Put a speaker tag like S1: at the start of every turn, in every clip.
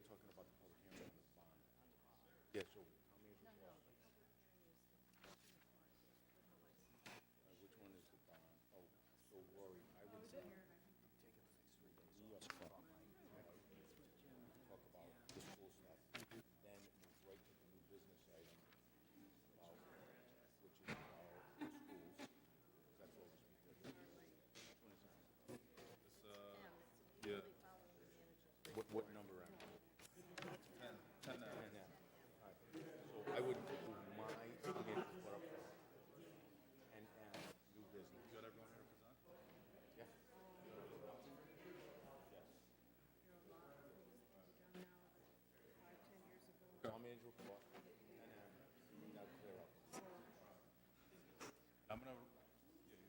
S1: talking about the public hearing on the bond. Yeah, so how many is it? Which one is the bond? Oh, so Rory, I would say, talk about the school stuff, then move right to the new business item, about, which is about the schools. That's all this week. Which one is that?
S2: Yeah,
S1: What number am I?
S2: 10 now.
S1: 10 now. All right. So I would do my financial report up front and add new business.
S2: You got everyone here to present?
S1: Yeah. Financial report and then that'll clear up.
S2: I'm gonna, yeah,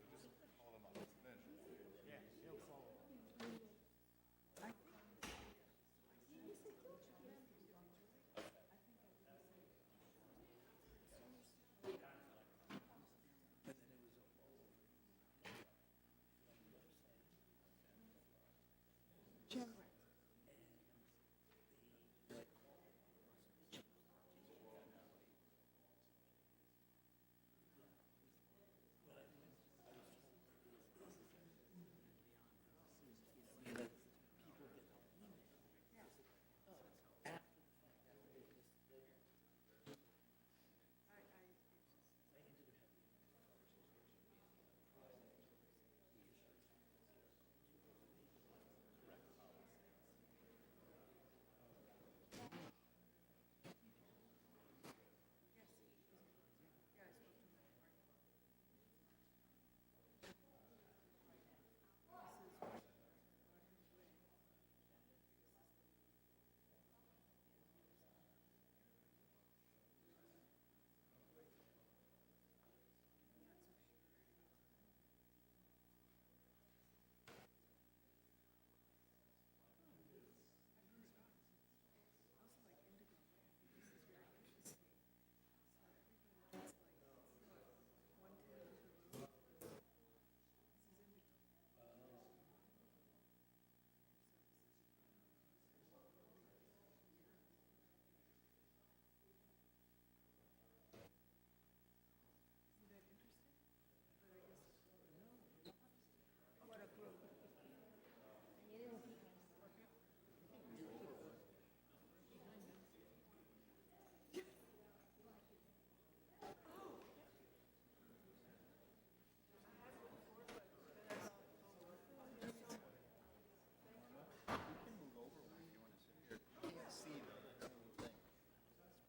S2: you just call them up.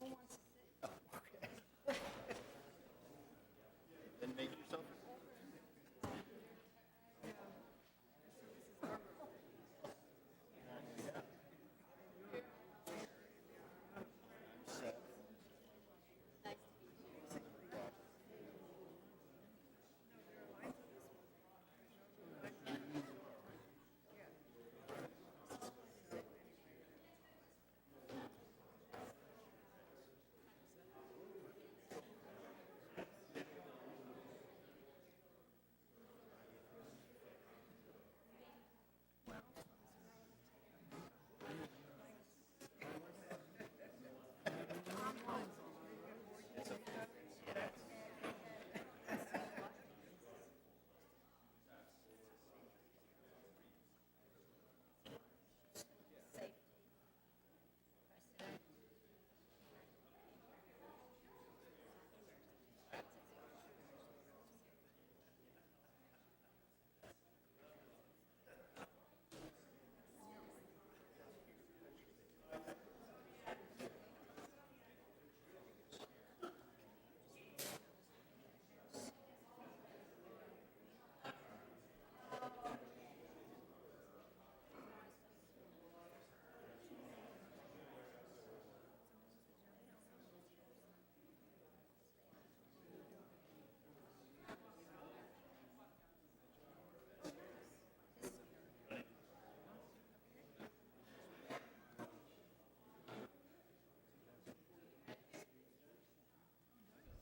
S2: Finish. Then make yourself.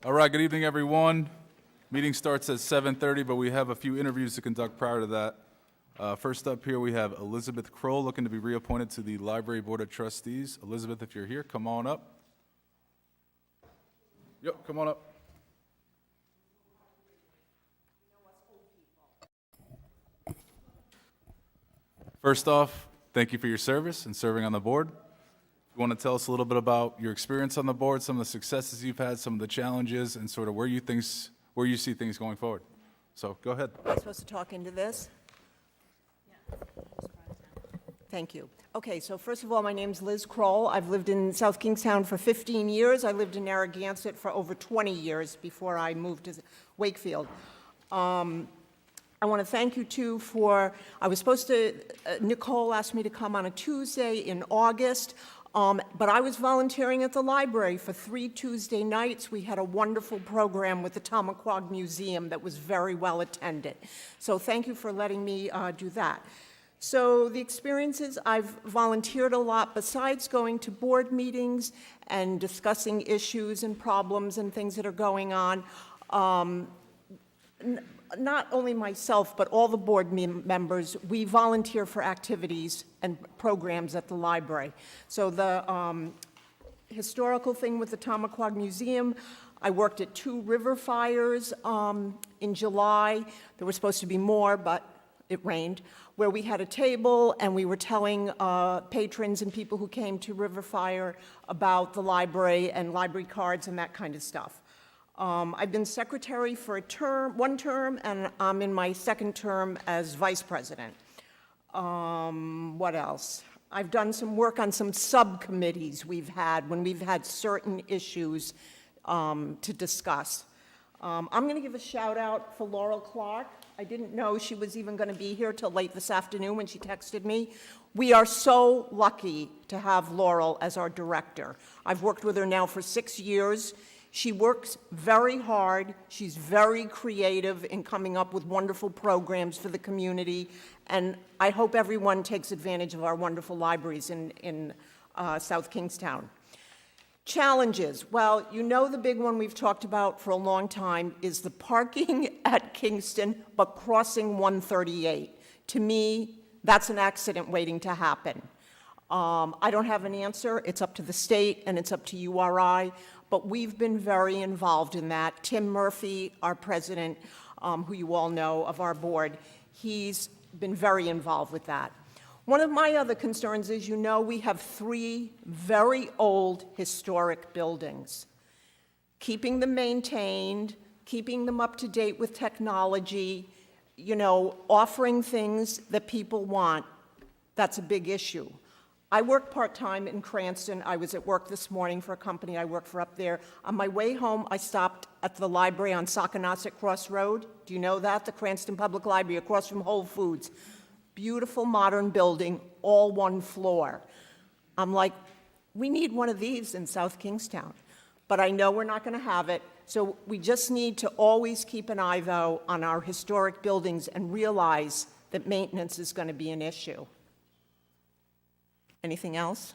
S2: All right, good evening, everyone. Meeting starts at 7:30, but we have a few interviews to conduct prior to that. First up here, we have Elizabeth Kroll looking to be reappointed to the Library Board of Trustees. Elizabeth, if you're here, come on up. Yep, come on up. First off, thank you for your service and serving on the board. You want to tell us a little bit about your experience on the board, some of the successes you've had, some of the challenges, and sort of where you see things going forward. So go ahead.
S3: Am I supposed to talk into this? Thank you. Okay, so first of all, my name's Liz Kroll. I've lived in South Kingstown for 15 years. I lived in Narragansett for over 20 years before I moved to Wakefield. I want to thank you, too, I was supposed to, Nicole asked me to come on a Tuesday in August, but I was volunteering at the library for 3 Tuesday nights. We had a wonderful program with the Matunuck Museum that was very well attended. So thank you for letting me do that. So the experiences, I've volunteered a lot besides going to board meetings and discussing issues and problems and things that are going on. Not only myself, but all the board members, we volunteer for activities and programs at the library. So the historical thing with the Matunuck Museum, I worked at 2 river fires in July. There were supposed to be more, but it rained, where we had a table and we were telling patrons and people who came to River Fire about the library and library cards and that kind of stuff. I've been secretary for one term, and I'm in my 2nd term as vice president. What else? I've done some work on some subcommittees we've had when we've had certain issues to discuss. I'm going to give a shout out for Laurel Clark. I didn't know she was even going to be here till late this afternoon when she texted me. We are so lucky to have Laurel as our director. I've worked with her now for 6 years. She works very hard. She's very creative in coming up with wonderful programs for the community. And I hope everyone takes advantage of our wonderful libraries in South Kingstown. Challenges. Well, you know the big one we've talked about for a long time is the parking at Kingston, but crossing 138. To me, that's an accident waiting to happen. I don't have an answer. It's up to the state and it's up to URI. But we've been very involved in that. Tim Murphy, our president, who you all know of our board, he's been very involved with that. One of my other concerns is, you know, we have 3 very old historic buildings. Keeping them maintained, keeping them up to date with technology, you know, offering things that people want, that's a big issue. I work part-time in Cranston. I was at work this morning for a company I work for up there. On my way home, I stopped at the library on Sockanasset Cross Road. Do you know that? The Cranston Public Library, across from Whole Foods. Beautiful modern building, all 1 floor. I'm like, we need one of these in South Kingstown. But I know we're not going to have it. So we just need to always keep an eye, though, on our historic buildings and realize that maintenance is going to be an issue. Anything else?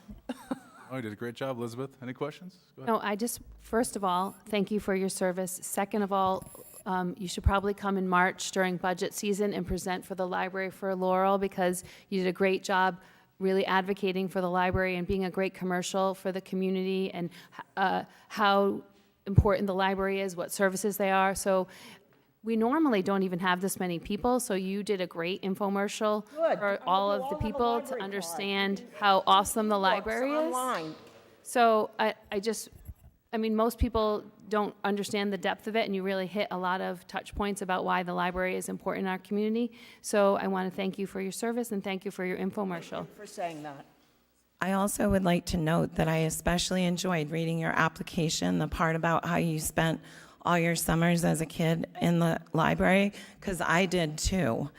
S2: Oh, you did a great job, Elizabeth. Any questions? Go ahead.
S4: No, I just, first of all, thank you for your service. Second of all, you should probably come in March during budget season and present for the library for Laurel, because you did a great job really advocating for the library and being a great commercial for the community, and how important the library is, what services they are. So we normally don't even have this many people, so you did a great infomercial for all of the people to understand how awesome the library is.
S3: Online.
S4: So I mean, most people don't understand the depth of it, and you really hit a lot of touch points about why the library is important in our community. So I want to thank you for your service and thank you for your infomercial.
S3: For saying that.
S5: I also would like to note that I especially enjoyed reading your application, the part about how you spent all your summers as a kid in the library, because I did too.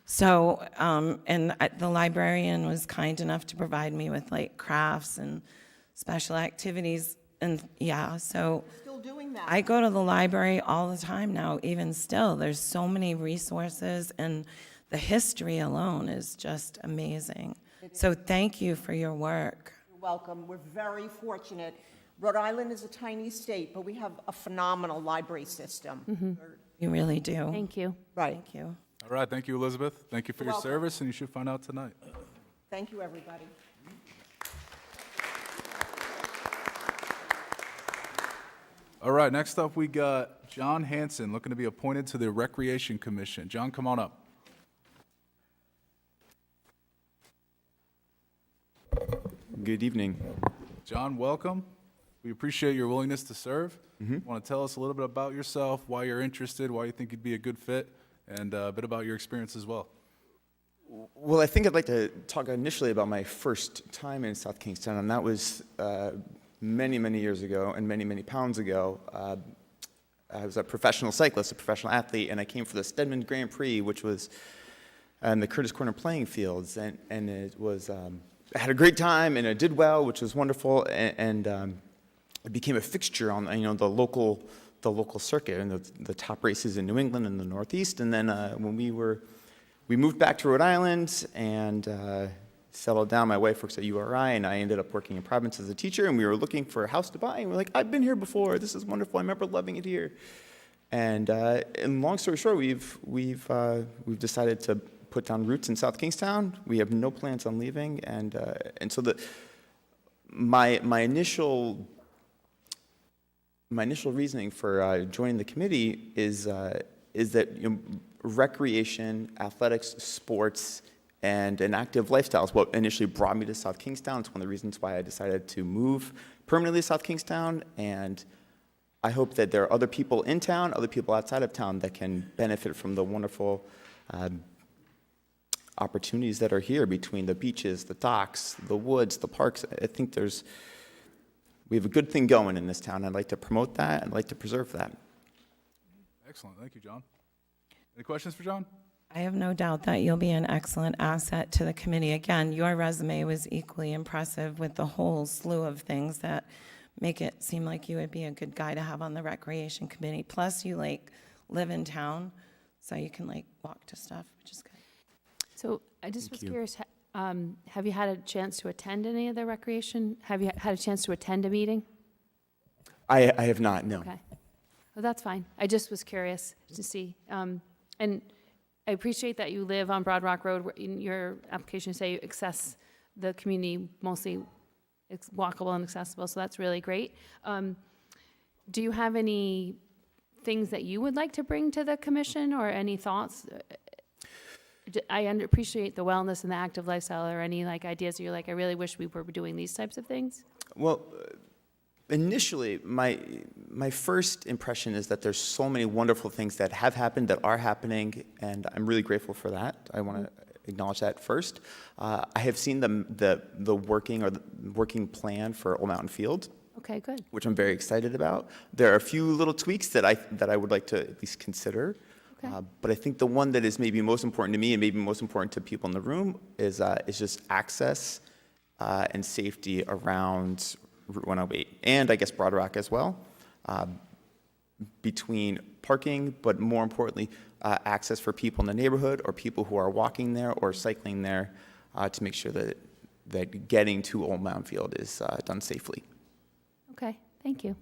S5: So, and the librarian was kind enough to provide me with like crafts and special activities, and yeah, so
S3: Still doing that.
S5: I go to the library all the time now, even still. There's so many resources, and the history alone is just amazing. So thank you for your work.
S3: You're welcome. We're very fortunate. Rhode Island is a tiny state, but we have a phenomenal library system.
S5: You really do.
S4: Thank you.
S3: Right.
S5: Thank you.
S2: All right, thank you, Elizabeth. Thank you for your
S3: welcome.
S2: service, and you should find out tonight.
S3: Thank you, everybody.
S2: All right, next up, we got John Hanson, looking to be appointed to the Recreation Commission. John, come on up.
S6: Good evening.
S2: John, welcome. We appreciate your willingness to serve. Want to tell us a little bit about yourself, why you're interested, why you think you'd be a good fit, and a bit about your experience as well.
S6: Well, I think I'd like to talk initially about my first time in South Kingstown, and that was many, many years ago and many, many pounds ago. I was a professional cyclist, a professional athlete, and I came for the Stedman Grand Prix, which was in the Curtis Corner playing fields, and it was, I had a great time, and I did well, which was wonderful, and it became a fixture on, the local circuit and the top races in New England and the Northeast. And then when we moved back to Rhode Island and settled down. My wife works at URI, and I ended up working in Providence as a teacher, and we were looking for a house to buy, and we're like, I've been here before. This is wonderful. I remember loving it here. And long story short, we've decided to put down roots in South Kingstown. We have no plans on leaving, and so my initial reasoning for joining the committee is that recreation, athletics, sports, and an active lifestyle is what initially brought me to South Kingstown. It's one of the reasons why I decided to move permanently to South Kingstown, and I hope that there are other people in town, other people outside of town that can benefit from the wonderful opportunities that are here between the beaches, the docks, the woods, the parks. I think we have a good thing going in this town. I'd like to promote that. I'd like to preserve that.
S2: Excellent. Thank you, John. Any questions for John?
S5: I have no doubt that you'll be an excellent asset to the committee. Again, your resume was equally impressive with the whole slew of things that make it seem like you would be a good guy to have on the Recreation Committee. Plus, you live in town, so you can walk to stuff, which is good.
S4: So I just was curious, have you had a chance to attend any of the recreation? Have you had a chance to attend a meeting?
S6: I have not, no.
S4: Okay. Well, that's fine. I just was curious to see. And I appreciate that you live on Broad Rock Road. In your application, you say you access the community mostly it's walkable and accessible, so that's really great. Do you have any things that you would like to bring to the commission or any thoughts? I appreciate the wellness and the active lifestyle, or any ideas that you're I really wish we were doing these types of things?
S6: Well, initially, my first impression is that there's so many wonderful things that have happened, that are happening, and I'm really grateful for that. I want to acknowledge that first. I have seen the working plan for Old Mountain Field.
S4: Okay, good.
S6: Which I'm very excited about. There are a few little tweaks that I would like to at least consider.
S4: Okay.
S6: But I think the one that is maybe most important to me and maybe most important to people in the room is just access and safety around Route 108, and I guess Broad Rock as well, between parking, but more importantly, access for people in the neighborhood or people who are walking there or cycling there to make sure that getting to Old Mountain Field is done safely.
S4: Okay, thank you.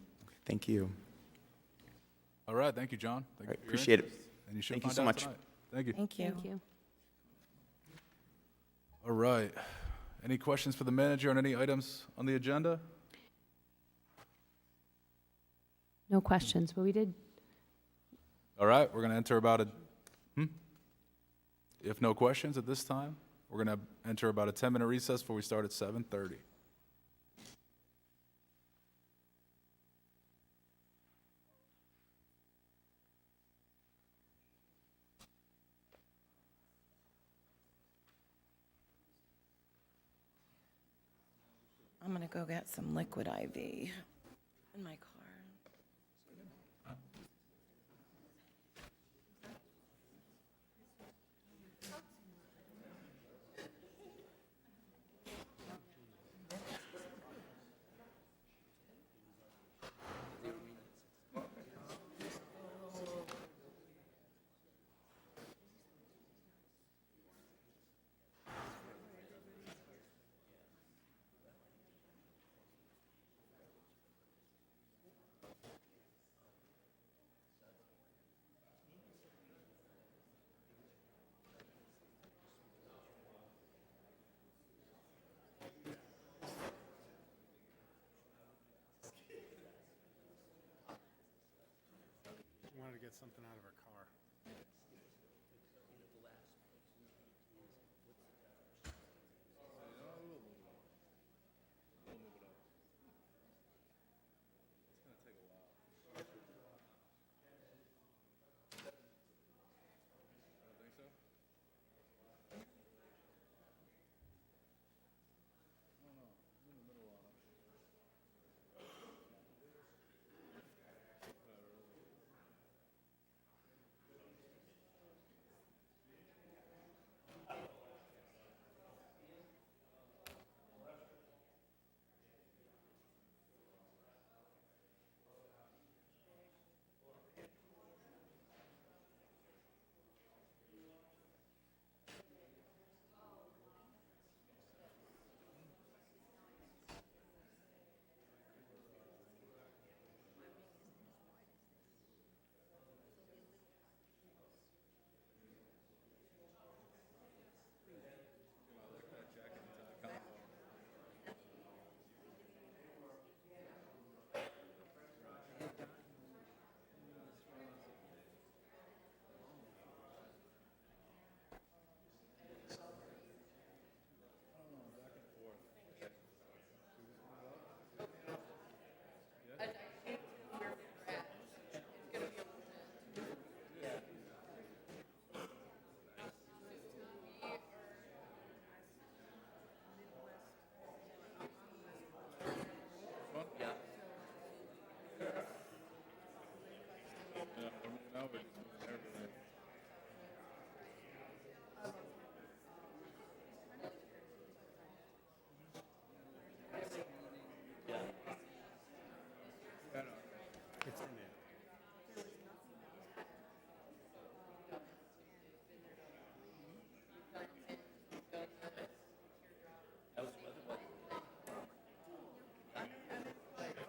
S6: Thank you.
S2: All right, thank you, John. Thank you for your
S6: Appreciate it.
S2: interest. And you should
S6: Thank you
S2: find
S6: so
S2: out
S6: much.
S2: tonight. Thank you.
S5: Thank you.
S4: Thank you.
S2: All right. Any questions for the manager on any items on the agenda?
S4: No questions, but we did.
S2: All right, we're going to enter about if no questions at this time, we're going to enter about a 10-minute recess before we start at 7:30.
S5: I'm going to go get some liquid IV in my car.
S7: get something out of her car. It's in there.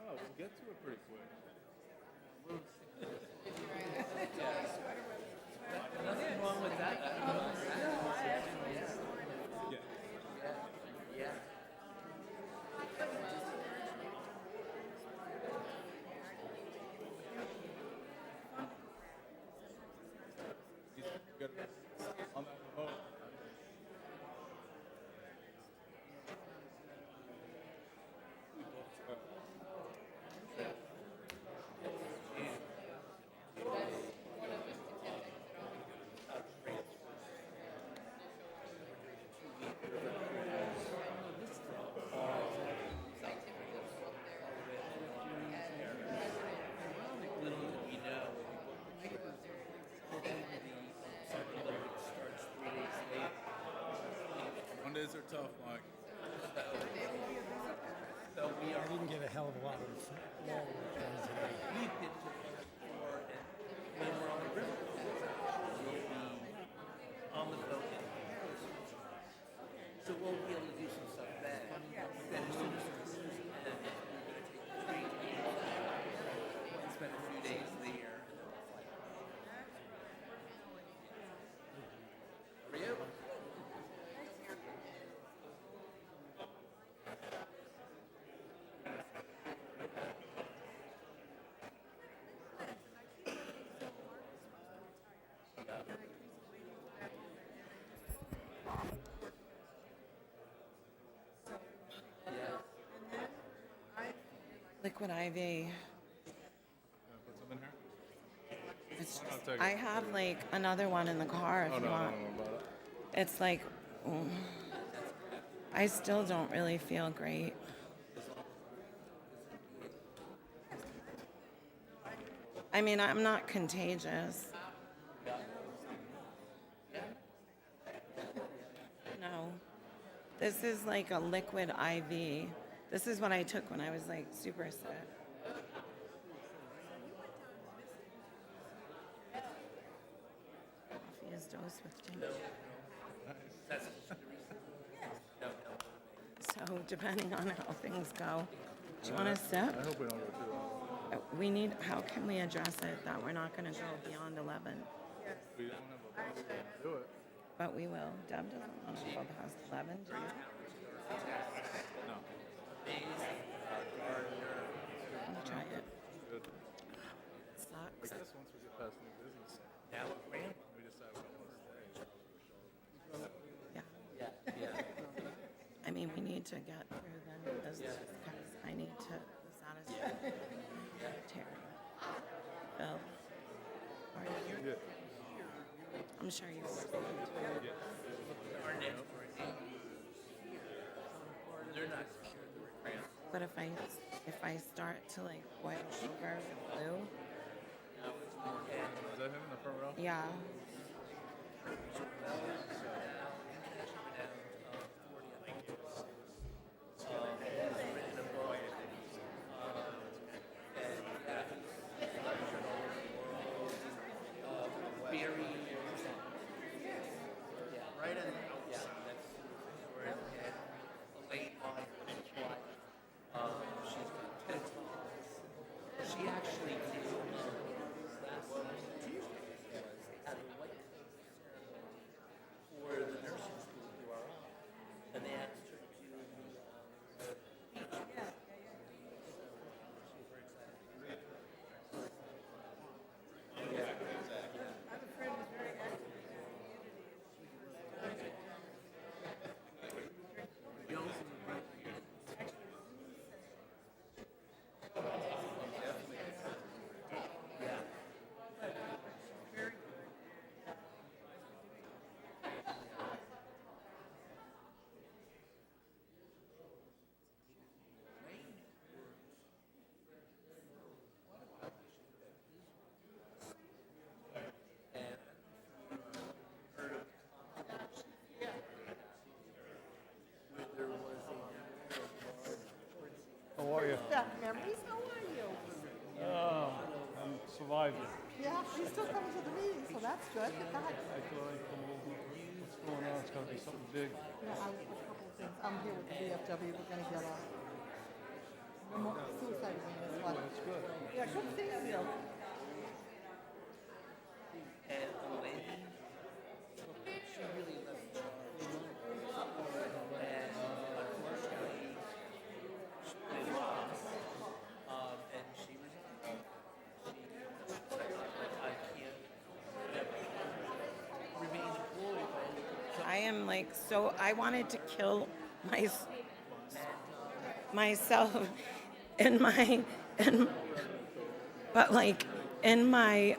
S2: Oh, we'll get to it pretty quick. On that remote. Mondays are tough, Mike.
S7: I didn't get a hell of a lot of law work done today.
S8: On the boat. So we'll be able to do some stuff then. Then as soon as the cruise ends, we're going to take 3 days and spend a few days there. For you?
S5: Liquid IV.
S2: Put some in here?
S5: It's
S2: I'll
S5: just,
S2: take it.
S5: I have like another one in the car if
S2: Oh,
S5: you
S2: no, I
S5: want.
S2: don't know about it.
S5: It's like, I still don't really feel great. I mean, I'm not contagious. No. This is like a liquid IV. This is what I took when I was like super sick. Coffee is dosed with ginger. So depending on how things go, do you want a sip?
S2: I hope we don't go too long.
S5: We need, how can we address it that we're not going to go beyond 11?
S2: We don't have a vote to do it.
S5: But we will. Deb doesn't want to go past 11, do you?
S2: No.
S5: I'm going to try it.
S2: Good.
S5: Sucks.
S2: I guess once we get past new business.
S8: Now, grandma.
S2: We decided we don't want to stay.
S8: Yeah.
S5: I mean, we need to get through the new business because I need to satisfy Terry. Phil. Are you? I'm sure you were.
S8: Our next door neighbors, they're not secure, they're grandma.
S5: But if I start to like boil over with blue,
S2: Is that him in the front row?
S5: yeah.
S8: Right on the outside. That's where it had a late on his wife. She's got 10 dogs. She actually did last Tuesday was at a white coat ceremony for the nursing school who are on. And they asked her to do the beach. She's very excited.
S7: How are you?
S3: Back memories, how are you?
S7: I'm surviving.
S3: Yeah, you still coming to the meeting, so that's good. God.
S7: I thought I'd come over. What's going on? It's gotta be something big.
S9: Yeah, a couple of things. I'm here with the VFW. We're gonna get a suicide awareness one.
S7: That's good.
S9: Yeah, good seeing you.
S8: And the lady, she really left charge. And unfortunately, they lost. And she resigned. She said, I can't remain employed.
S5: I am like so. I wanted to kill myself but like in my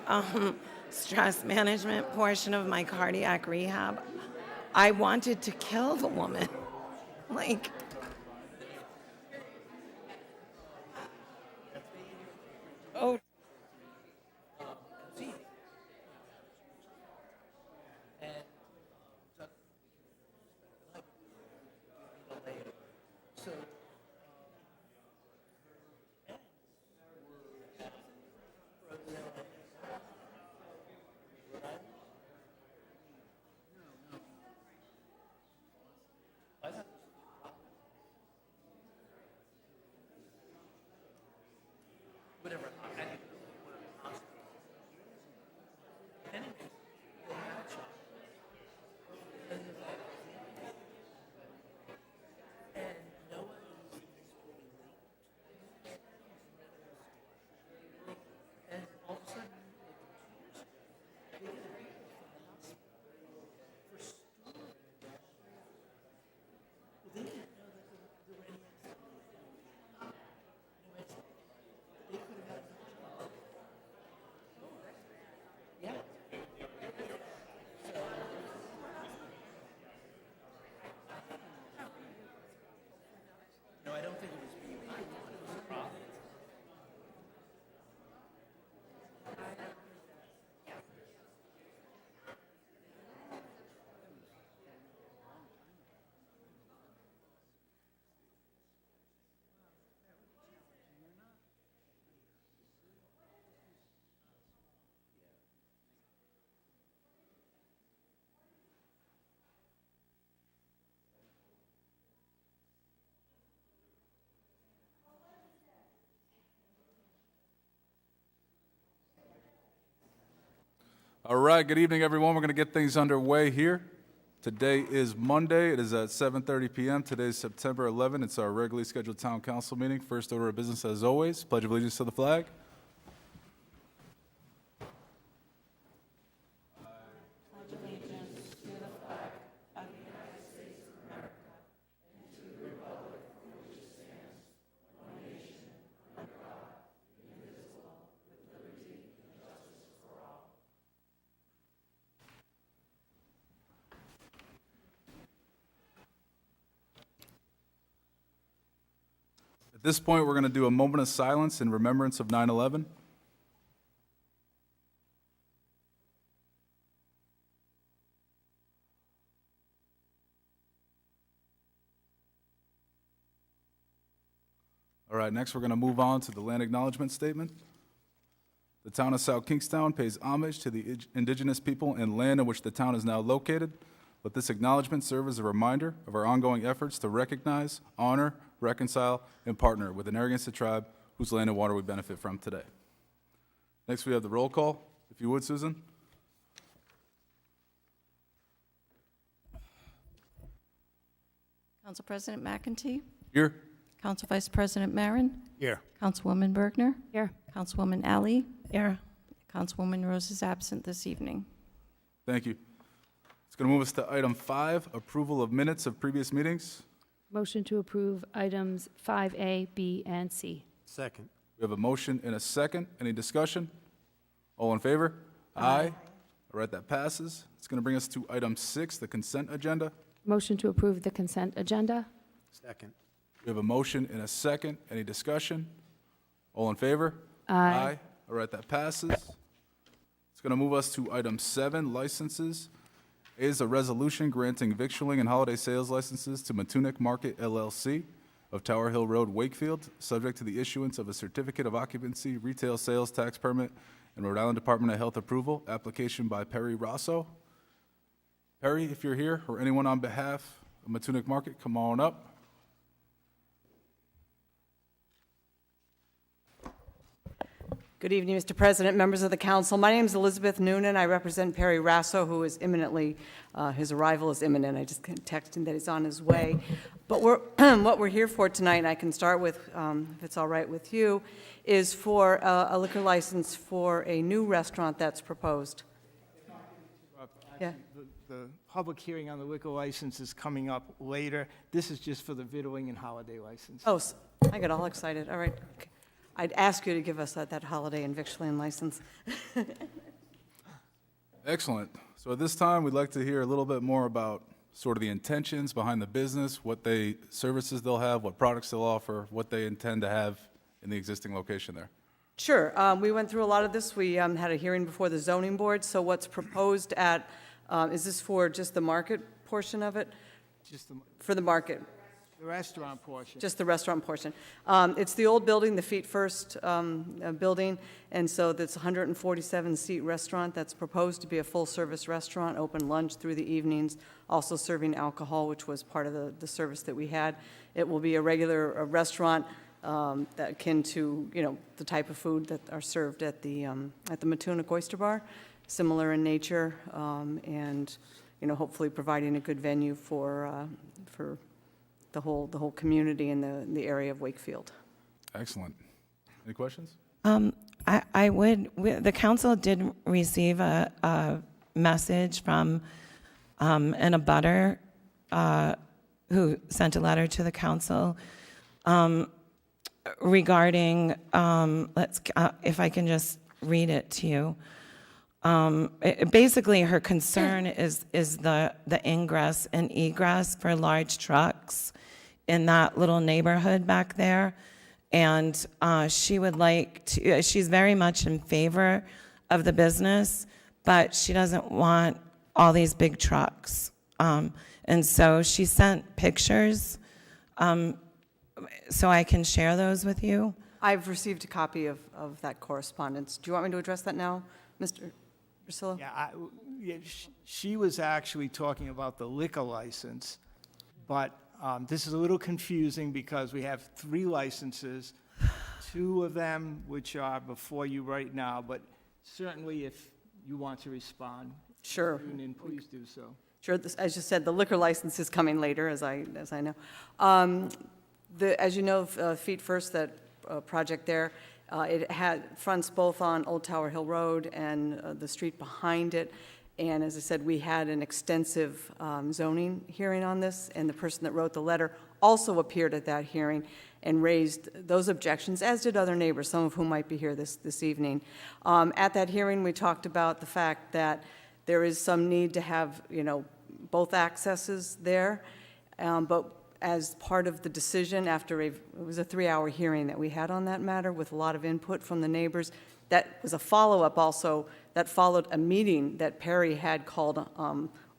S5: stress management portion of my cardiac rehab, I wanted to kill the woman. Like, oh.
S8: So, whatever. Anyway, they had a child. And the vet and Noah is really late. And all of a sudden, they get a call from the hospital for storage. Well, they didn't know that there were any accidents. No accidents. They could have had another child. Yeah. No, I don't think it was being made. It was a problem.
S2: All right, good evening, everyone. We're going to get things underway here. Today is Monday. It is at 7:30 p.m. Today is September 11. It's our regularly scheduled town council meeting. First order of business, as always, pledge of allegiance to the flag. At this point, we're going to do a moment of silence in remembrance of 9/11. All right, next we're going to move on to the land acknowledgement statement. The town of South Kingstown pays homage to the indigenous people and land in which the town is now located. Let this acknowledgement serve as a reminder of our ongoing efforts to recognize, honor, reconcile, and partner with the Narragansett tribe whose land and water we benefit from today. Next, we have the roll call. If you would, Susan.
S10: Council President McEntee,
S2: Here.
S10: Council Vice President Marin,
S7: Here.
S10: Councilwoman Bergner,
S4: Here.
S10: Councilwoman Alley,
S5: Here.
S10: Councilwoman Rose is absent this evening.
S2: Thank you. It's going to move us to item 5, approval of minutes of previous meetings.
S4: Motion to approve items 5A, B, and C.
S7: Second.
S2: We have a motion and a second. Any discussion? All in favor? Aye. All right, that passes. It's going to bring us to item 6, the consent agenda.
S4: Motion to approve the consent agenda.
S7: Second.
S2: We have a motion and a second. Any discussion? All in favor?
S4: Aye.
S2: All right, that passes. It's going to move us to item 7, licenses. A is a resolution granting victualling and holiday sales licenses to Matunuck Market LLC of Tower Hill Road, Wakefield, subject to the issuance of a certificate of occupancy, retail sales tax permit, and Rhode Island Department of Health approval, application by Perry Rosso. Perry, if you're here, or anyone on behalf of Matunuck Market, come on up.
S11: Good evening, Mr. President, members of the council. My name is Elizabeth Noonan. I represent Perry Rasso, who is imminently, his arrival is imminent. I just texted him that he's on his way. But what we're here for tonight, and I can start with, if it's all right with you, is for a liquor license for a new restaurant that's proposed. Yeah.
S7: The public hearing on the liquor license is coming up later. This is just for the victualling and holiday license.
S11: Oh, I got all excited. All right. Okay. I'd ask you to give us that holiday and victualling license.
S2: Excellent. So at this time, we'd like to hear a little bit more about sort of the intentions behind the business, services they'll have, what products they'll offer, what they intend to have in the existing location there.
S11: Sure. We went through a lot of this. We had a hearing before the zoning board. So what's proposed at, is this for just the market portion of it?
S7: Just
S11: For the market?
S7: the restaurant portion.
S11: Just the restaurant portion. It's the old building, the Feet First building, and so that's a 147-seat restaurant that's proposed to be a full-service restaurant, open lunch through the evenings, also serving alcohol, which was part of the service that we had. It will be a regular restaurant that akin to, the type of food that are served at the Matunuck Oyster Bar, similar in nature, and, hopefully providing a good venue for the whole community in the area of Wakefield.
S2: Excellent. Any questions?
S5: The council did receive a message from an abutter who sent a letter to the council regarding, if I can just read it to you. Basically, her concern is the ingress and egress for large trucks in that little neighborhood back there. And she would like to, she's very much in favor of the business, but she doesn't want all these big trucks. And so she sent pictures, so I can share those with you.
S11: I've received a copy of that correspondence. Do you want me to address that now, Mr. Priscilla?
S7: Yeah, she was actually talking about the liquor license, but this is a little confusing because we have 3 licenses, 2 of them which are before you right now, but certainly if you want to respond,
S11: Sure.
S7: Union, please do so.
S11: Sure, as you said, the liquor license is coming later, as I know. As you know, Feet First, that project there, it fronts both on Old Tower Hill Road and the street behind it. And as I said, we had an extensive zoning hearing on this, and the person that wrote the letter also appeared at that hearing and raised those objections, as did other neighbors, some of whom might be here this evening. At that hearing, we talked about the fact that there is some need to have, both accesses there. But as part of the decision after it was a 3-hour hearing that we had on that matter with a lot of input from the neighbors. That was a follow-up also, that followed a meeting that Perry had called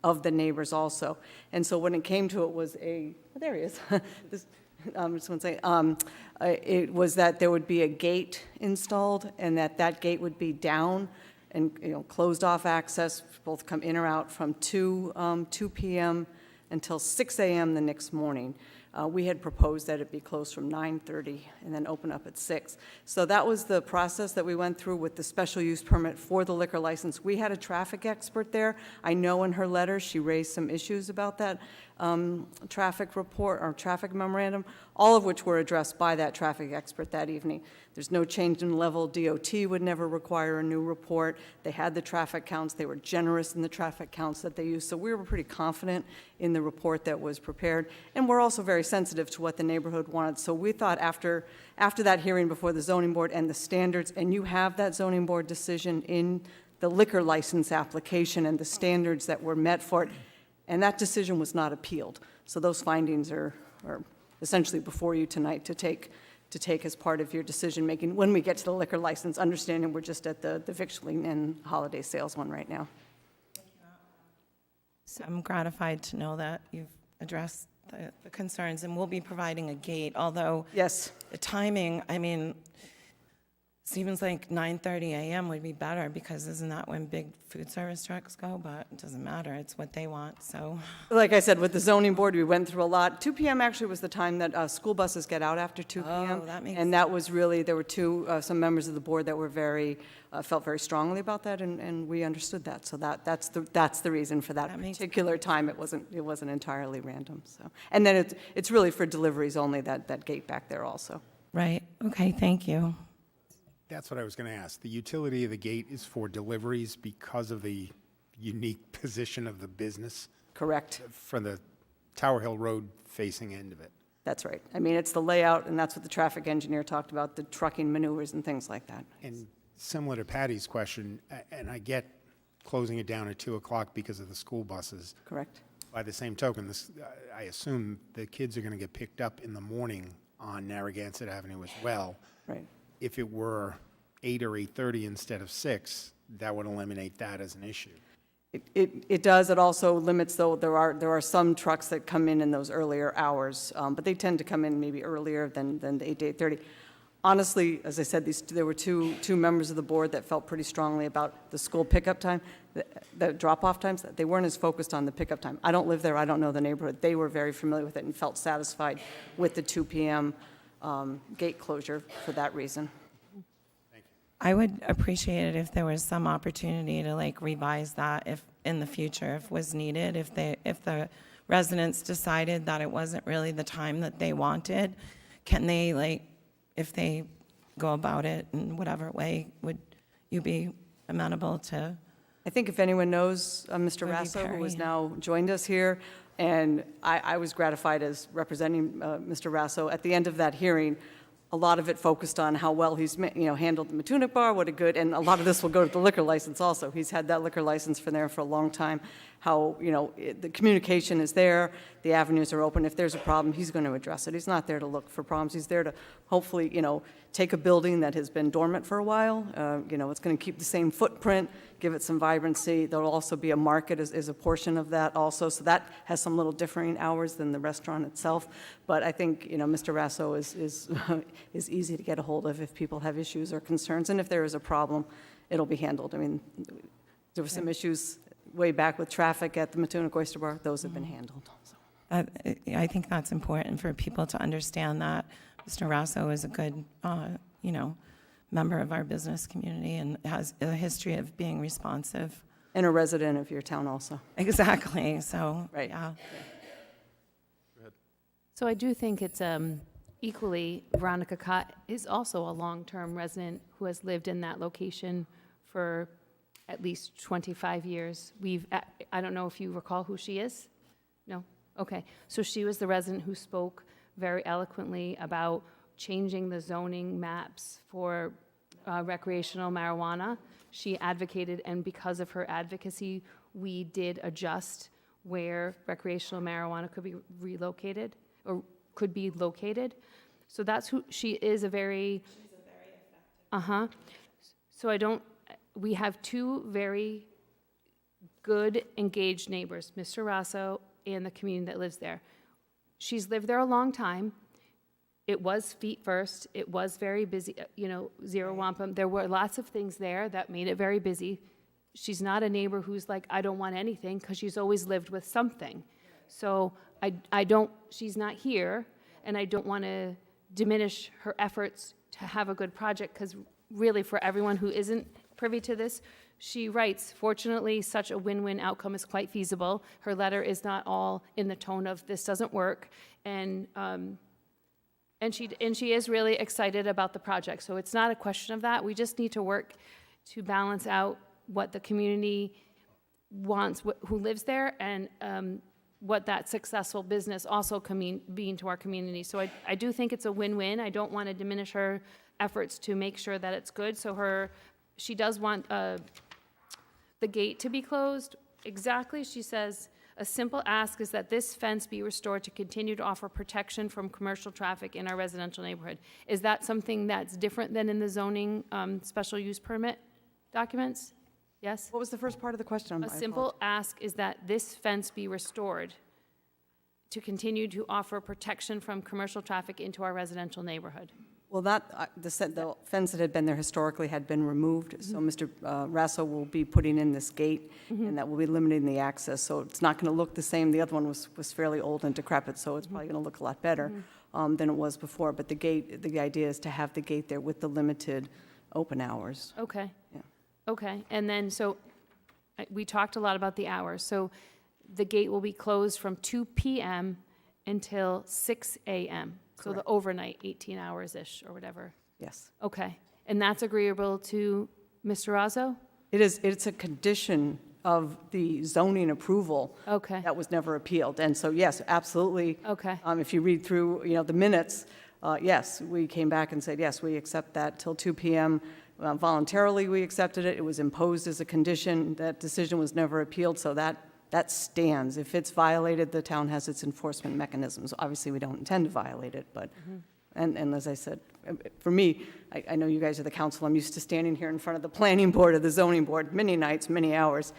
S11: of the neighbors also. And so when it came to it was there he is. This, just want to say, it was that there would be a gate installed and that gate would be down and, closed off access, both come in or out from 2 p.m. until 6 a.m. the next morning. We had proposed that it be closed from 9:30 and then open up at 6. So that was the process that we went through with the special use permit for the liquor license. We had a traffic expert there. I know in her letter she raised some issues about that traffic report or traffic memorandum, all of which were addressed by that traffic expert that evening. There's no change in level. DOT would never require a new report. They had the traffic counts. They were generous in the traffic counts that they used. So we were pretty confident in the report that was prepared. And we're also very sensitive to what the neighborhood wanted. So we thought after that hearing before the zoning board and the standards, and you have that zoning board decision in the liquor license application and the standards that were met for it, and that decision was not appealed. So those findings are essentially before you tonight to take as part of your decision-making when we get to the liquor license, understanding we're just at the victualling and holiday sales one right now.
S5: So I'm gratified to know that you've addressed the concerns, and we'll be providing a gate, although
S11: Yes.
S5: the timing, I mean, seems like 9:30 a.m. would be better, because isn't that when big food service trucks go? But it doesn't matter, it's what they want, so.
S11: Like I said, with the zoning board, we went through a lot. 2 p.m. actually was the time that school buses get out after 2 p.m.
S5: Oh, that makes
S11: And that was really, there were some members of the board that were felt very strongly about that, and we understood that. So that's the reason for that particular time. It wasn't entirely random, so. And then it's really for deliveries only, that gate back there also.
S5: Right, okay, thank you.
S12: That's what I was going to ask. The utility of the gate is for deliveries because of the unique position of the business
S11: Correct.
S12: for the Tower Hill Road facing end of it.
S11: That's right. I mean, it's the layout, and that's what the traffic engineer talked about, the trucking maneuvers and things like that.
S12: And similar to Patty's question, and I get closing it down at 2 o'clock because of the school buses.
S11: Correct.
S12: By the same token, I assume the kids are going to get picked up in the morning on Narragansett Avenue as well.
S11: Right.
S12: If it were 8 or 8:30 instead of 6, that would eliminate that as an issue.
S11: It does. It also limits, though, there are some trucks that come in those earlier hours, but they tend to come in maybe earlier than the 8 to 8:30. Honestly, as I said, there were two members of the board that felt pretty strongly about the school pickup time, the drop-off times. They weren't as focused on the pickup time. I don't live there. I don't know the neighborhood. They were very familiar with it and felt satisfied with the 2 p.m. Gate closure for that reason.
S5: I would appreciate it if there was some opportunity to revise that if in the future, if was needed, if the residents decided that it wasn't really the time that they wanted, can they if they go about it in whatever way, would you be amenable to?
S11: I think if anyone knows Mr. Rasso, who has now joined us here, and I was gratified as representing Mr. Rasso at the end of that hearing. A lot of it focused on how well he's handled the Matunuck bar, what a good, and a lot of this will go to the liquor license also. He's had that liquor license for a long time. How, the communication is there, the avenues are open. If there's a problem, he's going to address it. He's not there to look for problems. He's there to hopefully, take a building that has been dormant for a while. It's going to keep the same footprint, give it some vibrancy. There'll also be a market as a portion of that also. So that has some little differing hours than the restaurant itself. But I think, Mr. Rasso is easy to get a hold of if people have issues or concerns. And if there is a problem, it'll be handled. I mean, there were some issues way back with traffic at the Matunuck Oyster Bar. Those have been handled. So.
S5: I think that's important for people to understand that Mr. Rasso is a good, member of our business community and has a history of being responsive.
S11: And a resident of your town also.
S5: Exactly, so,
S11: right.
S5: Yeah.
S4: So I do think it's equally, Veronica Cott is also a long-term resident who has lived in that location for at least 25 years. I don't know if you recall who she is? No? Okay. So she was the resident who spoke very eloquently about changing the zoning maps for recreational marijuana. She advocated, and because of her advocacy, we did adjust where recreational marijuana could be relocated or could be located. So that's who, she is a very. Uh-huh. So we have two very good, engaged neighbors, Mr. Rosso and the community that lives there. She's lived there a long time. It was feet first. It was very busy, zero wampum. There were lots of things there that made it very busy. She's not a neighbor who's like, I don't want anything, because she's always lived with something. So she's not here, and I don't want to diminish her efforts to have a good project, because really, for everyone who isn't privy to this, she writes, fortunately, such a win-win outcome is quite feasible. Her letter is not all in the tone of this doesn't work, and she is really excited about the project. So it's not a question of that. We just need to work to balance out what the community wants, who lives there, and what that successful business also can mean to our community. So I do think it's a win-win. I don't want to diminish her efforts to make sure that it's good. So she does want the gate to be closed. Exactly, she says, a simple ask is that this fence be restored to continue to offer protection from commercial traffic in our residential neighborhood. Is that something that's different than in the zoning special use permit documents? Yes?
S11: What was the first part of the question?
S4: A simple ask is that this fence be restored to continue to offer protection from commercial traffic into our residential neighborhood.
S11: Well, the fence that had been there historically had been removed, so Mr. Rasso will be putting in this gate, and that will be limiting the access, so it's not going to look the same. The other one was fairly old and decrepit, so it's probably going to look a lot better than it was before, but the idea is to have the gate there with the limited open hours.
S4: Okay.
S11: Yeah.
S4: Okay, and then, so, we talked a lot about the hours, so the gate will be closed from 2 p.m. until 6 a.m., so the overnight, 18 hours-ish, or whatever.
S11: Yes.
S4: Okay, and that's agreeable to Mr. Razzo?
S11: It's a condition of the zoning approval.
S4: Okay.
S11: That was never appealed, and so, yes, absolutely.
S4: Okay.
S11: If you read through, the minutes, yes, we came back and said, yes, we accept that till 2 p.m. Voluntarily, we accepted it. It was imposed as a condition. That decision was never appealed, so that stands. If it's violated, the town has its enforcement mechanisms. Obviously, we don't intend to violate it, but, and as I said, for me, I know you guys are the council. I'm used to standing here in front of the planning board or the zoning board many nights, many hours.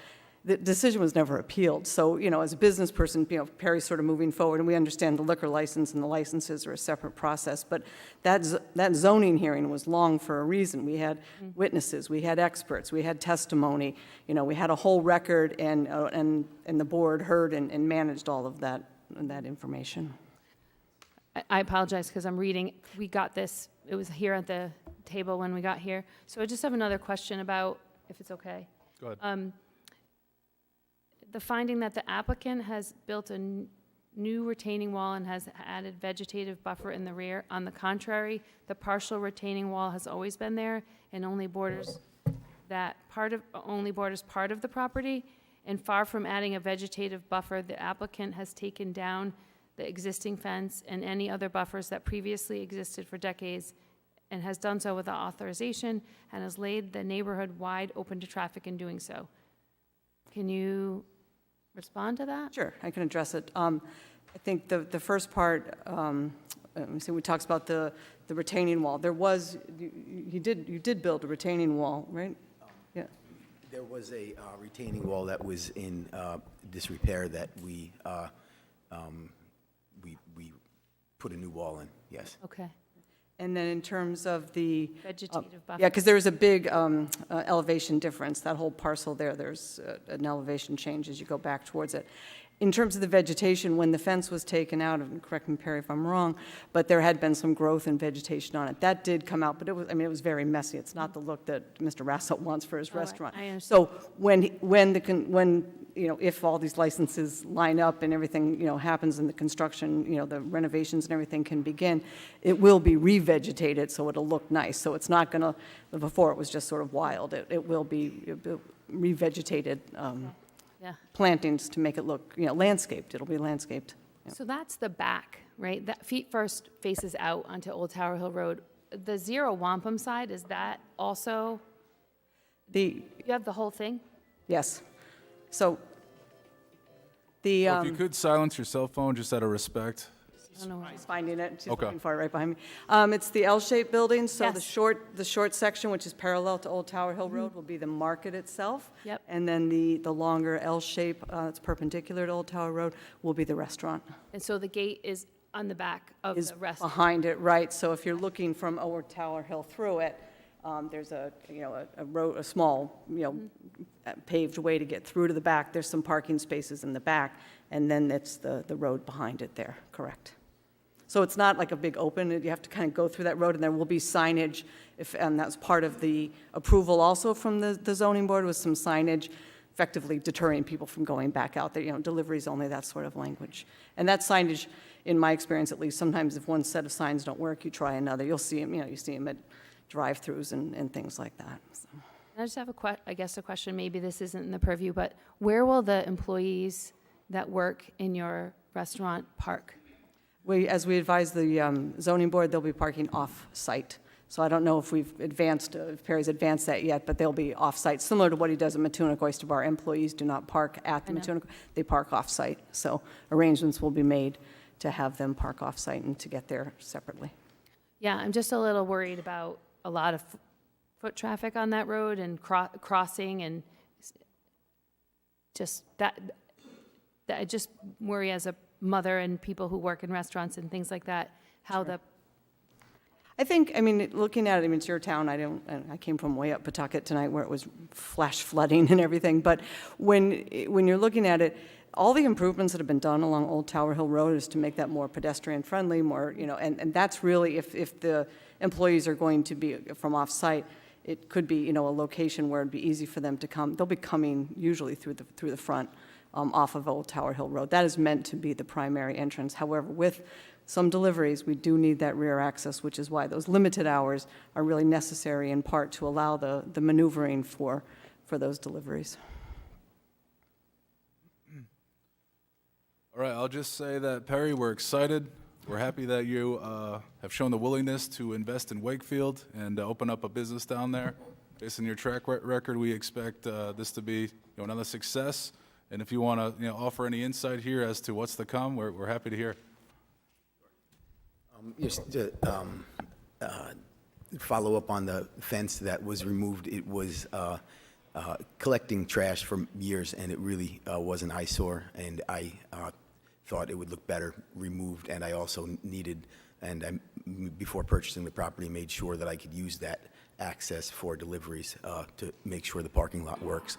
S11: The decision was never appealed. So, as a business person, Perry's sort of moving forward, and we understand the liquor license and the licenses are a separate process, but that zoning hearing was long for a reason. We had witnesses, we had experts, we had testimony, we had a whole record, and the board heard and managed all of that information.
S4: I apologize, because I'm reading, we got this, it was here at the table when we got here. So I just have another question about, if it's okay.
S2: Go ahead.
S4: The finding that the applicant has built a new retaining wall and has added vegetative buffer in the rear. On the contrary, the partial retaining wall has always been there and only borders part of the property. And far from adding a vegetative buffer, the applicant has taken down the existing fence and any other buffers that previously existed for decades, and has done so without authorization, and has laid the neighborhood wide open to traffic in doing so. Can you respond to that?
S11: Sure, I can address it. I think the first part, let me see, we talks about the retaining wall. There was, you did build a retaining wall, right? Yeah.
S13: There was a retaining wall that was in disrepair that we put a new wall in, yes.
S4: Okay.
S11: And then in terms of the
S4: Vegetative buffer.
S11: yeah, because there was a big elevation difference. That whole parcel there's an elevation change as you go back towards it. In terms of the vegetation, when the fence was taken out, and correct me, Perry, if I'm wrong, but there had been some growth in vegetation on it. That did come out, but it was very messy. It's not the look that Mr. Rassel wants for his restaurant.
S4: I understand.
S11: So when if all these licenses line up and everything, happens in the construction, the renovations and everything can begin, it will be revegetated, so it'll look nice. So it's not gonna, before it was just sort of wild. It will be revegetated.
S4: Yeah.
S11: Plantings to make it look, landscaped. It'll be landscaped. Yeah.
S4: So that's the back, right? That Feet First faces out onto Old Tower Hill Road. The zero wampum side, is that also, you have the whole thing?
S11: Yes. So the
S2: If you could silence your cell phone just out of respect.
S4: don't know where-
S11: She's finding it. She's
S2: Okay.
S11: looking for it right behind me. It's the L-shaped building, so the
S4: Yes.
S11: short section, which is parallel to Old Tower Hill Road, will be the market itself.
S4: Yep.
S11: And then the longer L shape, it's perpendicular to Old Tower Road, will be the restaurant.
S4: And so the gate is on the back of
S11: Is
S4: the restaurant.
S11: behind it, right. So if you're looking from Old Tower Hill through it, there's a road, a small, paved way to get through to the back. There's some parking spaces in the back, and then it's the road behind it there, correct. So it's not like a big open, you have to kind of go through that road, and there will be signage, and that's part of the approval also from the zoning board, was some signage effectively deterring people from going back out there, deliveries only, that sort of language. And that signage, in my experience at least, sometimes if one set of signs don't work, you try another. You'll see them, you see them at drive-throughs and things like that. So.
S4: I just have a question, maybe this isn't in the purview, but where will the employees that work in your restaurant park?
S11: As we advise the zoning board, they'll be parking off-site. So I don't know if if Perry's advanced that yet, but they'll be off-site, similar to what he does at Matunuck Oyster Bar. Employees do not park at the Matunuck, they park off-site. So arrangements will be made to have them park off-site and to get there separately.
S4: Yeah, I'm just a little worried about a lot of foot traffic on that road and crossing, and just that I just worry as a mother and people who work in restaurants and things like that, how the...
S11: I think, looking at it, it's your town. I came from way up Pawtucket tonight where it was flash flooding and everything. But when you're looking at it, all the improvements that have been done along Old Tower Hill Road is to make that more pedestrian friendly, more, and that's really, if the employees are going to be from off-site, it could be, a location where it'd be easy for them to come. They'll be coming usually through the front off of Old Tower Hill Road. That is meant to be the primary entrance. However, with some deliveries, we do need that rear access, which is why those limited hours are really necessary in part to allow the maneuvering for those deliveries.
S2: All right, I'll just say that, Perry, we're excited. We're happy that you have shown the willingness to invest in Wakefield and open up a business down there. Based on your track record, we expect this to be another success. And if you want to offer any insight here as to what's to come, we're happy to hear.
S13: Just to follow up on the fence that was removed, it was collecting trash for years, and it really was an eyesore, and I thought it would look better removed, and I also needed, before purchasing the property, made sure that I could use that access for deliveries to make sure the parking lot works,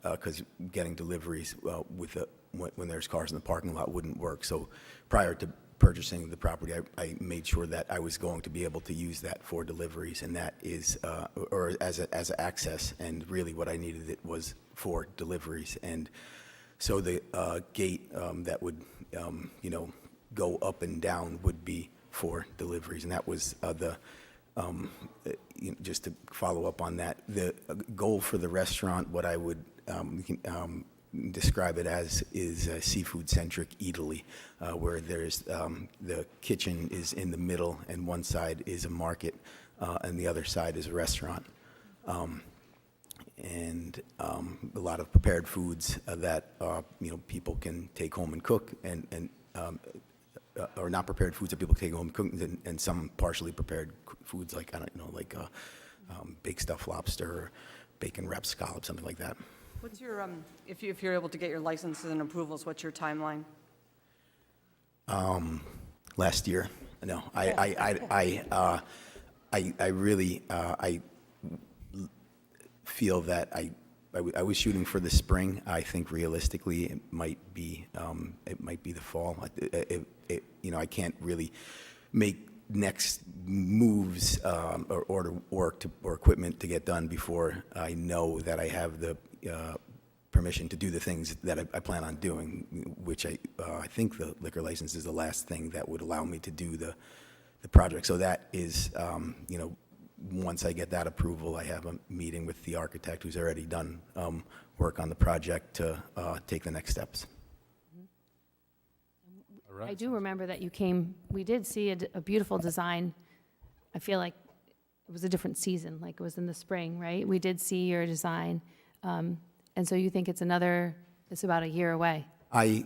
S13: because getting deliveries when there's cars in the parking lot wouldn't work. So prior to purchasing the property, I made sure that I was going to be able to use that for deliveries, and that is, or as access, and really what I needed it was for deliveries. And so the gate that would, go up and down would be for deliveries, and that was just to follow up on that, the goal for the restaurant, what I would describe it as, is a seafood-centric eataly, where there's the kitchen is in the middle, and one side is a market, and the other side is a restaurant. And a lot of prepared foods that people can take home and cook, and or not prepared foods that people can take home and cook, and some partially prepared foods like baked stuffed lobster, or bacon wrapped scallop, something like that.
S11: What's your if you're able to get your licenses and approvals, what's your timeline?
S13: Last year, no, I really feel that I was shooting for the spring. I think realistically it might be the fall. I can't really make next moves or order work or equipment to get done before I know that I have the permission to do the things that I plan on doing, which I think the liquor license is the last thing that would allow me to do the project. So that is, once I get that approval, I have a meeting with the architect who's already done work on the project to take the next steps.
S2: All right.
S4: I do remember that you came, we did see a beautiful design. I feel like it was a different season, like it was in the spring, right? We did see your design. And so you think it's about a year away?
S13: I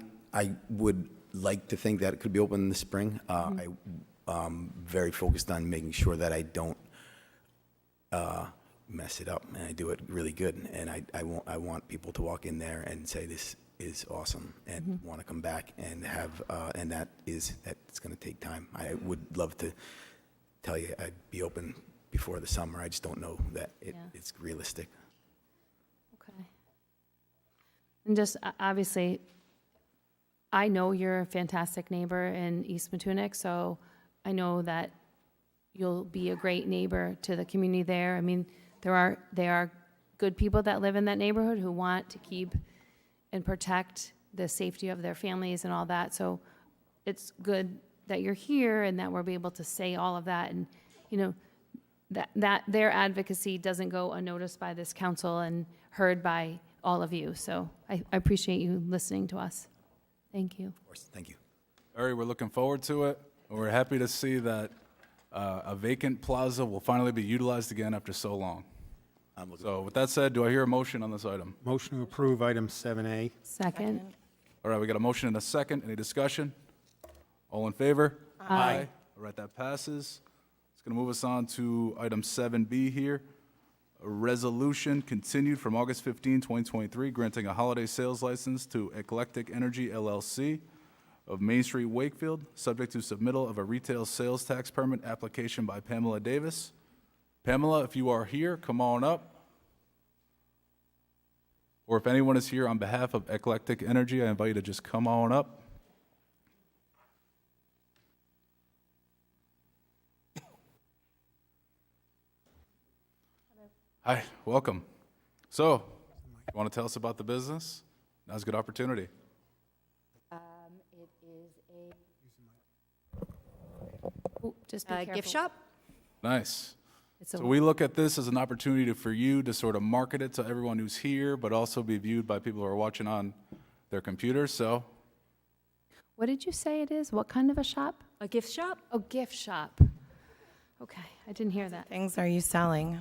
S13: would like to think that it could be open in the spring. I'm very focused on making sure that I don't mess it up, and I do it really good. And I want people to walk in there and say, this is awesome, and want to come back and have, and that's going to take time. I would love to tell you I'd be open before the summer. I just don't know that it's realistic.
S4: Okay. And just obviously, I know you're a fantastic neighbor in East Matunuck, so I know that you'll be a great neighbor to the community there. I mean, there are good people that live in that neighborhood who want to keep and protect the safety of their families and all that. So it's good that you're here and that we're able to say all of that. And, you know, that their advocacy doesn't go unnoticed by this council and heard by all of you. So I appreciate you listening to us. Thank you.
S13: Of course, thank you.
S2: Ari, we're looking forward to it. We're happy to see that a vacant plaza will finally be utilized again after so long. So with that said, do I hear a motion on this item?
S12: Motion to approve item 7A.
S4: Second.
S2: All right, we got a motion and a second. Any discussion? All in favor?
S4: Aye.
S2: All right, that passes. It's going to move us on to item 7B here. A resolution continued from August 15, 2023, granting a holiday sales license to Eclectic Energy LLC of Main Street, Wakefield, subject to submittal of a retail sales tax permit application by Pamela Davis. Pamela, if you are here, come on up. Or if anyone is here on behalf of Eclectic Energy, I invite you to just come on up. Hi, welcome. So, you want to tell us about the business? Now's a good opportunity.
S14: It is
S4: Ooh, just be
S14: a
S4: careful.
S14: gift shop.
S2: Nice.
S4: It's a-
S2: So we look at this as an opportunity for you to sort of market it to everyone who's here, but also be viewed by people who are watching on their computers. So,
S4: What did you say it is? What kind of a shop?
S14: A gift shop.
S4: Oh, gift shop. Okay, I didn't hear that.
S5: Things are you selling?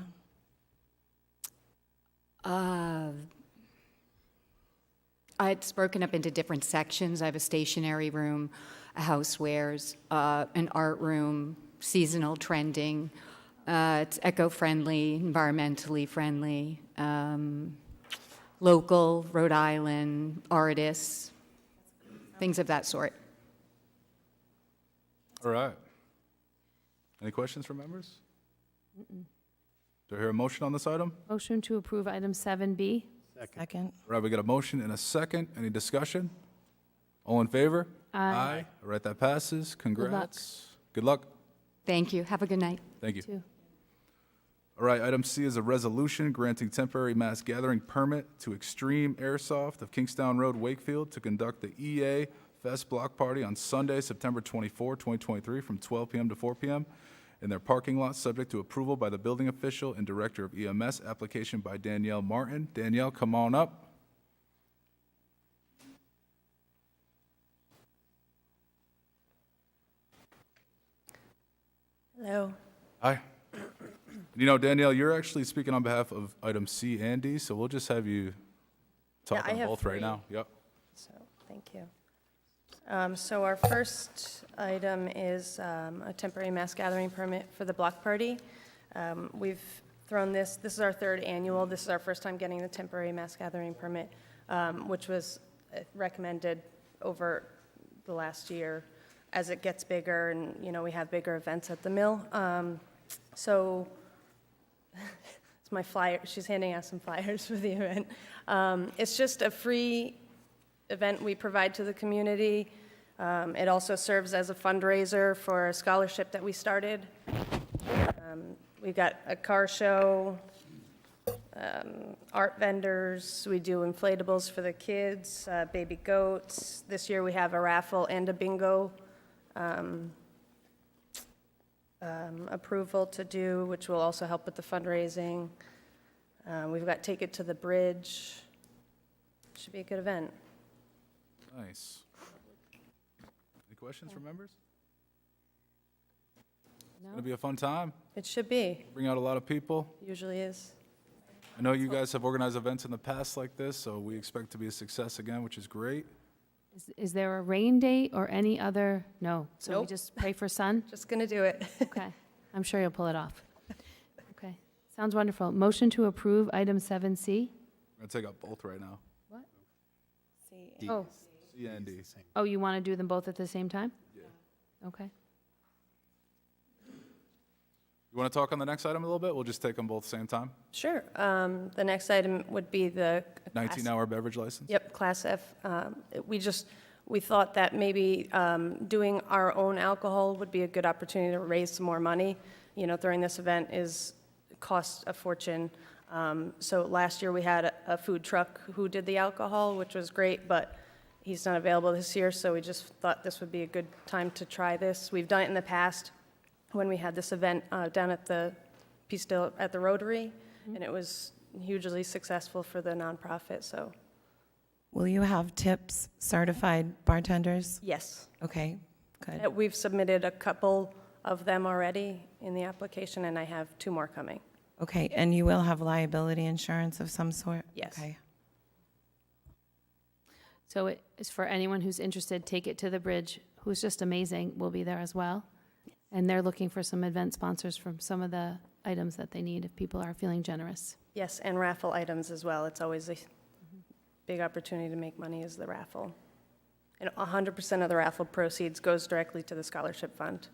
S14: It's broken up into different sections. I have a stationery room, a housewares, an art room, seasonal trending. It's eco-friendly, environmentally friendly, local, Rhode Island, artists, things of that sort.
S2: all right. Any questions from members? Do I hear a motion on this item?
S4: Motion to approve item 7B.
S5: Second.
S2: All right, we got a motion and a second. Any discussion? All in favor?
S4: Aye.
S2: All right, that passes. Congrats. Good luck.
S14: Thank you. Have a good night.
S2: Thank you.
S4: Two.
S2: All right, item C is a resolution granting temporary mass gathering permit to Extreme Airsoft of Kingstown Road, Wakefield, to conduct the EA Fest Block Party on Sunday, September 24, 2023, from 12 p.m. to 4 p.m. in their parking lot, subject to approval by the building official and director of EMS. Application by Danielle Martin. Danielle, come on up.
S15: Hello.
S2: Hi. You know, Danielle, you're actually speaking on behalf of item C and D, so we'll just have you talk
S15: I
S2: on
S15: have
S2: both right
S15: three.
S2: now. Yep.
S15: So, thank you. So our first item is a temporary mass gathering permit for the block party. We've thrown this is our third annual. This is our first time getting the temporary mass gathering permit, which was recommended over the last year as it gets bigger and, you know, we have bigger events at the mill. So it's my flyer. She's handing out some flyers for the event. It's just a free event we provide to the community. It also serves as a fundraiser for a scholarship that we started. We've got a car show, art vendors. We do inflatables for the kids, baby goats. This year we have a raffle and a bingo approval to do, which will also help with the fundraising. We've got Take It to the Bridge. Should be a good event.
S2: Nice. Any questions from members? It's going to be a fun time.
S15: It should be.
S2: Bring out a lot of people.
S15: Usually is.
S2: I know you guys have organized events in the past like this, so we expect to be a success again, which is great.
S4: Is there a rain date or any other? No. So we
S15: Nope.
S4: just pray for sun?
S15: Just going to do it.
S4: Okay. I'm sure you'll pull it off. Okay. Sounds wonderful. Motion to approve item 7C?
S2: I'm going to take up both right now.
S4: What?
S12: D.
S4: Oh.
S2: C and D.
S4: Oh, you want to do them both at the same time?
S2: Yeah.
S4: Okay.
S2: You want to talk on the next item a little bit? We'll just take them both same time.
S15: Sure. The next item would be the.
S2: 19-hour beverage license?
S15: Yep, Class F. We thought that maybe doing our own alcohol would be a good opportunity to raise some more money. You know, during this event costs a fortune. So last year we had a food truck who did the alcohol, which was great, but he's not available this year, so we just thought this would be a good time to try this. We've done it in the past when we had this event down at the at the Rotary, and it was hugely successful for the nonprofit, so.
S5: Will you have tips, certified bartenders?
S15: Yes.
S5: Okay, good.
S15: We've submitted a couple of them already in the application, and I have 2 more coming.
S5: Okay, and you will have liability insurance of some sort?
S15: Yes.
S5: Okay.
S4: So it is for anyone who's interested, Take It to the Bridge, who's just amazing, will be there as well. And they're looking for some event sponsors from some of the items that they need if people are feeling generous.
S15: Yes, and raffle items as well. It's always a big opportunity to make money is the raffle. And 100% of the raffle proceeds goes directly to the scholarship fund.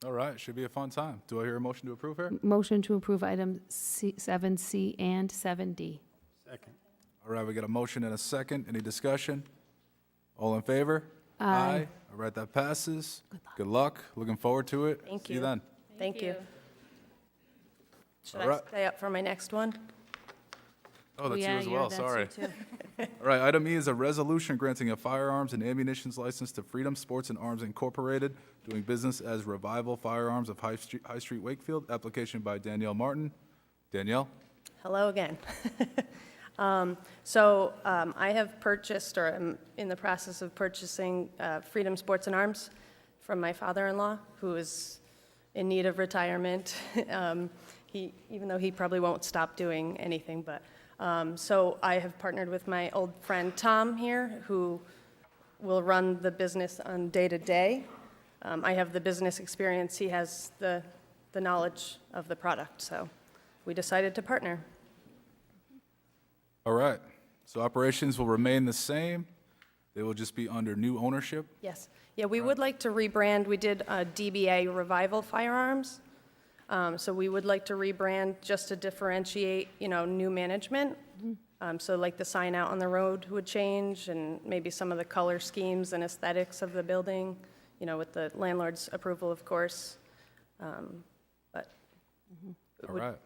S2: All right, should be a fun time. Do I hear a motion to approve here?
S4: Motion to approve item 7C and 7D.
S12: Second.
S2: All right, we got a motion and a second. Any discussion? All in favor?
S4: Aye.
S2: All right, that passes. Good luck. Looking forward to it.
S15: Thank
S2: See
S15: you.
S2: you then.
S15: Thank you. Should
S2: All
S15: I
S2: right.
S15: stay up for my next one?
S2: Oh, that's you
S4: Yeah,
S2: as
S4: you're-
S2: well,
S4: that's you
S2: sorry.
S4: too.
S2: All right, item E is a resolution granting a firearms and ammunitions license to Freedom Sports and Arms Incorporated, doing business as Revival Firearms of High Street Wakefield, application by Danielle Martin. Danielle?
S15: Hello again. I have purchased, or am in the process of purchasing, Freedom Sports and Arms from my father-in-law, who is in need of retirement. Even though he probably won't stop doing anything, but, so I have partnered with my old friend Tom here, who will run the business on day-to-day. I have the business experience, he has the knowledge of the product, so we decided to partner.
S2: All right, so operations will remain the same. They will just be under new ownership.
S15: Yes. Yeah, we would like to rebrand. We did DBA Revival Firearms. So we would like to rebrand just to differentiate, new management. So like the sign out on the road would change, and maybe some of the color schemes and aesthetics of the building, with the landlord's approval, of course. But it
S2: All
S15: would-
S2: right.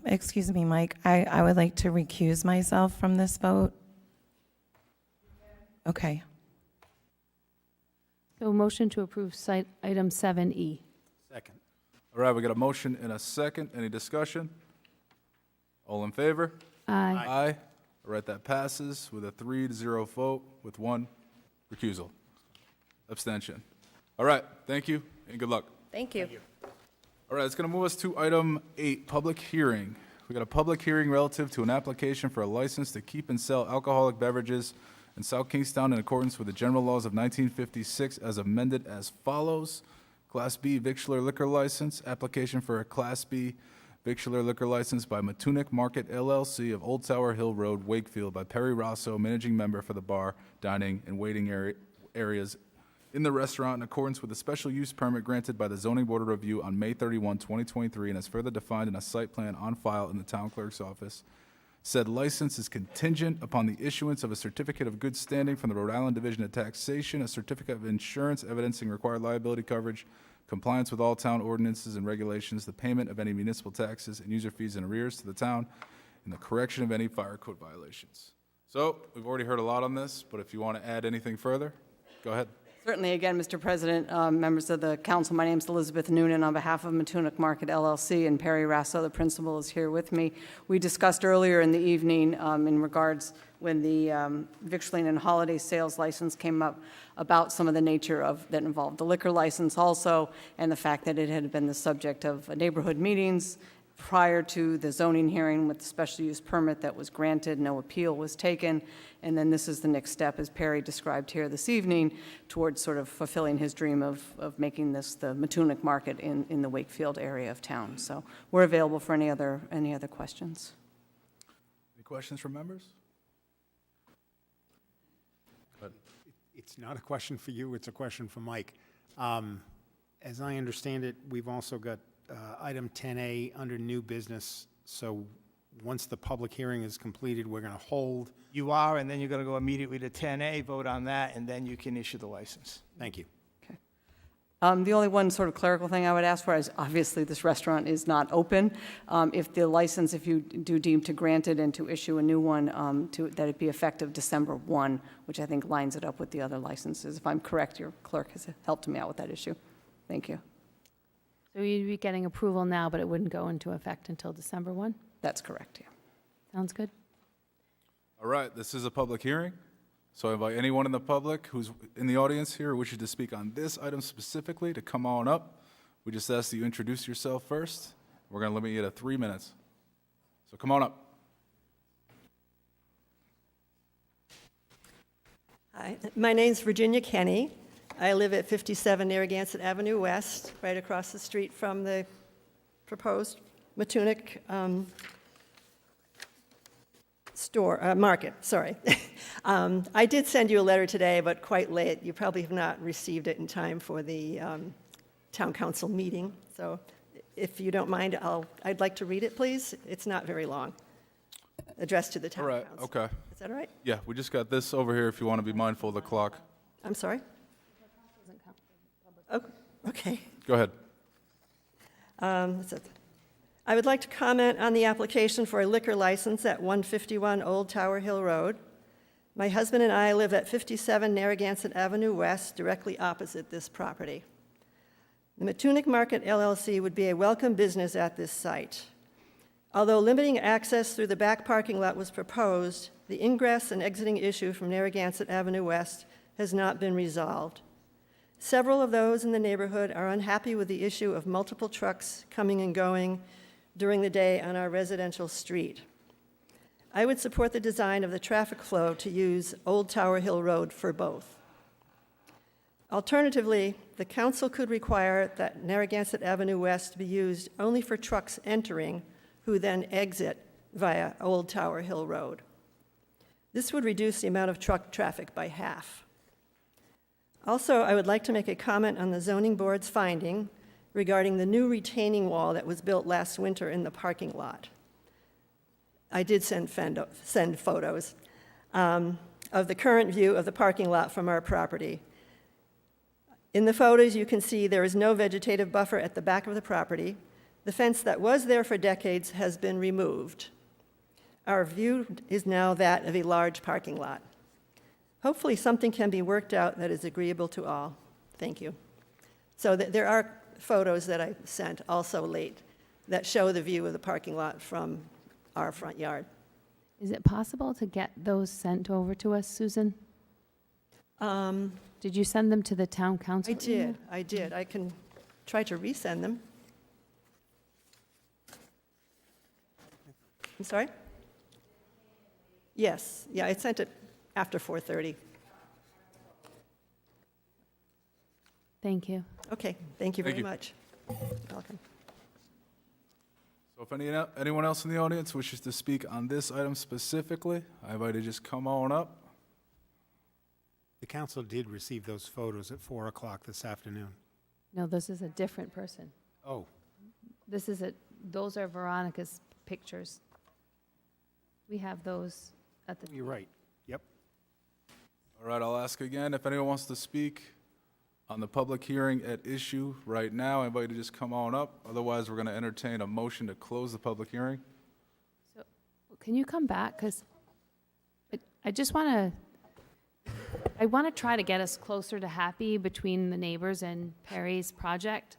S5: Excuse me, Mike, I would like to recuse myself from this vote. Okay.
S4: So motion to approve site item 7E.
S12: Second.
S2: All right, we got a motion and a second. Any discussion? All in favor?
S4: Aye.
S2: Aye. All right, that passes with a 3-0 vote with 1 recusal. Abstention. All right, thank you and good luck.
S15: Thank you.
S2: All right, it's going to move us to item 8, public hearing. We got a public hearing relative to an application for a license to keep and sell alcoholic beverages in South Kingstown in accordance with the general laws of 1956 as amended as follows. Class B victular liquor license, application for a Class B victular liquor license by Matunuck Market LLC of Old Tower Hill Road, Wakefield, by Perry Rosso, managing member for the bar, dining, and waiting areas in the restaurant in accordance with the special use permit granted by the Zoning Board of Review on May 31, 2023, and as further defined in a site plan on file in the town clerk's office. Said license is contingent upon the issuance of a certificate of good standing from the Rhode Island Division of Taxation, a certificate of insurance evidencing required liability coverage, compliance with all town ordinances and regulations, the payment of any municipal taxes and user fees and arrears to the town, and the correction of any fire code violations. So, we've already heard a lot on this, but if you want to add anything further, go ahead.
S11: Certainly, again, Mr. President, members of the council, my name is Elizabeth Noonan on behalf of Matunuck Market LLC, and Perry Rasso, the principal, is here with me. We discussed earlier in the evening in regards when the victualling and holiday sales license came up about some of the nature of that involved the liquor license also, and the fact that it had been the subject of neighborhood meetings prior to the zoning hearing with the special use permit that was granted, no appeal was taken. And then this is the next step, as Perry described here this evening, towards sort of fulfilling his dream of making this the Matunuck Market in the Wakefield area of town. So we're available for any other questions.
S2: Any questions from members?
S12: It's not a question for you, it's a question for Mike. As I understand it, we've also got item 10A under new business. So once the public hearing is completed, we're going to hold.
S7: You are, and then you're going to go immediately to 10A, vote on that, and then you can issue the license.
S12: Thank you.
S11: The only one sort of clerical thing I would ask for is, obviously, this restaurant is not open. If the license, if you do deem to grant it and to issue a new one, that it be effective December 1, which I think lines it up with the other licenses. If I'm correct, your clerk has helped me out with that issue. Thank you.
S4: So you'd be getting approval now, but it wouldn't go into effect until December 1?
S11: That's correct, yeah.
S4: Sounds good.
S2: All right, this is a public hearing, so I invite anyone in the public who's in the audience here who wishes to speak on this item specifically to come on up. We just ask that you introduce yourself first. We're going to limit you to 3 minutes. So come on up.
S16: Hi, my name's Virginia Kenny. I live at 57 Narragansett Avenue West, right across the street from the proposed Matunuck market, sorry. I did send you a letter today, but quite late. You probably have not received it in time for the town council meeting. So if you don't mind, I'd like to read it, please. It's not very long. Addressed to the town council.
S2: All right, okay.
S16: Is that all right?
S2: Yeah, we just got this over here if you want to be mindful of the clock.
S16: I'm sorry? Oh, okay.
S2: Go ahead.
S16: I would like to comment on the application for a liquor license at 151 Old Tower Hill Road. My husband and I live at 57 Narragansett Avenue West, directly opposite this property. The Matunuck Market LLC would be a welcome business at this site. Although limiting access through the back parking lot was proposed, the ingress and exiting issue from Narragansett Avenue West has not been resolved. Several of those in the neighborhood are unhappy with the issue of multiple trucks coming and going during the day on our residential street. I would support the design of the traffic flow to use Old Tower Hill Road for both. Alternatively, the council could require that Narragansett Avenue West be used only for trucks entering, who then exit via Old Tower Hill Road. This would reduce the amount of truck traffic by half. Also, I would like to make a comment on the zoning board's finding regarding the new retaining wall that was built last winter in the parking lot. I did send photos of the current view of the parking lot from our property. In the photos, you can see there is no vegetative buffer at the back of the property. The fence that was there for decades has been removed. Our view is now that of a large parking lot. Hopefully something can be worked out that is agreeable to all. Thank you. So there are photos that I sent also late that show the view of the parking lot from our front yard.
S4: Is it possible to get those sent over to us, Susan? Did you send them to the town council?
S16: I did. I can try to resend them. I'm sorry? Yes, yeah, I sent it after 4:30.
S4: Thank you.
S16: Okay, thank you
S2: Thank
S16: very
S2: you.
S16: much. Welcome.
S2: So if anyone else in the audience wishes to speak on this item specifically, I invite you to just come on up.
S12: The council did receive those photos at 4 o'clock this afternoon.
S4: No, this is a different person.
S12: Oh,
S4: Those are Veronica's pictures. We have those at the.
S12: you're right. Yep.
S2: All right, I'll ask again if anyone wants to speak on the public hearing at issue right now. I invite you to just come on up. Otherwise, we're going to entertain a motion to close the public hearing.
S4: So, can you come back? Because I just want to try to get us closer to happy between the neighbors and Perry's project.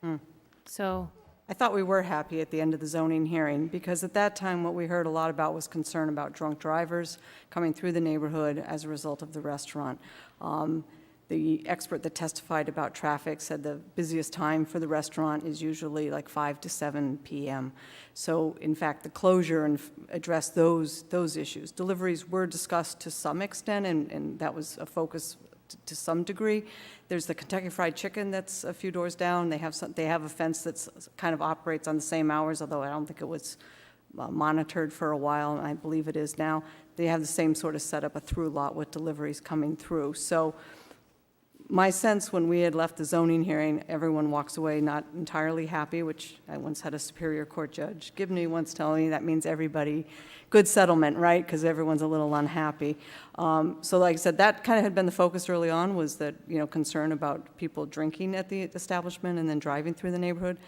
S4: So
S11: I thought we were happy at the end of the zoning hearing, because at that time, what we heard a lot about was concern about drunk drivers coming through the neighborhood as a result of the restaurant. The expert that testified about traffic said the busiest time for the restaurant is usually like 5 to 7 p.m. So in fact, the closure and addressed those issues. Deliveries were discussed to some extent, and that was a focus to some degree. There's the Kentucky Fried Chicken that's a few doors down. They have a fence that's kind of operates on the same hours, although I don't think it was monitored for a while, and I believe it is now. They have the same sort of setup, a through lot with deliveries coming through. So my sense when we had left the zoning hearing, everyone walks away not entirely happy, which I once had a Superior Court Judge Gibney once tell me that means everybody, good settlement, right? Because everyone's a little unhappy. So like I said, that kind of had been the focus early on, was that, concern about people drinking at the establishment and then driving through the neighborhood.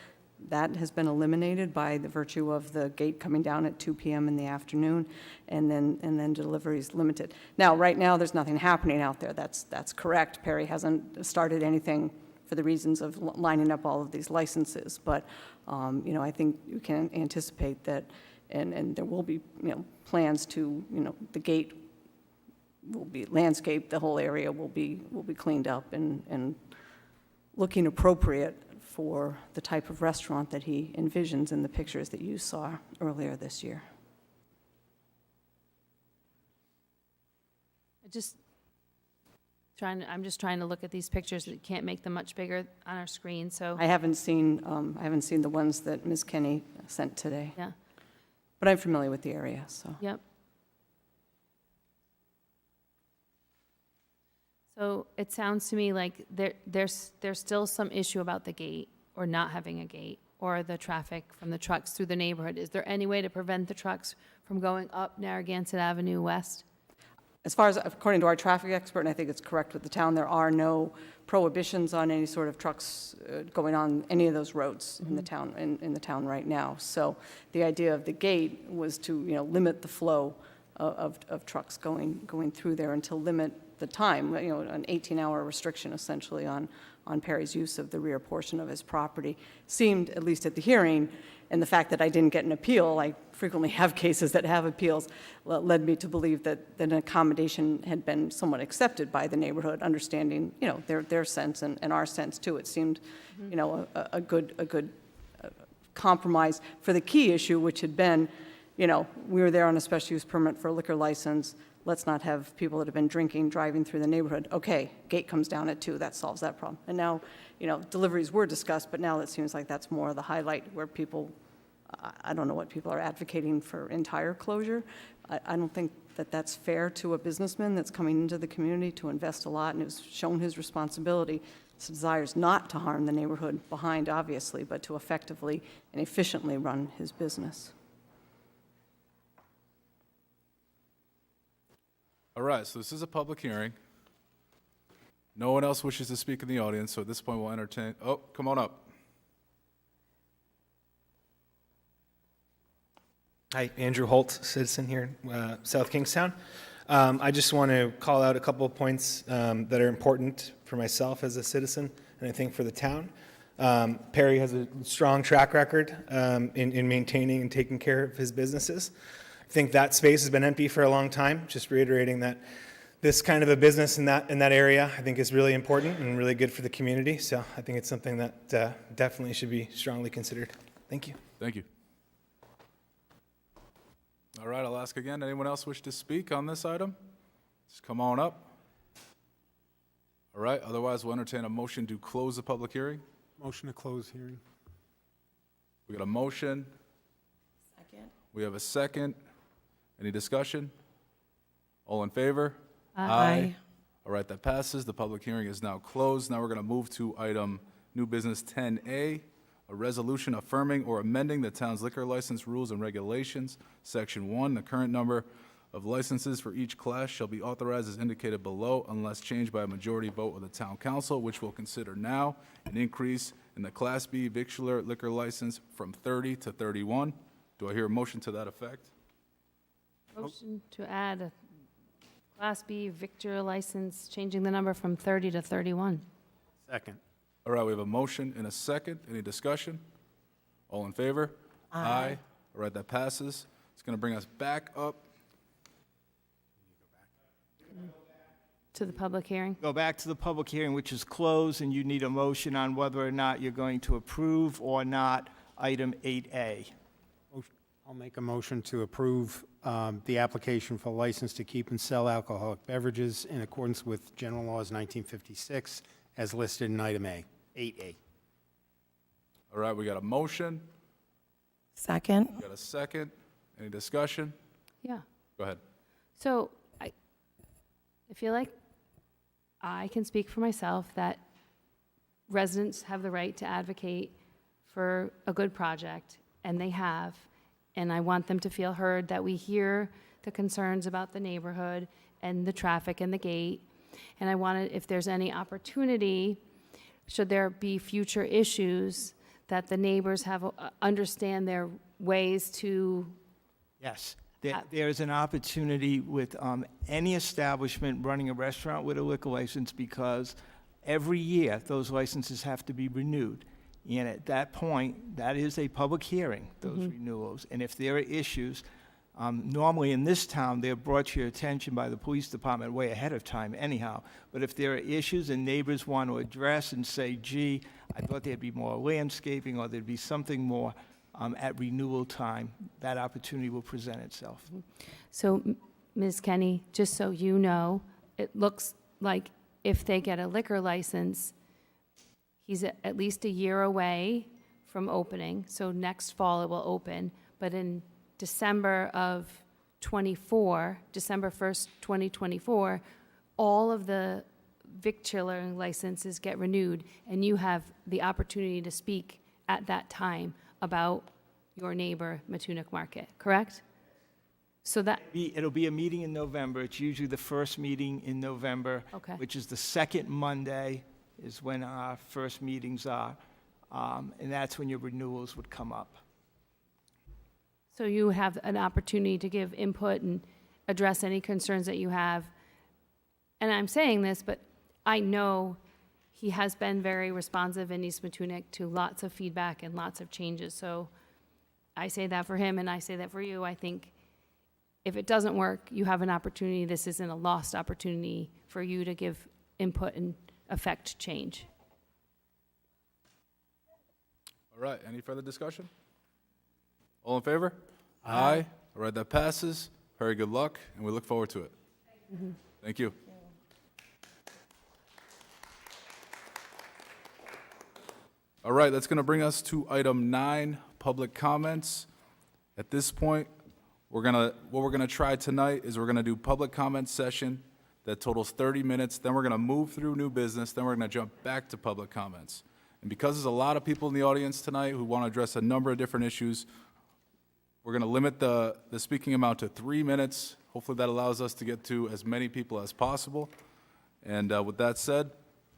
S11: That has been eliminated by the virtue of the gate coming down at 2 p.m. in the afternoon, and then deliveries limited. Now, right now, there's nothing happening out there. That's correct. Perry hasn't started anything for the reasons of lining up all of these licenses. But I think you can anticipate that, and there will be plans to the gate will be landscaped. The whole area will be cleaned up and looking appropriate for the type of restaurant that he envisions in the pictures that you saw earlier this year.
S4: I'm just trying to look at these pictures. We can't make them much bigger on our screen, so.
S11: I haven't seen the ones that Ms. Kenny sent today.
S4: Yeah.
S11: But I'm familiar with the area, so.
S4: Yep. So it sounds to me like there's still some issue about the gate, or not having a gate, or the traffic from the trucks through the neighborhood. Is there any way to prevent the trucks from going up Narragansett Avenue West?
S11: As far as, according to our traffic expert, and I think it's correct with the town, there are no prohibitions on any sort of trucks going on any of those roads in the town, in the town right now. So the idea of the gate was to, limit the flow of trucks going through there, and to limit the time, an 18-hour restriction essentially on Perry's use of the rear portion of his property. Seemed, at least at the hearing, and the fact that I didn't get an appeal, I frequently have cases that have appeals, led me to believe that an accommodation had been somewhat accepted by the neighborhood, understanding, their sense and our sense too. It seemed, a good compromise for the key issue, which had been, we were there on a special use permit for a liquor license. Let's not have people that have been drinking driving through the neighborhood. Okay, gate comes down at 2, that solves that problem. And now, deliveries were discussed, but now it seems like that's more the highlight where people, I don't know what people are advocating for entire closure. I don't think that that's fair to a businessman that's coming into the community to invest a lot and has shown his responsibility. His desires not to harm the neighborhood behind, obviously, but to effectively and efficiently run his business.
S2: All right, so this is a public hearing. No one else wishes to speak in the audience, so at this point we'll entertain, come on up.
S17: Hi, Andrew Holt, citizen here in South Kingstown. I just want to call out a couple of points that are important for myself as a citizen, and I think for the town. Perry has a strong track record in maintaining and taking care of his businesses. I think that space has been empty for a long time. Just reiterating that this kind of a business in that area, I think, is really important and really good for the community. So I think it's something that definitely should be strongly considered. Thank you.
S2: Thank you. All right, I'll ask again. Anyone else wish to speak on this item? Just come on up. All right, otherwise we'll entertain a motion to close the public hearing.
S12: Motion to close hearing.
S2: We got a motion.
S5: Second.
S2: We have a second. Any discussion? All in favor?
S5: Aye.
S2: All right, that passes. The public hearing is now closed. Now we're going to move to item new business 10A, a resolution affirming or amending the town's liquor license rules and regulations. Section 1, the current number of licenses for each class shall be authorized as indicated below unless changed by a majority vote of the town council, which will consider now an increase in the Class B victular liquor license from 30 to 31. Do I hear a motion to that effect?
S4: Motion to add a Class B victor license, changing the number from 30 to 31.
S12: Second.
S2: All right, we have a motion and a second. Any discussion? All in favor? Aye. All right, that passes. It's going to bring us back up.
S4: to the public hearing?
S7: Go back to the public hearing, which is closed, and you need a motion on whether or not you're going to approve or not item 8A.
S12: I'll make a motion to approve the application for license to keep and sell alcoholic beverages in accordance with General Laws 1956 as listed in item A, 8A.
S2: All right, we got a motion.
S5: Second.
S2: We got a second. Any discussion?
S4: Yeah.
S2: Go ahead.
S4: So I feel like I can speak for myself that residents have the right to advocate for a good project, and they have. And I want them to feel heard, that we hear the concerns about the neighborhood and the traffic and the gate. And I wanted, if there's any opportunity, should there be future issues, that the neighbors have, understand their ways to.
S7: Yes. There's an opportunity with any establishment running a restaurant with a liquor license, because every year those licenses have to be renewed. And at that point, that is a public hearing, those renewals. And if there are issues, normally in this town, they're brought to your attention by the police department way ahead of time anyhow. But if there are issues and neighbors want to address and say, gee, I thought there'd be more landscaping, or there'd be something more at renewal time, that opportunity will present itself.
S4: So, Ms. Kenny, just so you know, it looks like if they get a liquor license, he's at least a year away from opening, so next fall it will open. But in December of '24, December 1st, 2024, all of the victualling licenses get renewed, and you have the opportunity to speak at that time about your neighbor, Matunuck Market, correct? So that,
S7: It'll be a meeting in November. It's usually the first meeting in November,
S4: Okay.
S7: which is the second Monday is when our first meetings are, and that's when your renewals would come up.
S4: so you have an opportunity to give input and address any concerns that you have. And I'm saying this, but I know he has been very responsive in East Matunuck to lots of feedback and lots of changes. So I say that for him, and I say that for you. I think if it doesn't work, you have an opportunity. This isn't a lost opportunity for you to give input and affect change.
S2: All right, any further discussion? All in favor? Aye. All right, that passes. Very good luck, and we look forward to it. Thank you. All right, that's going to bring us to item 9, public comments. At this point, what we're gonna try tonight is we're gonna do public comment session that totals 30 minutes. Then we're gonna move through new business. Then we're gonna jump back to public comments. And because there's a lot of people in the audience tonight who want to address a number of different issues, we're gonna limit the speaking amount to 3 minutes. Hopefully that allows us to get to as many people as possible. And with that said,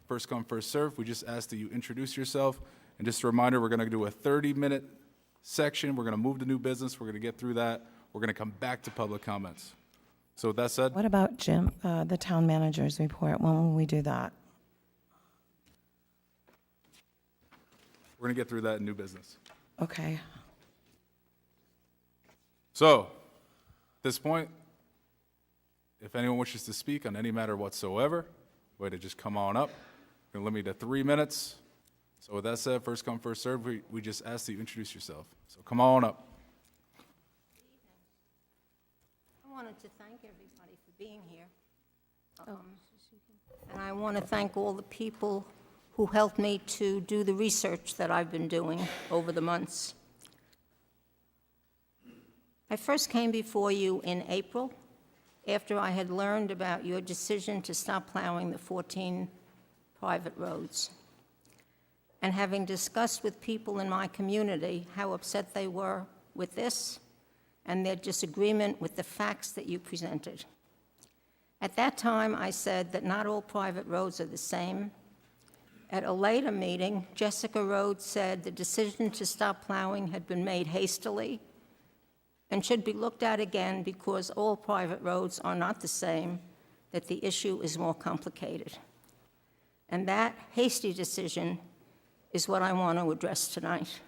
S2: first come, first serve. We just ask that you introduce yourself. And just a reminder, we're gonna do a 30-minute section. We're gonna move to new business. We're gonna get through that. We're gonna come back to public comments. So with that said,
S5: What about Jim, the town manager's report? When will we do that?
S2: we're gonna get through that in new business.
S5: Okay.
S2: So, at this point, if anyone wishes to speak on any matter whatsoever, way to just come on up. We're gonna limit it to 3 minutes. So with that said, first come, first serve. We just ask that you introduce yourself. So come on up.
S18: I wanted to thank everybody for being here. And I want to thank all the people who helped me to do the research that I've been doing over the months. I first came before you in April after I had learned about your decision to stop plowing the 14 private roads. And having discussed with people in my community how upset they were with this and their disagreement with the facts that you presented. At that time, I said that not all private roads are the same. At a later meeting, Jessica Rhodes said the decision to stop plowing had been made hastily and should be looked at again because all private roads are not the same, that the issue is more complicated. And that hasty decision is what I want to address tonight.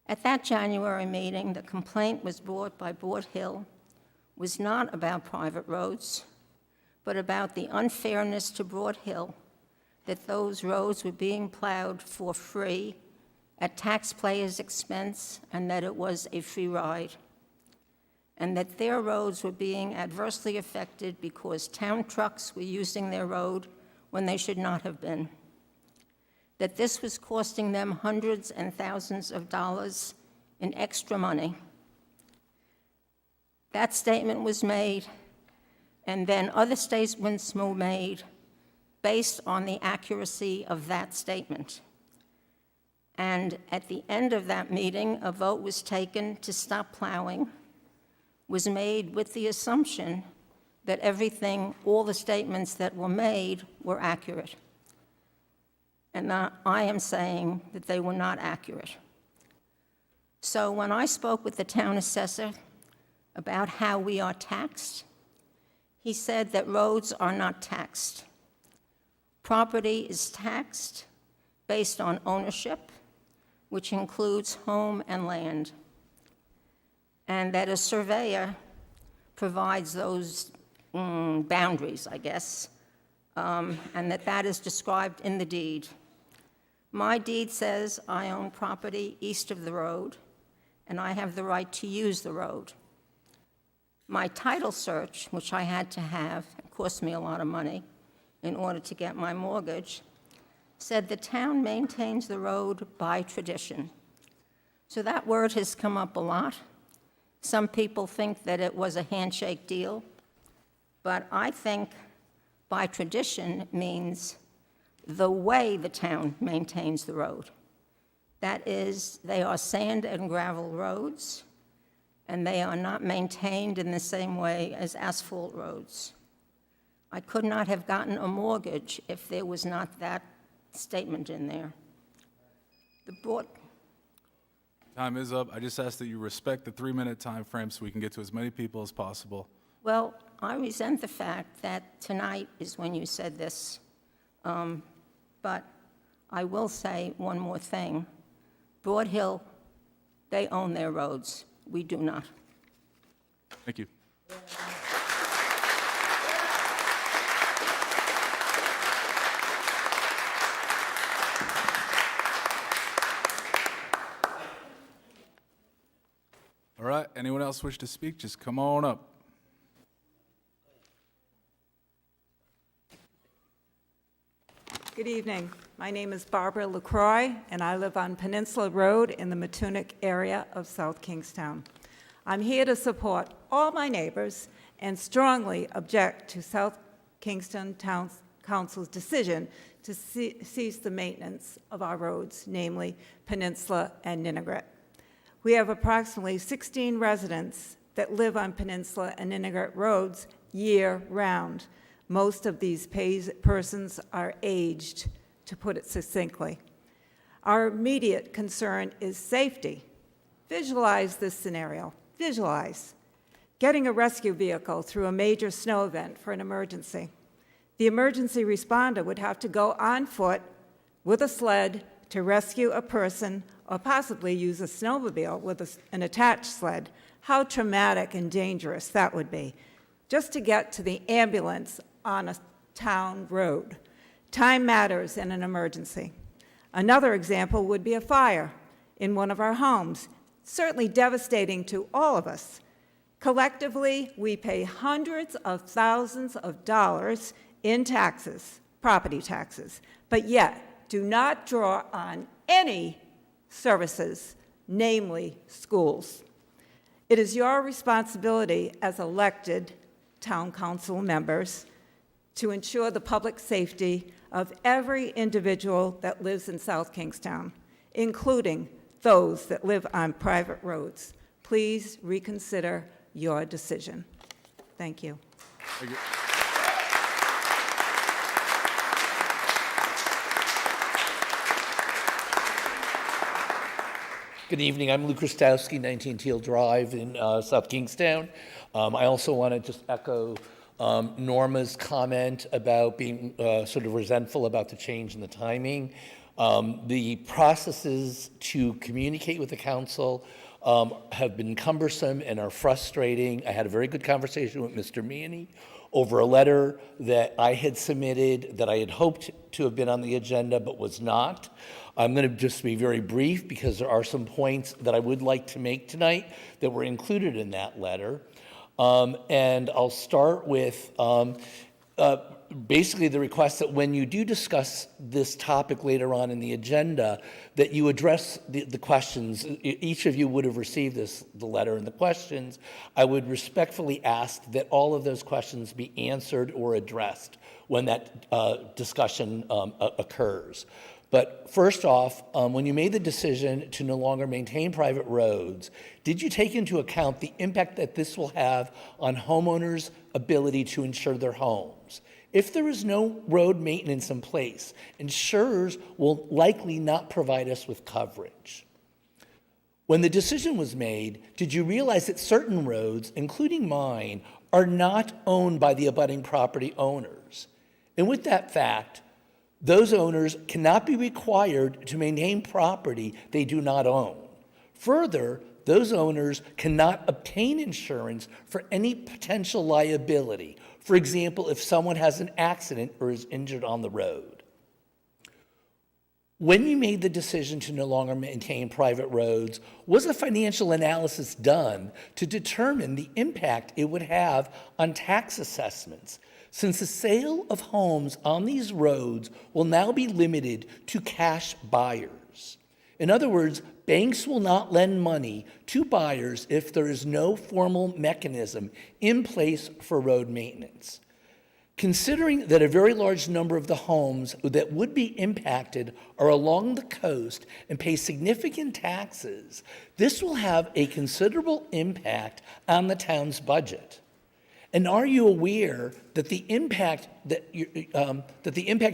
S18: At that January meeting, the complaint was brought by Board Hill was not about private roads, but about the unfairness to Broad Hill, that those roads were being plowed for free at taxpayers' expense, and that it was a free ride, and that their roads were being adversely affected because town trucks were using their road when they should not have been, that this was costing them hundreds and thousands of dollars in extra money. That statement was made, and then other statements were made based on the accuracy of that statement. And at the end of that meeting, a vote was taken to stop plowing, was made with the assumption that everything, all the statements that were made were accurate. And I am saying that they were not accurate. So when I spoke with the town assessor about how we are taxed, he said that roads are not taxed. Property is taxed based on ownership, which includes home and land, and that a surveyor provides those boundaries, I guess, and that is described in the deed. My deed says I own property east of the road, and I have the right to use the road. My title search, which I had to have, it cost me a lot of money in order to get my mortgage, said the town maintains the road by tradition. So that word has come up a lot. Some people think that it was a handshake deal, but I think by tradition means the way the town maintains the road. That is, they are sand and gravel roads, and they are not maintained in the same way as asphalt roads. I could not have gotten a mortgage if there was not that statement in there. The board.
S2: Time is up. I just ask that you respect the 3-minute time frame so we can get to as many people as possible.
S18: Well, I resent the fact that tonight is when you said this, but I will say one more thing. Broad Hill, they own their roads. We do not.
S2: Thank you. All right, anyone else wish to speak? Just come on up.
S19: Good evening. My name is Barbara LaCroix, and I live on Peninsula Road in the Matunuck area of South Kingstown. I'm here to support all my neighbors and strongly object to South Kingston Town Council's decision to cease the maintenance of our roads, namely Peninsula and Ninigret. We have approximately 16 residents that live on Peninsula and Ninigret roads year-round. Most of these persons are aged, to put it succinctly. Our immediate concern is safety. Visualize this scenario. Visualize getting a rescue vehicle through a major snow event for an emergency. The emergency responder would have to go on foot with a sled to rescue a person, or possibly use a snowmobile with an attached sled. How traumatic and dangerous that would be, just to get to the ambulance on a town road. Time matters in an emergency. Another example would be a fire in one of our homes, certainly devastating to all of us. Collectively, we pay hundreds of thousands of dollars in taxes, property taxes, but yet do not draw on any services, namely schools. It is your responsibility as elected town council members to ensure the public safety of every individual that lives in South Kingstown, including those that live on private roads. Please reconsider your decision. Thank you.
S2: Thank you.
S8: Good evening. I'm Lou Krastowski, 19 Teal Drive in South Kingstown. I also want to just echo Norma's comment about being sort of resentful about the change in the timing. The processes to communicate with the council have been cumbersome and are frustrating. I had a very good conversation with Mr. Manny over a letter that I had submitted that I had hoped to have been on the agenda but was not. I'm going to just be very brief because there are some points that I would like to make tonight that were included in that letter. And I'll start with basically the request that when you do discuss this topic later on in the agenda, that you address the questions. Each of you would have received the letter and the questions. I would respectfully ask that all of those questions be answered or addressed when that discussion occurs. But first off, when you made the decision to no longer maintain private roads, did you take into account the impact that this will have on homeowners' ability to insure their homes? If there is no road maintenance in place, insurers will likely not provide us with coverage. When the decision was made, did you realize that certain roads, including mine, are not owned by the abutting property owners? And with that fact, those owners cannot be required to maintain property they do not own. Further, those owners cannot obtain insurance for any potential liability. For example, if someone has an accident or is injured on the road. When you made the decision to no longer maintain private roads, was a financial analysis done to determine the impact it would have on tax assessments? Since the sale of homes on these roads will now be limited to cash buyers. In other words, banks will not lend money to buyers if there is no formal mechanism in place for road maintenance. Considering that a very large number of the homes that would be impacted are along the coast and pay significant taxes, this will have a considerable impact on the town's budget. And are you aware that the impact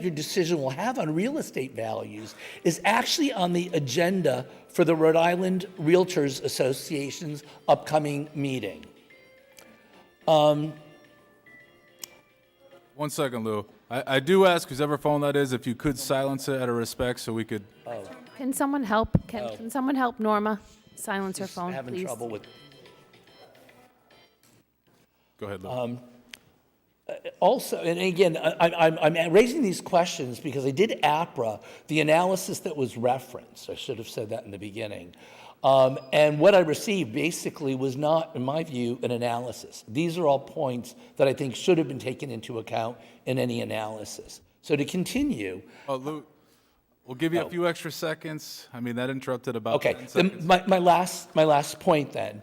S8: your decision will have on real estate values is actually on the agenda for the Rhode Island Realtors Association's upcoming meeting?
S2: 1 second, Lou. I do ask whoever phone that is if you could silence it out of respect so we could.
S4: Can someone help? Can someone help Norma silence her phone,
S8: Having
S4: please?
S8: trouble with.
S2: Go ahead, Lou.
S8: Also, and again, I'm raising these questions because I did APRA, the analysis that was referenced. I should have said that in the beginning. And what I received basically was not, in my view, an analysis. These are all points that I think should have been taken into account in any analysis. So to continue.
S2: Lou, we'll give you a few extra seconds. I mean, that interrupted about 10 seconds.
S8: My last point then.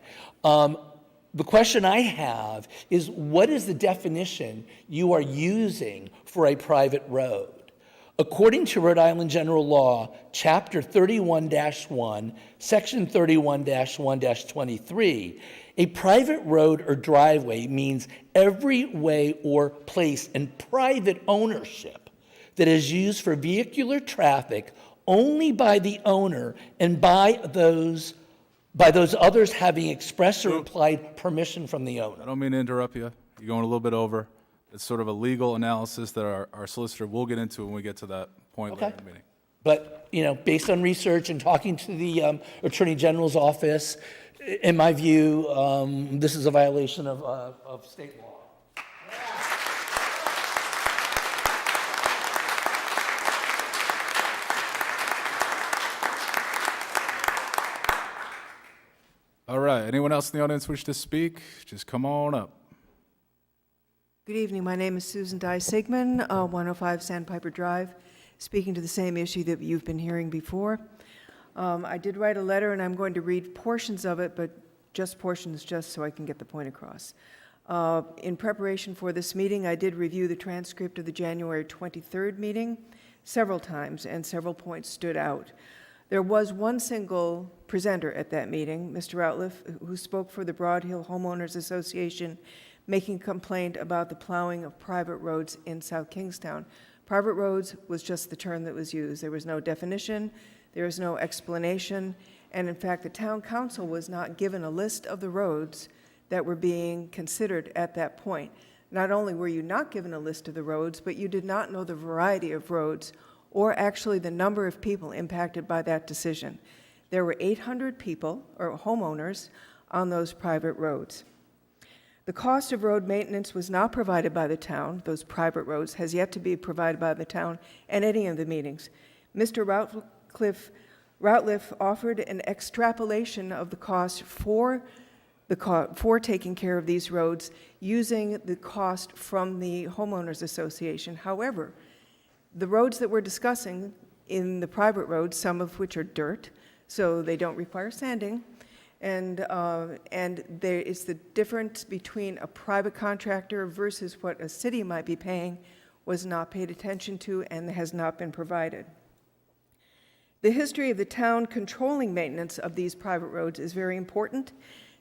S8: The question I have is, what is the definition you are using for a private road? According to Rhode Island General Law, Chapter 31-1, Section 31-1-23, a private road or driveway means every way or place in private ownership that is used for vehicular traffic only by the owner and by those others having expressed or implied permission from the owner.
S2: I don't mean to interrupt you. You're going a little bit over. It's sort of a legal analysis that our solicitor will get into when we get to that point later in the meeting.
S8: But, based on research and talking to the Attorney General's office, in my view, this is a violation of state law.
S2: All right. Anyone else in the audience wish to speak? Just come on up.
S20: Good evening. My name is Susan Dye-Sigmund, 105 Sandpiper Drive, speaking to the same issue that you've been hearing before. I did write a letter, and I'm going to read portions of it, but just portions just so I can get the point across. In preparation for this meeting, I did review the transcript of the January 23rd meeting several times, and several points stood out. There was one single presenter at that meeting, Mr. Outliff, who spoke for the Broad Hill Homeowners Association, making a complaint about the plowing of private roads in South Kingstown. Private roads was just the term that was used. There was no definition, there was no explanation, and in fact, the town council was not given a list of the roads that were being considered at that point. Not only were you not given a list of the roads, but you did not know the variety of roads or actually the number of people impacted by that decision. There were 800 people, or homeowners, on those private roads. The cost of road maintenance was not provided by the town. Those private roads has yet to be provided by the town at any of the meetings. Mr. Routliff offered an extrapolation of the cost for taking care of these roads using the cost from the homeowners association. However, the roads that we're discussing in the private roads, some of which are dirt, so they don't require sanding, and there is the difference between a private contractor versus what a city might be paying was not paid attention to and has not been provided. The history of the town controlling maintenance of these private roads is very important.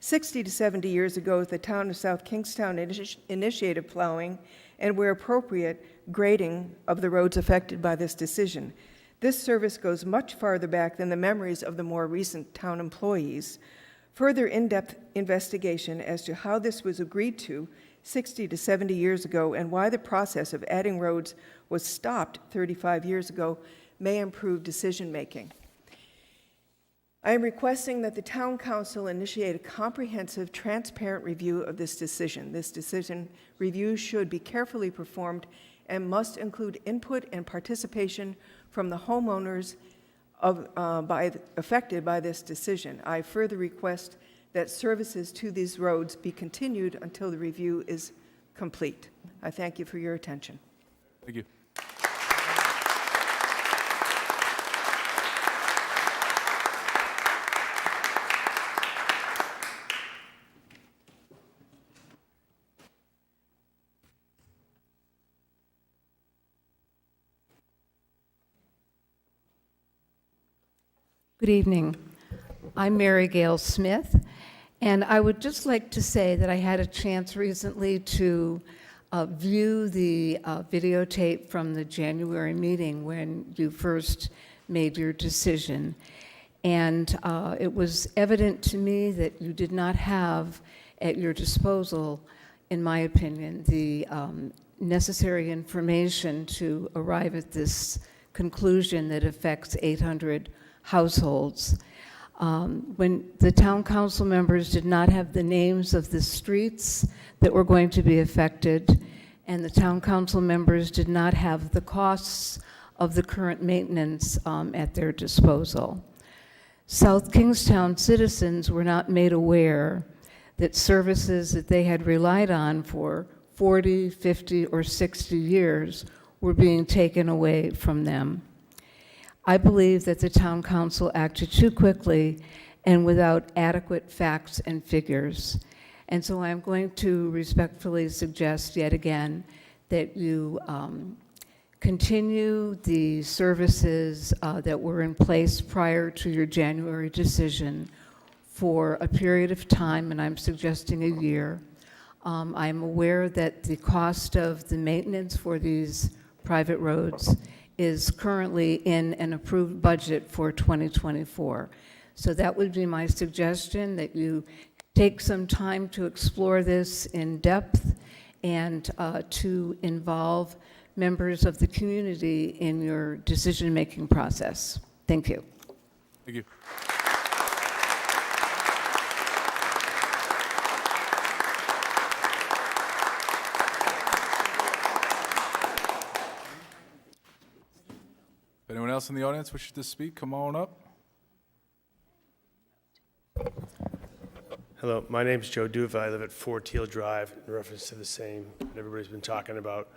S20: 60 to 70 years ago, the town of South Kingstown initiated plowing and, where appropriate, grading of the roads affected by this decision. This service goes much farther back than the memories of the more recent town employees. Further in-depth investigation as to how this was agreed to 60 to 70 years ago and why the process of adding roads was stopped 35 years ago may improve decision-making. I am requesting that the Town Council initiate a comprehensive, transparent review of this decision. This decision review should be carefully performed and must include input and participation from the homeowners affected by this decision. I further request that services to these roads be continued until the review is complete. I thank you for your attention.
S2: Thank you.
S21: Good evening. I'm Mary Gail Smith, and I would just like to say that I had a chance recently to view the videotape from the January meeting when you first made your decision. And it was evident to me that you did not have at your disposal, in my opinion, the necessary information to arrive at this conclusion that affects 800 households. When the town council members did not have the names of the streets that were going to be affected, and the town council members did not have the costs of the current maintenance at their disposal. South Kingstown citizens were not made aware that services that they had relied on for 40, 50, or 60 years were being taken away from them. I believe that the town council acted too quickly and without adequate facts and figures. And so I'm going to respectfully suggest yet again that you continue the services that were in place prior to your January decision for a period of time, and I'm suggesting a year. I'm aware that the cost of the maintenance for these private roads is currently in an approved budget for 2024. So that would be my suggestion, that you take some time to explore this in depth and to involve members of the community in your decision-making process. Thank you.
S2: Thank you. Anyone else in the audience wishes to speak, come on up.
S22: Hello, my name is Joe Duva. I live at 4 Teal Drive, in reference to the same that everybody's been talking about.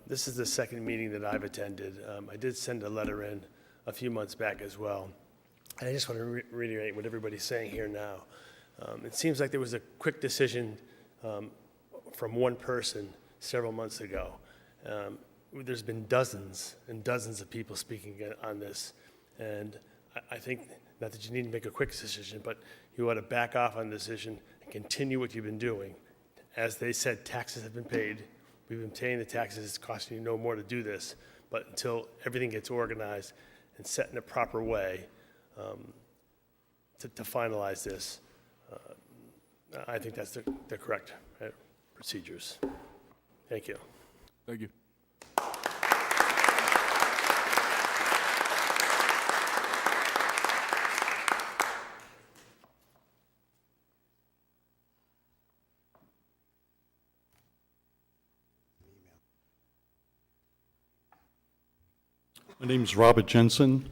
S22: This is the second meeting that I've attended. I did send a letter in a few months back as well. And I just want to reiterate what everybody's saying here now. It seems like there was a quick decision from one person several months ago. There's been dozens and dozens of people speaking on this, and I think, not that you need to make a quick decision, but you ought to back off on the decision and continue what you've been doing. As they said, taxes have been paid. We've been paying the taxes. It's costing you no more to do this, but until everything gets organized and set in a proper way to finalize this, I think that's the correct procedures. Thank you.
S2: Thank you.
S1: My name's Robert Jensen.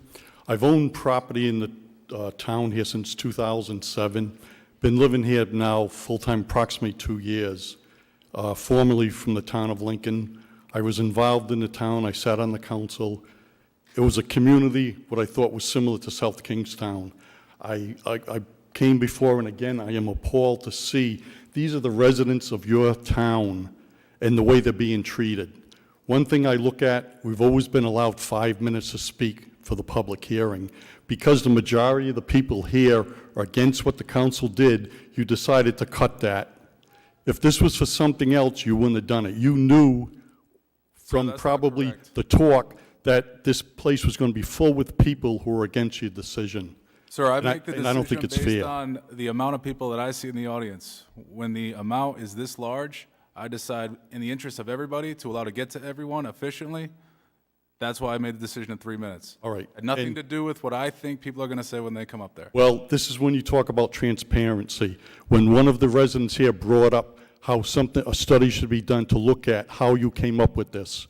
S1: I've owned property in the town here since 2007. Been living here now full-time approximately 2 years. Formerly from the town of Lincoln. I was involved in the town. I sat on the council. It was a community, what I thought was similar to South Kingstown. I came before, and again, I am appalled to see these are the residents of your town and the way they're being treated. One thing I look at, we've always been allowed 5 minutes to speak for the public hearing. Because the majority of the people here are against what the council did, you decided to cut that. If this was for something else, you wouldn't have done it. You knew from probably the talk that this place was going to be full with people who were against your decision.
S2: Sir, I
S1: And
S2: make the
S1: and I don't think
S2: decision
S1: it's
S2: based
S1: fair.
S2: on the amount of people that I see in the audience. When the amount is this large, I decide in the interest of everybody to allow to get to everyone efficiently. That's why I made the decision in 3 minutes.
S1: All right.
S2: Had nothing
S1: And-
S2: to do with what I think people are going to say when they come up there.
S1: Well, this is when you talk about transparency. When one of the residents here brought up how a study should be done to look at how you came up with this,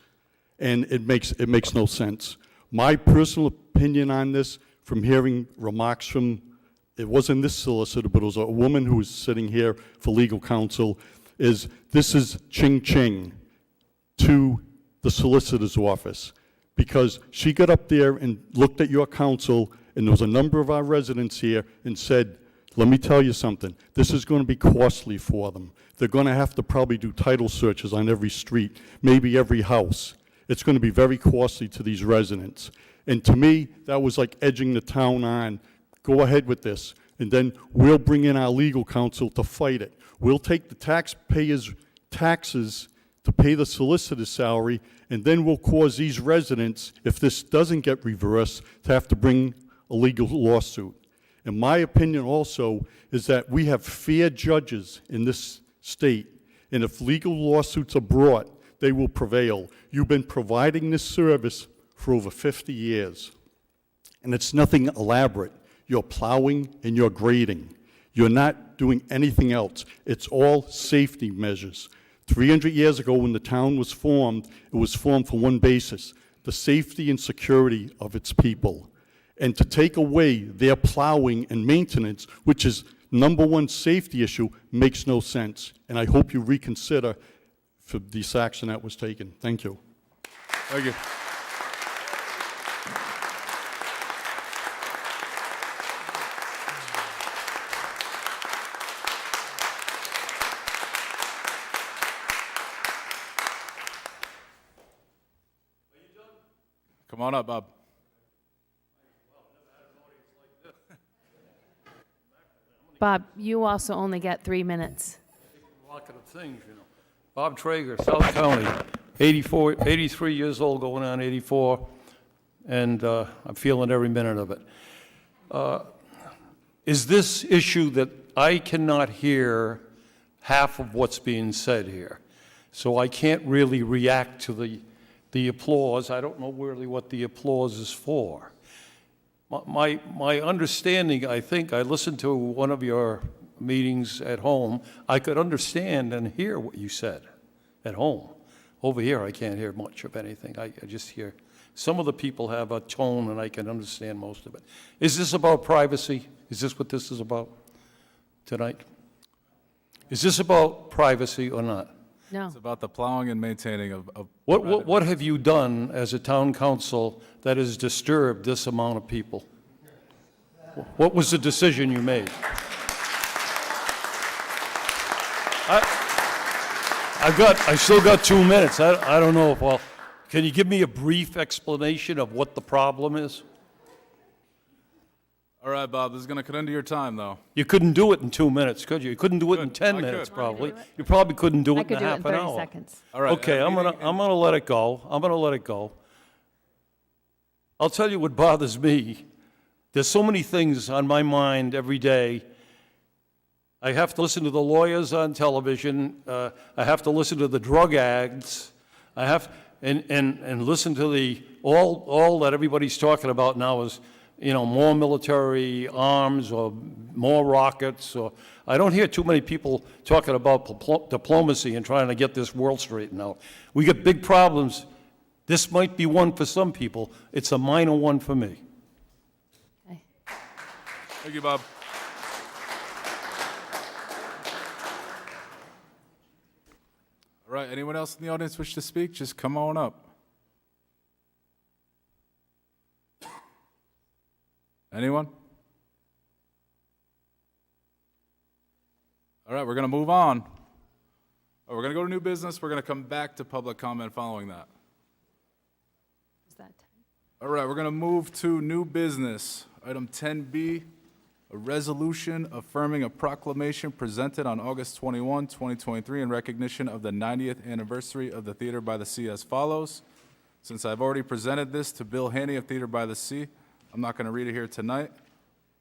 S1: and it makes no sense. My personal opinion on this, from hearing remarks from, it wasn't this solicitor, but it was a woman who was sitting here for legal counsel, is this is ching-ching to the solicitor's office. Because she got up there and looked at your council, and there was a number of our residents here, and said, let me tell you something, this is going to be costly for them. They're going to have to probably do title searches on every street, maybe every house. It's going to be very costly to these residents. And to me, that was like edging the town on, go ahead with this, and then we'll bring in our legal counsel to fight it. We'll take the taxpayers' taxes to pay the solicitor's salary, and then we'll cause these residents, if this doesn't get reversed, to have to bring a legal lawsuit. And my opinion also is that we have fair judges in this state, and if legal lawsuits are brought, they will prevail. You've been providing this service for over 50 years, and it's nothing elaborate. You're plowing and you're grading. You're not doing anything else. It's all safety measures. 300 years ago, when the town was formed, it was formed for one basis, the safety and security of its people. And to take away their plowing and maintenance, which is #1 safety issue, makes no sense. And I hope you reconsider for this action that was taken. Thank you.
S2: Thank you. Come on up, Bob.
S4: Bob, you also only get 3 minutes.
S6: Rocket of things, you know. Bob Traeger, South County, 83 years old, going on 84, and I'm feeling every minute of it. Is this issue that I cannot hear half of what's being said here, so I can't really react to the applause. I don't know really what the applause is for. My understanding, I think, I listened to one of your meetings at home. I could understand and hear what you said at home. Over here, I can't hear much of anything. I just hear. Some of the people have a tone, and I can understand most of it. Is this about privacy? Is this what this is about tonight? Is this about privacy or not?
S4: No.
S2: It's about the plowing and maintaining of
S6: What have you done as a town council that has disturbed this amount of people? What was the decision you made? I still got 2 minutes. I don't know if, well, can you give me a brief explanation of what the problem is?
S2: All right, Bob, this is going to cut into your time, though.
S6: You couldn't do it in 2 minutes, could you? You couldn't do it in 10
S2: I
S6: minutes,
S2: could.
S6: probably. You probably couldn't do
S4: I
S6: it
S4: could
S6: in a
S4: do it
S6: half
S4: in
S6: an
S4: 30
S6: hour.
S4: seconds.
S2: All right.
S6: Okay, I'm gonna let it go. I'm gonna let it go. I'll tell you what bothers me. There's so many things on my mind every day. I have to listen to the lawyers on television. I have to listen to the drug ads. I have and listen to the all that everybody's talking about now is, you know, more military arms or more rockets. Or I don't hear too many people talking about diplomacy and trying to get this world straightened out. We got big problems. This might be one for some people. It's a minor one for me.
S2: Thank you, Bob. All right, anyone else in the audience wish to speak? Just come on up. Anyone? All right, we're going to move on. Oh, we're going to go to new business. We're going to come back to public comment following that.
S4: Is that
S2: All right, we're going to move to new business. Item 10B, a resolution affirming a proclamation presented on August 21, 2023 in recognition of the 90th anniversary of the Theater by the Sea as follows. Since I've already presented this to Bill Haney of Theater by the Sea, I'm not going to read it here tonight,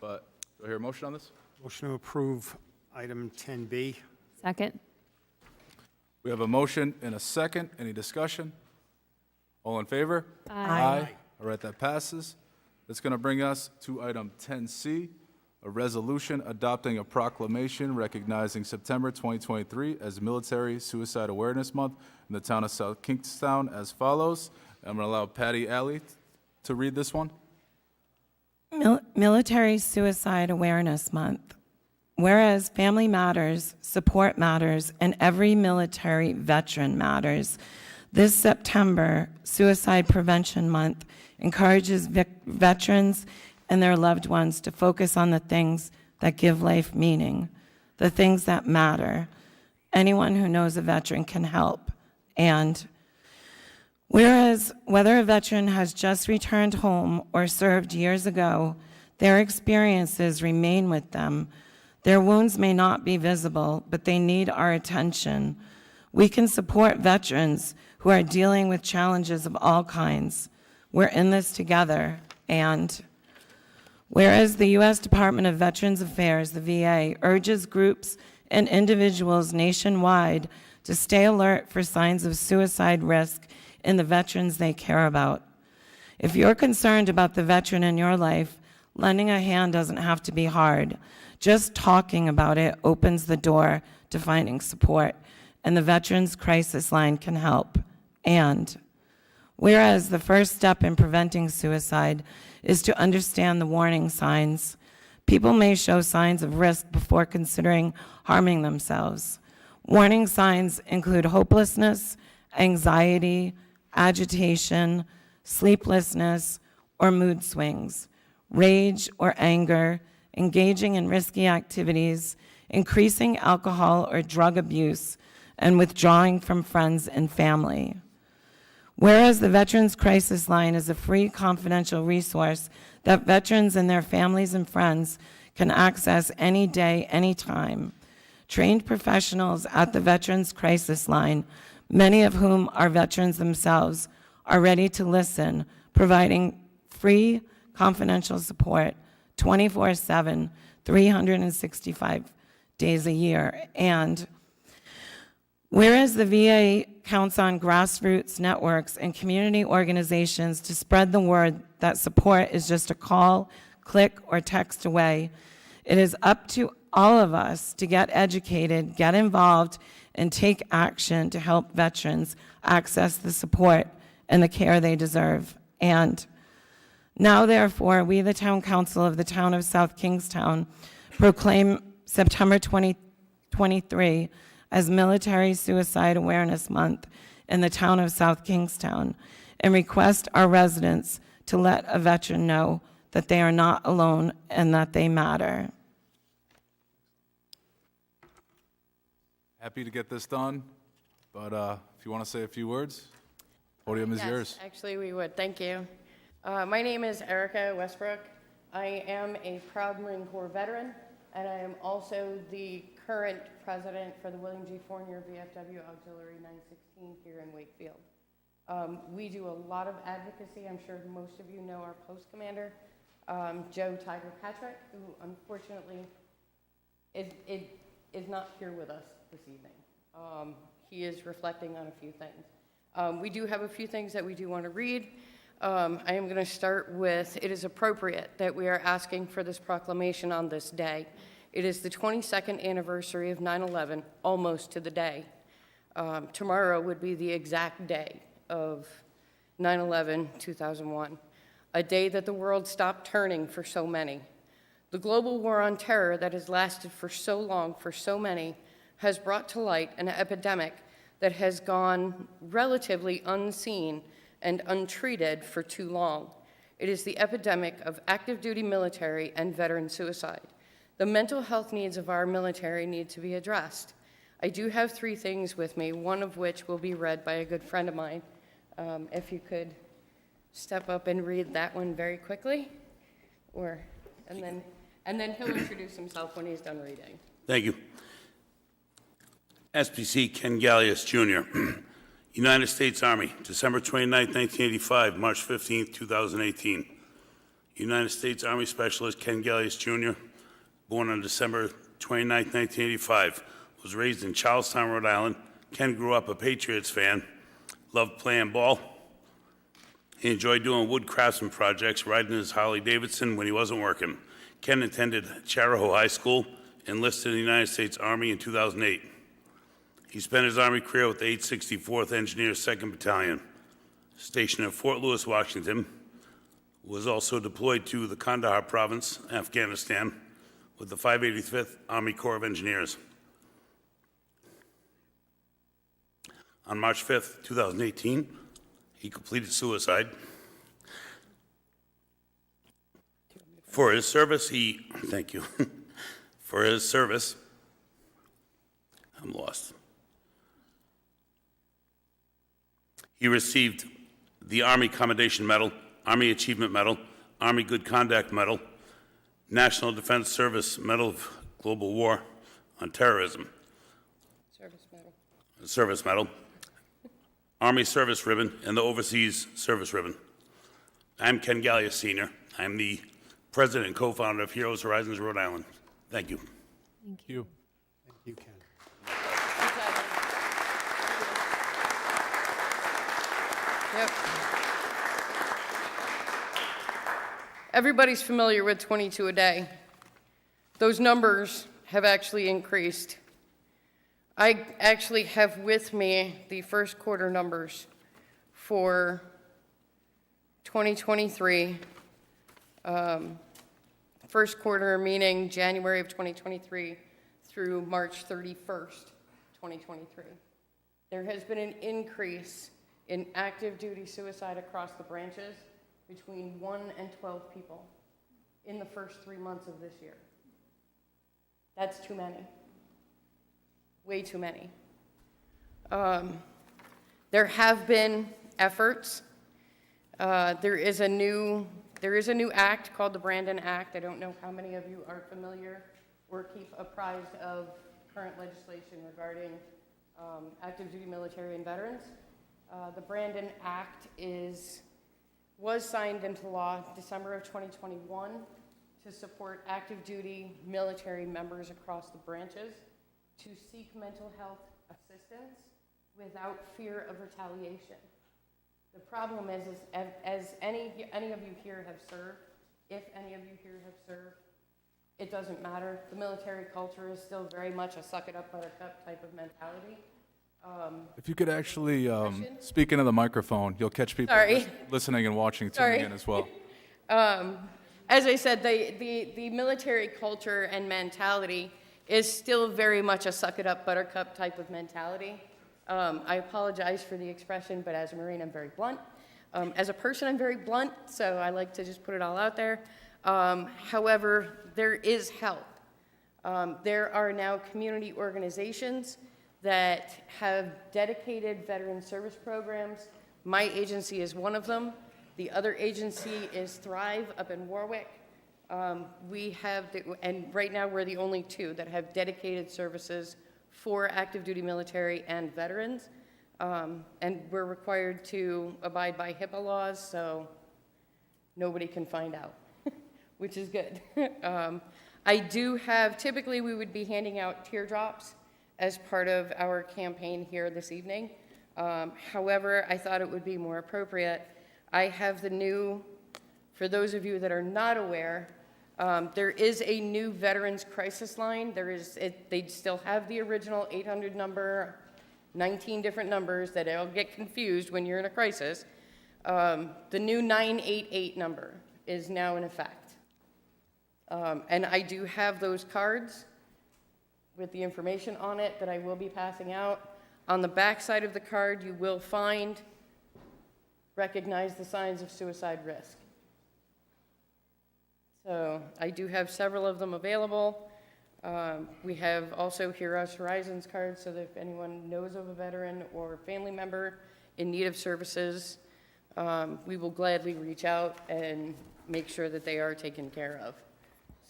S2: but do I hear a motion on this?
S12: Motion to approve item 10B.
S4: Second?
S2: We have a motion and a second. Any discussion? All in favor?
S4: Aye.
S2: All right, that passes. That's going to bring us to item 10C, a resolution adopting a proclamation recognizing September 2023 as Military Suicide Awareness Month in the town of South Kingstown as follows. I'm going to allow Patty Alley to read this one.
S5: Military Suicide Awareness Month. Whereas family matters, support matters, and every military veteran matters, this September, Suicide Prevention Month encourages veterans and their loved ones to focus on the things that give life meaning, the things that matter. Anyone who knows a veteran can help. And whereas whether a veteran has just returned home or served years ago, their experiences remain with them. Their wounds may not be visible, but they need our attention. We can support veterans who are dealing with challenges of all kinds. We're in this together. And whereas the U.S. Department of Veterans Affairs, the VA, urges groups and individuals nationwide to stay alert for signs of suicide risk in the veterans they care about. If you're concerned about the veteran in your life, lending a hand doesn't have to be hard. Just talking about it opens the door to finding support, and the Veterans Crisis Line can help. And whereas the first step in preventing suicide is to understand the warning signs, people may show signs of risk before considering harming themselves. Warning signs include hopelessness, anxiety, agitation, sleeplessness, or mood swings, rage or anger, engaging in risky activities, increasing alcohol or drug abuse, and withdrawing from friends and family. Whereas the Veterans Crisis Line is a free, confidential resource that veterans and their families and friends can access any day, anytime. Trained professionals at the Veterans Crisis Line, many of whom are veterans themselves, are ready to listen, providing free, confidential support 24/7, 365 days a year. And whereas the VA counts on grassroots networks and community organizations to spread the word that support is just a call, click, or text away, it is up to all of us to get educated, get involved, and take action to help veterans access the support and the care they deserve. And now, therefore, we, the Town Council of the Town of South Kingstown, proclaim September 2023 as Military Suicide Awareness Month in the Town of South Kingstown, and request our residents to let a veteran know that they are not alone and that they matter.
S2: Happy to get this done, but if you want to say a few words, podium is yours.
S3: Actually, we would. Thank you. My name is Erica Westbrook. I am a proud Marine Corps veteran, and I am also the current president for the William G. Fournier VFW Auxiliary 916 here in Wakefield. We do a lot of advocacy. I'm sure most of you know our post commander, Joe Tiger Patrick, who unfortunately is not here with us this evening. He is reflecting on a few things. We do have a few things that we do want to read. I am going to start with, it is appropriate that we are asking for this proclamation on this day. It is the 22nd anniversary of 9/11, almost to the day. Tomorrow would be the exact day of 9/11/2001, a day that the world stopped turning for so many. The global war on terror that has lasted for so long for so many has brought to light an epidemic that has gone relatively unseen and untreated for too long. It is the epidemic of active duty military and veteran suicide. The mental health needs of our military need to be addressed. I do have 3 things with me, one of which will be read by a good friend of mine. If you could step up and read that one very quickly, and then he'll introduce himself when he's done reading.
S9: Thank you. SPC Ken Gallius, Jr., United States Army, December 29, 1985, March 15, 2018. United States Army Specialist Ken Gallius, Jr., born on December 29, 1985, was raised in Charlestown, Rhode Island. Ken grew up a Patriots fan, loved playing ball. He enjoyed doing wood craftsman projects, riding his Harley-Davidson when he wasn't working. Ken attended Charahoe High School, enlisted in the United States Army in 2008. He spent his Army career with the 864th Engineers 2nd Battalion, stationed at Fort Lewis, Washington. Was also deployed to the Kandahar Province, Afghanistan, with the 585th Army Corps of Engineers. On March 5th, 2018, he completed suicide. For his service, thank you. For his service, I'm lost. He received the Army Commendation Medal, Army Achievement Medal, Army Good Conduct Medal, National Defense Service Medal of Global War on Terrorism, Service Medal, Army Service Ribbon, and the Overseas Service Ribbon. I'm Ken Gallius, Sr. I'm the president and co-founder of Heroes Horizons Rhode Island. Thank you.
S2: Thank you.
S12: Thank you, Ken.
S3: Yep. Everybody's familiar with 22 a day. Those numbers have actually increased. I actually have with me the first quarter numbers for 2023. First quarter meaning January of 2023 through March 31st, 2023. There has been an increase in active duty suicide across the branches between 1 and 12 people in the first 3 months of this year. That's too many. Way too many. There have been efforts. There is a new act called the Brandon Act. I don't know how many of you are familiar or keep apprised of current legislation regarding active duty military and veterans. The Brandon Act was signed into law December of 2021 to support active duty military members across the branches to seek mental health assistance without fear of retaliation. The problem is as any of you here have served, if any of you here have served, it doesn't matter. The military culture is still very much a suck it up, buttercup type of mentality.
S2: If you could actually speak into the microphone, you'll catch people listening and watching, tuning in as well.
S3: As I said, the military culture and mentality is still very much a suck it up, buttercup type of mentality. I apologize for the expression, but as a Marine, I'm very blunt. As a person, I'm very blunt, so I like to just put it all out there. However, there is help. There are now community organizations that have dedicated veteran service programs. My agency is one of them. The other agency is Thrive up in Warwick. And right now we're the only 2 that have dedicated services for active duty military and veterans. And we're required to abide by HIPAA laws, so nobody can find out, which is good. Typically we would be handing out teardrops as part of our campaign here this evening. However, I thought it would be more appropriate. I have for those of you that are not aware, there is a new Veterans Crisis Line. They still have the original 800 number, 19 different numbers that all get confused when you're in a crisis. The new 988 number is now in effect. And I do have those cards with the information on it that I will be passing out. On the back side of the card, you will find recognize the signs of suicide risk. So I do have several of them available. We have also Heroes Horizons cards, so that if anyone knows of a veteran or family member in need of services, we will gladly reach out and make sure that they are taken care of.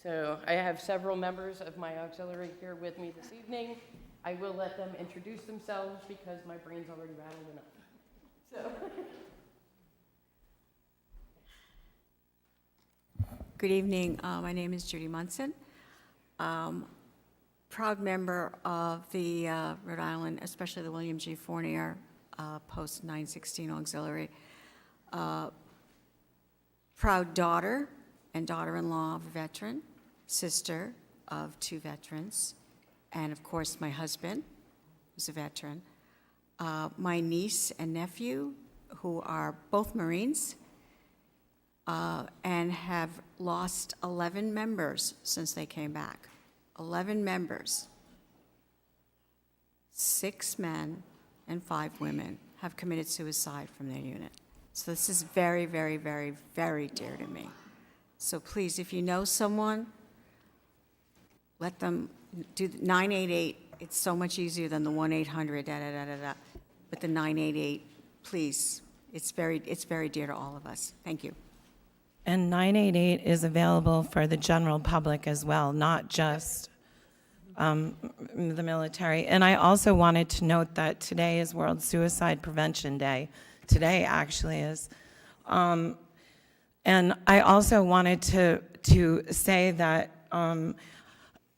S3: So I have several members of my auxiliary here with me this evening. I will let them introduce themselves because my brain's already rattled enough. So.
S10: Good evening. My name is Judy Munson. Proud member of the Rhode Island, especially the William G. Fournier Post 916 Auxiliary. Proud daughter and daughter-in-law of a veteran, sister of 2 veterans, and of course my husband, who's a veteran. My niece and nephew, who are both Marines, and have lost 11 members since they came back. 11 members. 6 men and 5 women have committed suicide from their unit. So this is very, very, very, very dear to me. So please, if you know someone, let them do 988. It's so much easier than the 1-800, da-da-da-da-da. But the 988, please, it's very dear to all of us. Thank you.
S5: And 988 is available for the general public as well, not just the military. And I also wanted to note that today is World Suicide Prevention Day. Today actually is. And I also wanted to say that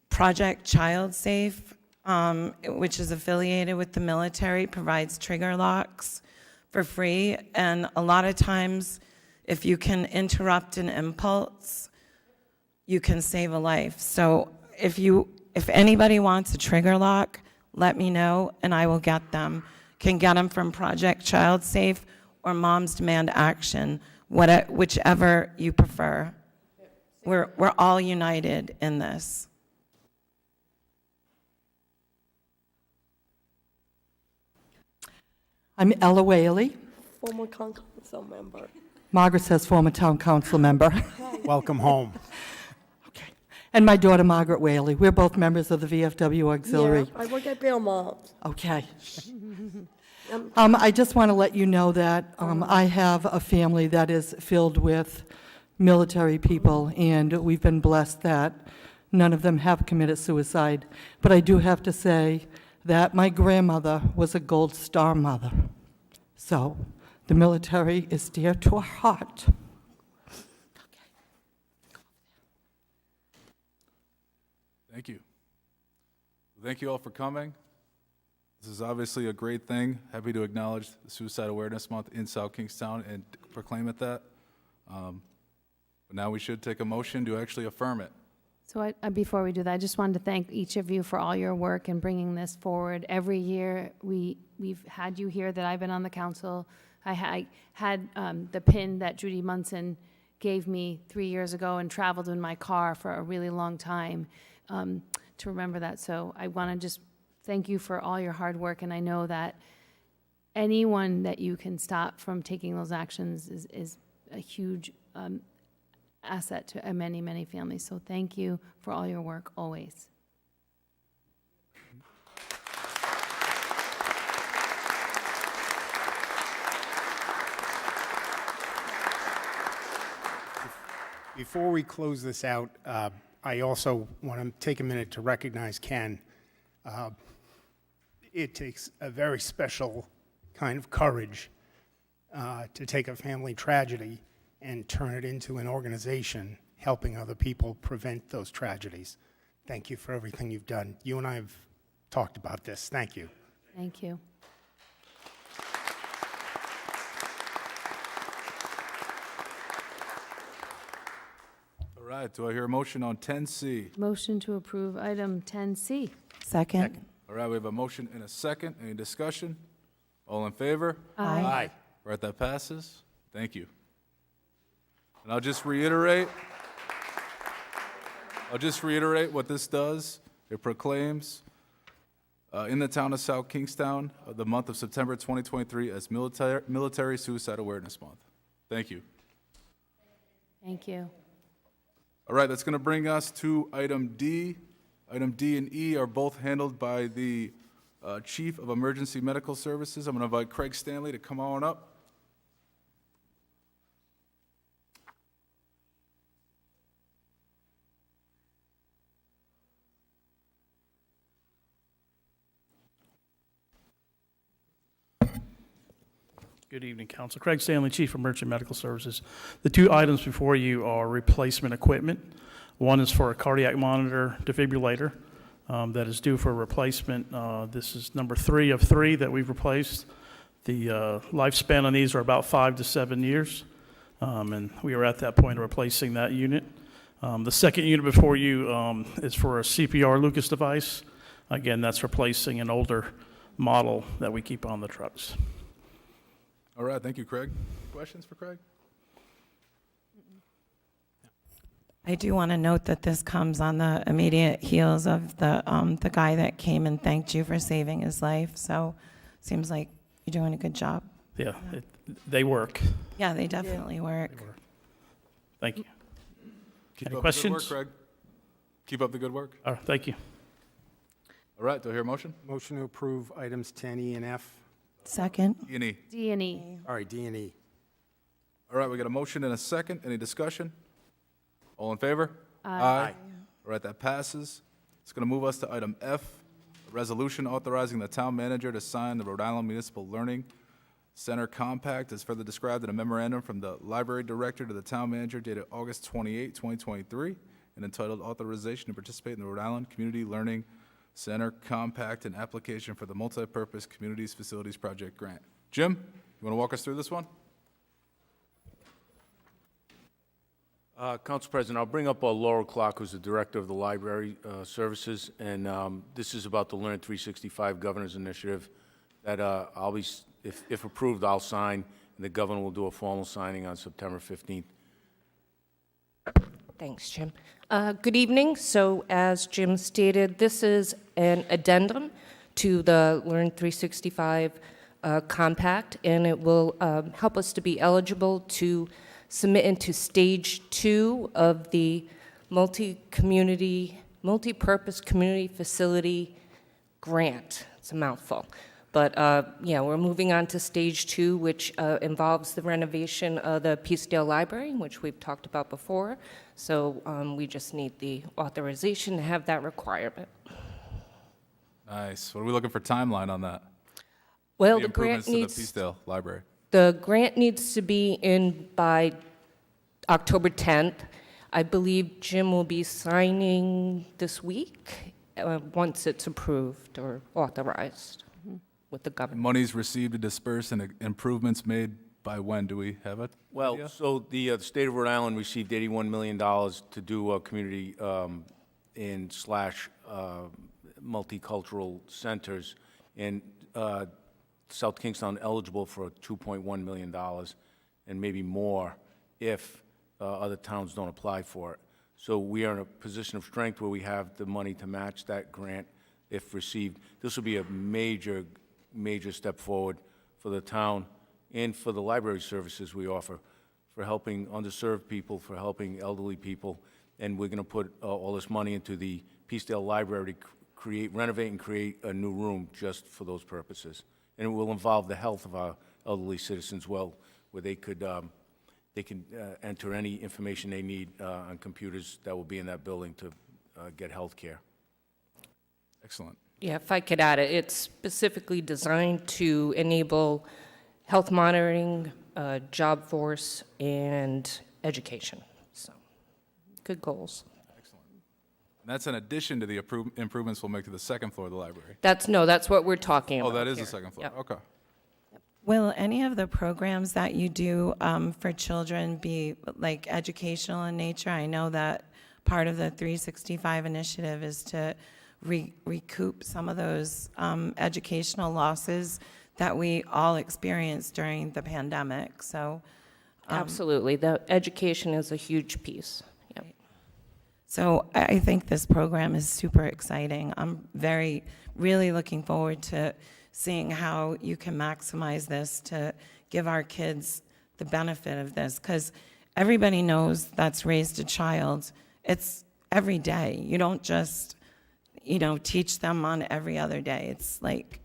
S5: Project Child Safe, which is affiliated with the military, provides trigger locks for free. And a lot of times, if you can interrupt an impulse, you can save a life. So if anybody wants a trigger lock, let me know and I will get them. Can get them from Project Child Safe or Moms Demand Action, whichever you prefer. We're all united in this.
S13: I'm Ella Whaley.
S23: Former council member.
S13: Margaret says former town council member.
S12: Welcome home.
S13: Okay. And my daughter, Margaret Whaley. We're both members of the VFW Auxiliary.
S23: Yeah, I work at Belmont.
S13: Okay. I just want to let you know that I have a family that is filled with military people, and we've been blessed that none of them have committed suicide. But I do have to say that my grandmother was a Gold Star mother. So the military is dear to our heart.
S2: Thank you. Thank you all for coming. This is obviously a great thing. Happy to acknowledge the Suicide Awareness Month in South Kingstown and proclaim it that. But now we should take a motion to actually affirm it.
S4: So before we do that, I just wanted to thank each of you for all your work in bringing this forward. Every year we've had you here that I've been on the council. I had the pin that Judy Munson gave me 3 years ago and traveled in my car for a really long time to remember that. So I want to just thank you for all your hard work, and I know that anyone that you can stop from taking those actions is a huge asset to many, many families. So thank you for all your work always.
S12: Before we close this out, I also want to take a minute to recognize Ken. It takes a very special kind of courage to take a family tragedy and turn it into an organization helping other people prevent those tragedies. Thank you for everything you've done. You and I have talked about this. Thank you.
S4: Thank you.
S2: All right, do I hear a motion on 10C?
S4: Motion to approve item 10C.
S5: Second.
S2: All right, we have a motion and a second. Any discussion? All in favor?
S4: Aye.
S2: All right, that passes. Thank you. And I'll just reiterate what this does. It proclaims in the town of South Kingstown the month of September 2023 as Military Suicide Awareness Month. Thank you.
S4: Thank you.
S2: All right, that's going to bring us to item D. Item D and E are both handled by the Chief of Emergency Medical Services. I'm going to invite Craig Stanley to come on up.
S14: Good evening, Council. Craig Stanley, Chief of Emergency Medical Services. The two items before you are replacement equipment. One is for a cardiac monitor defibrillator that is due for replacement. This is number 3 of 3 that we've replaced. The lifespan on these are about 5 to 7 years, and we are at that point of replacing that unit. The second unit before you is for a CPR Lucas device. Again, that's replacing an older model that we keep on the trucks.
S2: All right, thank you, Craig. Questions for Craig?
S5: I do want to note that this comes on the immediate heels of the guy that came and thanked you for saving his life. So, seems like you're doing a good job.
S14: Yeah, they work.
S5: Yeah, they definitely work.
S14: Thank you.
S2: Keep
S14: Any
S2: up
S14: questions?
S2: the good work, Craig. Keep up the good work.
S14: All right, thank you.
S2: All right, do I hear a motion?
S12: Motion to approve items 10E and F.
S5: Second.
S2: D and E.
S4: D and E.
S12: All right, D and E.
S2: All right, we got a motion and a second. Any discussion? All in favor?
S4: Aye.
S2: All right, that passes. It's going to move us to item F, a resolution authorizing the town manager to sign the Rhode Island Municipal Learning Center Compact as further described in a memorandum from the library director to the town manager dated August 28, 2023, and entitled Authorization to Participate in the Rhode Island Community Learning Center Compact and Application for the Multipurpose Communities Facilities Project Grant. Jim, you want to walk us through this one?
S15: Council President, I'll bring up Laurel Clark, who's the Director of the Library Services, and this is about the Learn 365 Governor's Initiative that I'll be, if approved, I'll sign, and the Governor will do a formal signing on September 15th.
S16: Thanks, Jim. Good evening. So as Jim stated, this is an addendum to the Learn 365 Compact, and it will help us to be eligible to submit into Stage 2 of the multi-purpose community facility grant. It's a mouthful. But yeah, we're moving on to Stage 2, which involves the renovation of the Peacedale Library, which we've talked about before. So we just need the authorization to have that requirement.
S2: Nice. What are we looking for timeline on that?
S16: Well,
S2: the
S16: the grant
S2: improvements to the
S16: needs
S2: Peacedale Library.
S16: the grant needs to be in by October 10th. I believe Jim will be signing this week once it's approved or authorized with the government.
S2: Monies received and dispersed and improvements made by when? Do we have it?
S15: Well, so the state of Rhode Island received $81 million to do community multicultural centers, and South Kingstown eligible for $2.1 million and maybe more if other towns don't apply for it. So we are in a position of strength where we have the money to match that grant if received. This will be a major step forward for the town and for the library services we offer, for helping underserved people, for helping elderly people. And we're going to put all this money into the Peacedale Library to renovate and create a new room just for those purposes. And it will involve the health of our elderly citizens well, where they can enter any information they need on computers that will be in that building to get health care.
S2: Excellent.
S16: Yeah, if I could add it, it's specifically designed to enable health monitoring, job force, and education. So, good goals.
S2: Excellent. And that's in addition to the improvements we'll make to the second floor of the library.
S16: That's what we're talking about.
S2: Oh, that is
S16: here.
S2: the second floor.
S16: Yep.
S2: Okay.
S5: Will any of the programs that you do for children be like educational in nature? I know that part of the 365 initiative is to recoup some of those educational losses that we all experienced during the pandemic. So
S16: Absolutely. The education is a huge piece. Yep.
S5: So I think this program is super exciting. I'm really looking forward to seeing how you can maximize this to give our kids the benefit of this, because everybody knows that's raised a child. It's every day. You don't just, teach them on every other day. It's like,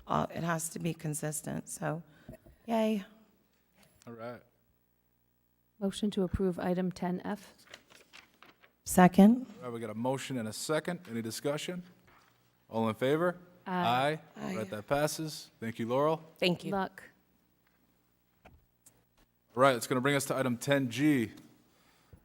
S5: it has to be consistent. So, yay.
S2: All right.
S4: Motion to approve item 10F.
S5: Second.
S2: All right, we got a motion and a second. Any discussion? All in favor?
S4: Aye.
S2: All right, that passes. Thank you, Laurel.
S16: Thank you.
S4: Luck.
S2: All right, it's going to bring us to item 10G,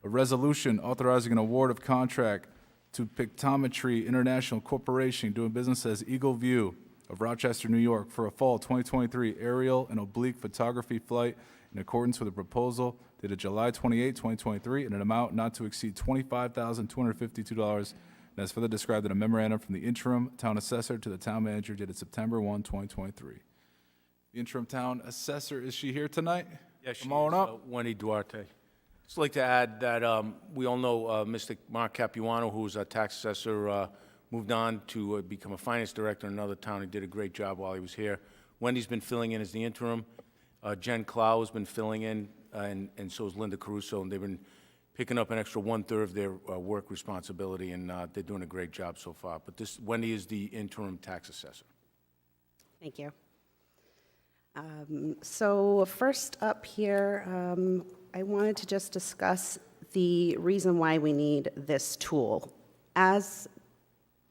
S2: a resolution authorizing an award of contract to Pictometry International Corporation doing business as Eagle View of Rochester, New York for a fall 2023 aerial and oblique photography flight in accordance with a proposal dated July 28, 2023, in an amount not to exceed $25,252, and as further described in a memorandum from the interim town assessor to the town manager dated September 1, 2023. The interim town assessor, is she here tonight?
S15: Yes, she
S2: Come on
S15: is,
S2: up.
S15: Wendy Duarte. Just like to add that we all know Mr. Mark Capuano, who's our tax assessor, moved on to become a finance director in another town. He did a great job while he was here. Wendy's been filling in as the interim. Jen Clow has been filling in, and so has Linda Caruso, and they've been picking up an extra 1/3 of their work responsibility, and they're doing a great job so far. But Wendy is the interim tax assessor.
S7: Thank you. So first up here, I wanted to just discuss the reason why we need this tool. As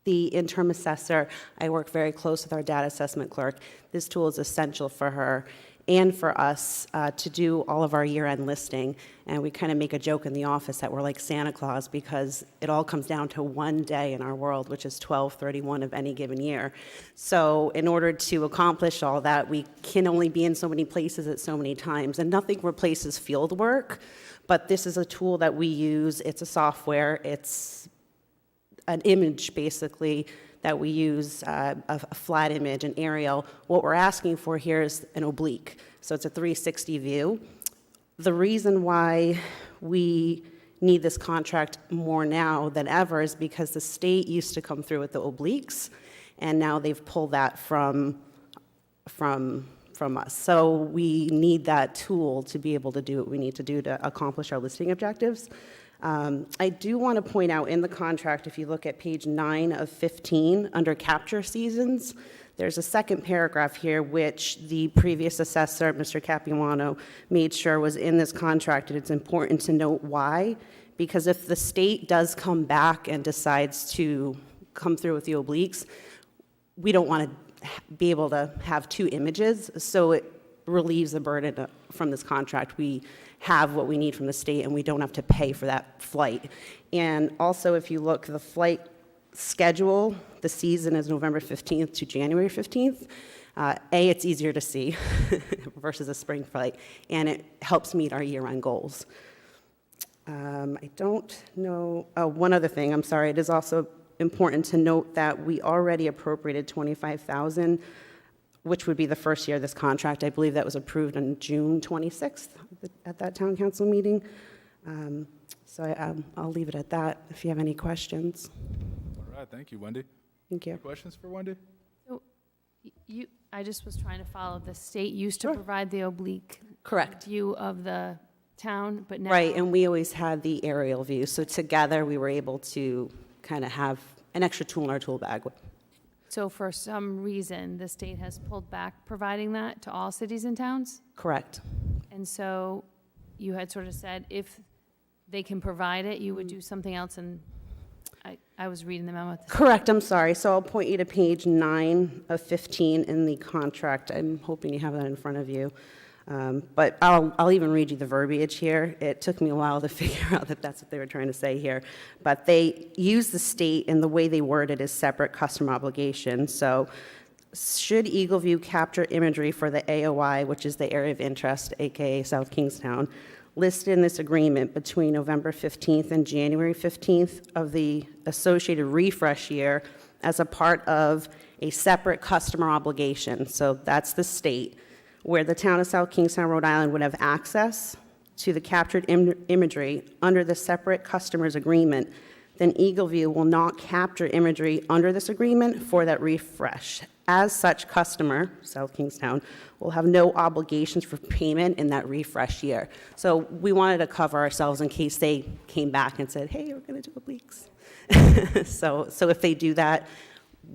S7: the interim assessor, I work very close with our data assessment clerk. This tool is essential for her and for us to do all of our year-end listing. And we kind of make a joke in the office that we're like Santa Claus because it all comes down to one day in our world, which is 12/31 of any given year. So in order to accomplish all that, we can only be in so many places at so many times. And nothing replaces field work, but this is a tool that we use. It's a software. It's an image, basically, that we use, a flat image, an aerial. What we're asking for here is an oblique. So it's a 360 view. The reason why we need this contract more now than ever is because the state used to come through with the obliques, and now they've pulled that from us. So we need that tool to be able to do what we need to do to accomplish our listing objectives. I do want to point out in the contract, if you look at page 9 of 15, under capture seasons, there's a second paragraph here which the previous assessor, Mr. Capuano, made sure was in this contract, and it's important to note why. Because if the state does come back and decides to come through with the obliques, we don't want to be able to have two images, so it relieves the burden from this contract. We have what we need from the state, and we don't have to pay for that flight. And also, if you look, the flight schedule, the season is November 15th to January 15th. It's easier to see versus a spring flight, and it helps meet our year-end goals. I don't know, one other thing, I'm sorry, it is also important to note that we already appropriated $25,000, which would be the first year of this contract. I believe that was approved on June 26th at that town council meeting. I'll leave it at that if you have any questions.
S2: All right, thank you, Wendy.
S3: Thank you.
S2: Any questions for Wendy?
S4: So I just was trying to follow. The state used to provide the oblique
S3: Correct.
S4: view of the town, but now.
S3: Right, and we always had the aerial view. So together, we were able to kind of have an extra tool in our tool bag.
S4: So for some reason, the state has pulled back providing that to all cities and towns?
S3: Correct.
S4: And so you had sort of said if they can provide it, you would do something else, and I was reading the memo.
S3: Correct, I'm sorry. So I'll point you to page 9 of 15 in the contract. I'm hoping you have that in front of you. But I'll even read you the verbiage here. It took me a while to figure out that that's what they were trying to say here. But they use the state, and the way they word it is separate customer obligation. So should Eagle View capture imagery for the AOI, which is the area of interest, aka South Kingstown, listed in this agreement between November 15th and January 15th of the associated refresh year as a part of a separate customer obligation. So that's the state, where the town of South Kingstown, Rhode Island would have access
S7: to the captured imagery under the separate customers agreement, then Eagleview will not capture imagery under this agreement for that refresh. As such, customer, South Kingstown, will have no obligations for payment in that refresh year. So we wanted to cover ourselves in case they came back and said, hey, we're going to do obliques. So if they do that,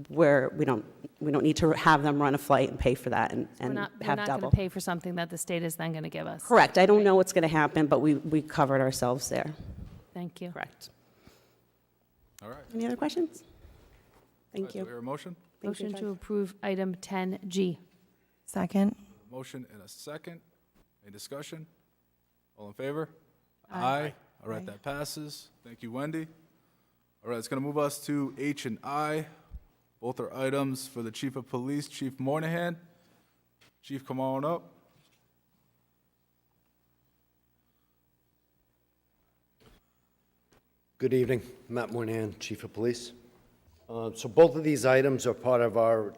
S7: we don't need to have them run a flight and pay for that and
S4: We're not
S7: have
S4: going
S7: double.
S4: to pay for something that the state is then going to give us.
S7: Correct. I don't know what's going to happen, but we covered ourselves there.
S4: Thank you.
S7: Correct.
S2: All right.
S7: Any other questions? Thank
S2: Do
S7: you.
S2: we hear a motion?
S7: Thank you,
S4: Motion to
S7: Judge.
S4: approve item 10G.
S5: Second.
S2: Motion and a second. Any discussion? All in favor?
S4: Aye.
S2: All right, that passes. Thank you, Wendy. All right, it's going to move us to H and I. Both are items for the Chief of Police, Chief Moynihan. Chief, come on up.
S11: Good evening. Matt Moynihan, Chief of Police. So both of these items are part of our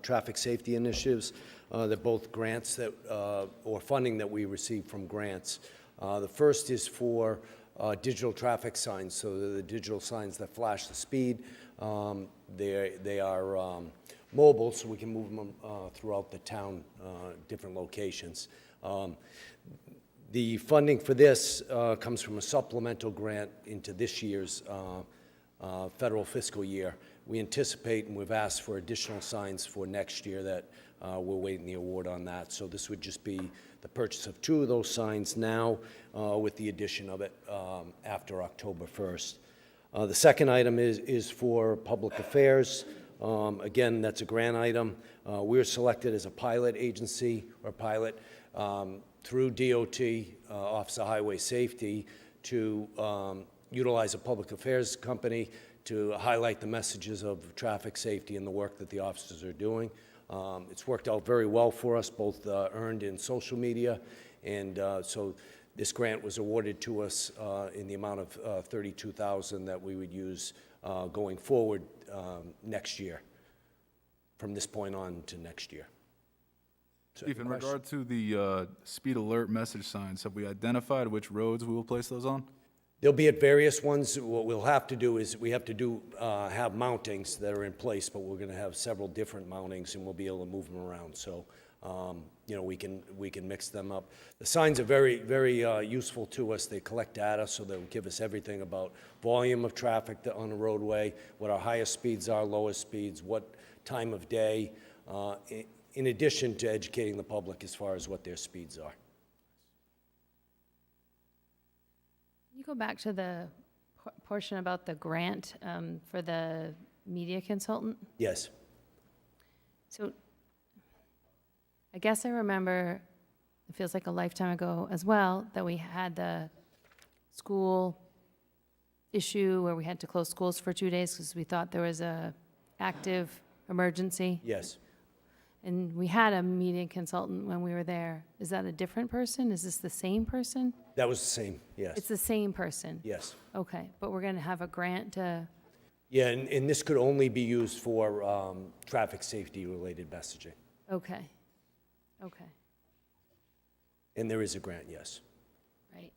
S11: traffic safety initiatives. They're both grants that, or funding that we receive from grants. The first is for digital traffic signs, so they're the digital signs that flash the speed. They are mobile, so we can move them throughout the town, different locations. The funding for this comes from a supplemental grant into this year's federal fiscal year. We anticipate, and we've asked for additional signs for next year that we're waiting the award on that. So this would just be the purchase of 2 of those signs now with the addition of it after October 1st. The second item is for public affairs. Again, that's a grant item. We were selected as a pilot agency or pilot through DOT, Office of Highway Safety, to utilize a public affairs company to highlight the messages of traffic safety and the work that the officers are doing. It's worked out very well for us, both earned in social media, and so this grant was awarded to us in the amount of $32,000 that we would use going forward next year, from this point on to next year. So,
S2: Chief, in regard to the speed alert message signs, have we identified which roads we will place those on?
S11: They'll be at various ones. What we'll have to do is we have to have mountings that are in place, but we're going to have several different mountings, and we'll be able to move them around. So, you know, we can mix them up. The signs are very, very useful to us. They collect data, so they'll give us everything about volume of traffic on the roadway, what our highest speeds are, lowest speeds, what time of day, in addition to educating the public as far as what their speeds are.
S4: Can you go back to the portion about the grant for the media consultant?
S11: Yes.
S4: So I guess I remember, it feels like a lifetime ago as well, that we had the school issue where we had to close schools for 2 days because we thought there was a active emergency.
S11: Yes.
S4: And we had a media consultant when we were there. Is that a different person? Is this the same person?
S11: That was the same, yes.
S4: It's the same person?
S11: Yes.
S4: Okay, but we're going to have a grant to,
S11: Yeah, and this could only be used for traffic safety-related messaging.
S4: okay, okay,
S11: And there is a grant, yes.
S4: right.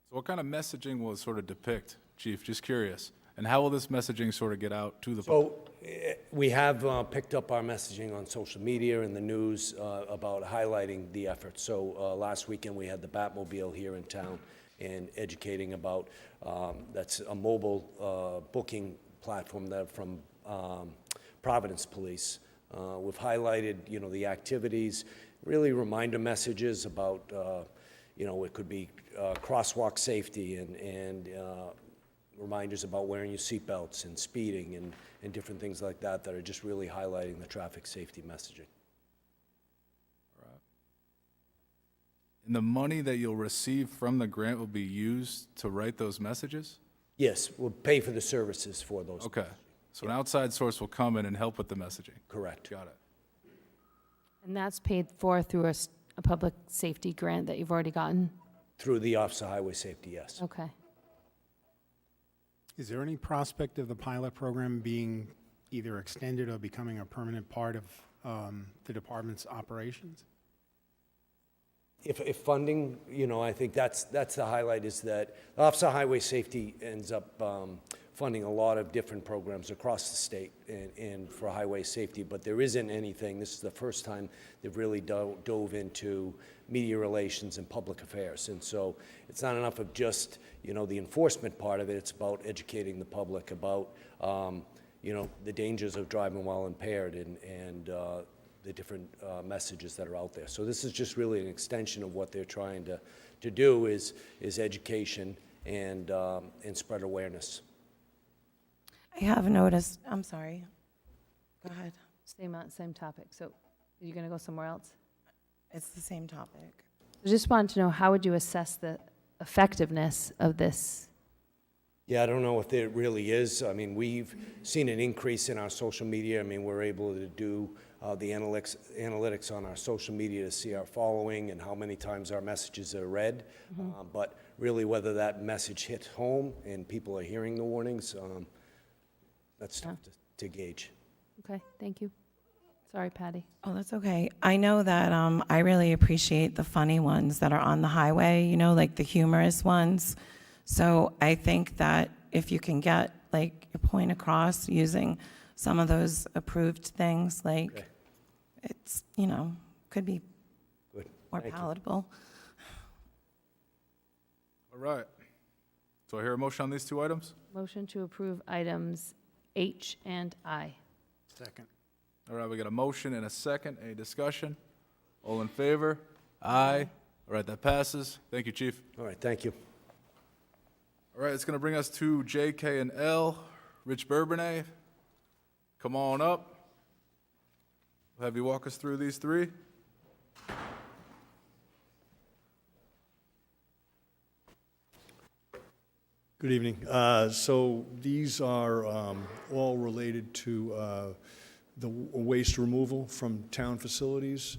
S2: So what kind of messaging will it sort of depict, Chief? Just curious. And how will this messaging sort of get out to the public?
S11: So we have picked up our messaging on social media and the news about highlighting the effort. So last weekend we had the Batmobile here in town and educating about, that's a mobile booking platform that from Providence Police. We've highlighted, you know, the activities, really reminder messages about, you know, it could be crosswalk safety and reminders about wearing your seatbelts and speeding and different things like that that are just really highlighting the traffic safety messaging.
S2: And the money that you'll receive from the grant will be used to write those messages?
S11: Yes, we'll pay for the services for those.
S2: Okay. So an outside source will come in and help with the messaging?
S11: Correct.
S2: Got it.
S4: And that's paid for through a public safety grant that you've already gotten?
S11: Through the Office of Highway Safety, yes.
S4: Okay.
S12: Is there any prospect of the pilot program being either extended or becoming a permanent part of the department's operations?
S11: If funding, I think that's the highlight, is that Office of Highway Safety ends up funding a lot of different programs across the state and for highway safety, but there isn't anything, this is the first time they've really dove into media relations and public affairs. And so it's not enough of just, the enforcement part of it, it's about educating the public about, the dangers of driving while impaired and the different messages that are out there. So this is just really an extension of what they're trying to do is education and spread awareness.
S5: I have noticed, I'm sorry. Go ahead.
S4: Same topic. So are you going to go somewhere else?
S5: It's the same topic.
S4: I just wanted to know, how would you assess the effectiveness of this?
S11: Yeah, I don't know if it really is. I mean, we've seen an increase in our social media. I mean, we're able to do the analytics on our social media to see our following and how many times our messages are read. But really, whether that message hits home and people are hearing the warnings, that's tough to gauge.
S4: Okay, thank you. Sorry, Patty.
S5: Oh, that's okay. I know that I really appreciate the funny ones that are on the highway, like the humorous ones. So I think that if you can get like your point across using some of those approved things, like
S11: Okay.
S5: it's, could be
S11: Good.
S5: more
S11: Thank you.
S5: palatable.
S2: All right. So I hear a motion on these two items?
S4: Motion to approve items H and I.
S12: Second.
S2: All right, we got a motion and a second. Any discussion? All in favor? Aye. All right, that passes. Thank you, Chief.
S11: All right, thank you.
S2: All right, it's going to bring us to J, K, and L. Rich Bourbonnais, come on up. We'll have you walk us through these three.
S1: Good evening. So these are all related to the waste removal from town facilities.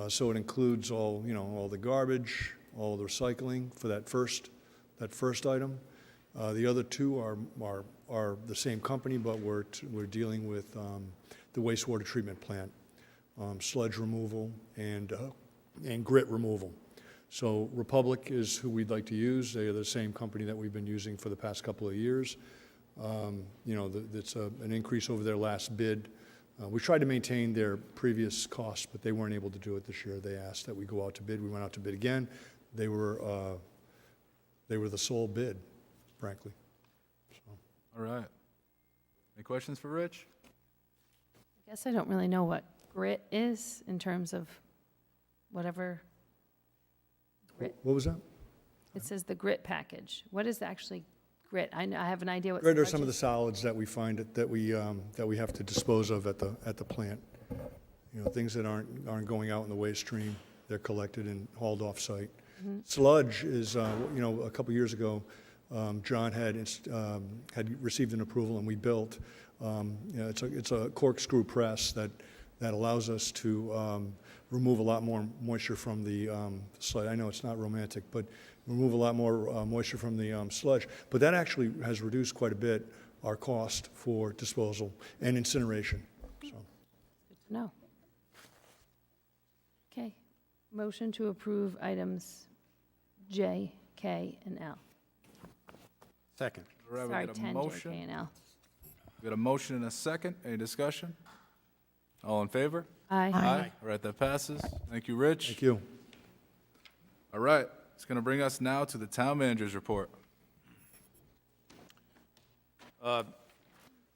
S1: So it includes all, all the garbage, all the recycling for that first item. The other two are the same company, but we're dealing with the wastewater treatment plant, sludge removal, and grit removal. So Republic is who we'd like to use. They are the same company that we've been using for the past couple of years. It's an increase over their last bid. We tried to maintain their previous costs, but they weren't able to do it this year. They asked that we go out to bid. We went out to bid again. They were the sole bid, frankly.
S2: All right. Any questions for Rich?
S4: I guess I don't really know what grit is in terms of whatever.
S1: What was that?
S4: It says the grit package. What is actually grit? I have an idea what
S1: Grit are
S4: sludge
S1: some of the
S4: is.
S1: solids that we find that we have to dispose of at the plant. Things that aren't going out in the waste stream. They're collected and hauled off site. Sludge is, a couple years ago, John had received an approval, and we built. It's a corkscrew press that allows us to remove a lot more moisture from the sludge. I know it's not romantic, but remove a lot more moisture from the sludge. But that actually has reduced quite a bit our cost for disposal and incineration. So.
S4: Good to know. Okay. Motion to approve items J, K, and L.
S12: Second.
S2: All right, we
S4: Sorry,
S2: got a
S4: 10, J,
S2: motion.
S4: K, and L.
S2: We got a motion and a second. Any discussion? All in favor?
S4: Aye.
S2: Aye. All right, that passes. Thank you, Rich.
S1: Thank you.
S2: All right, it's going to bring us now to the town manager's report.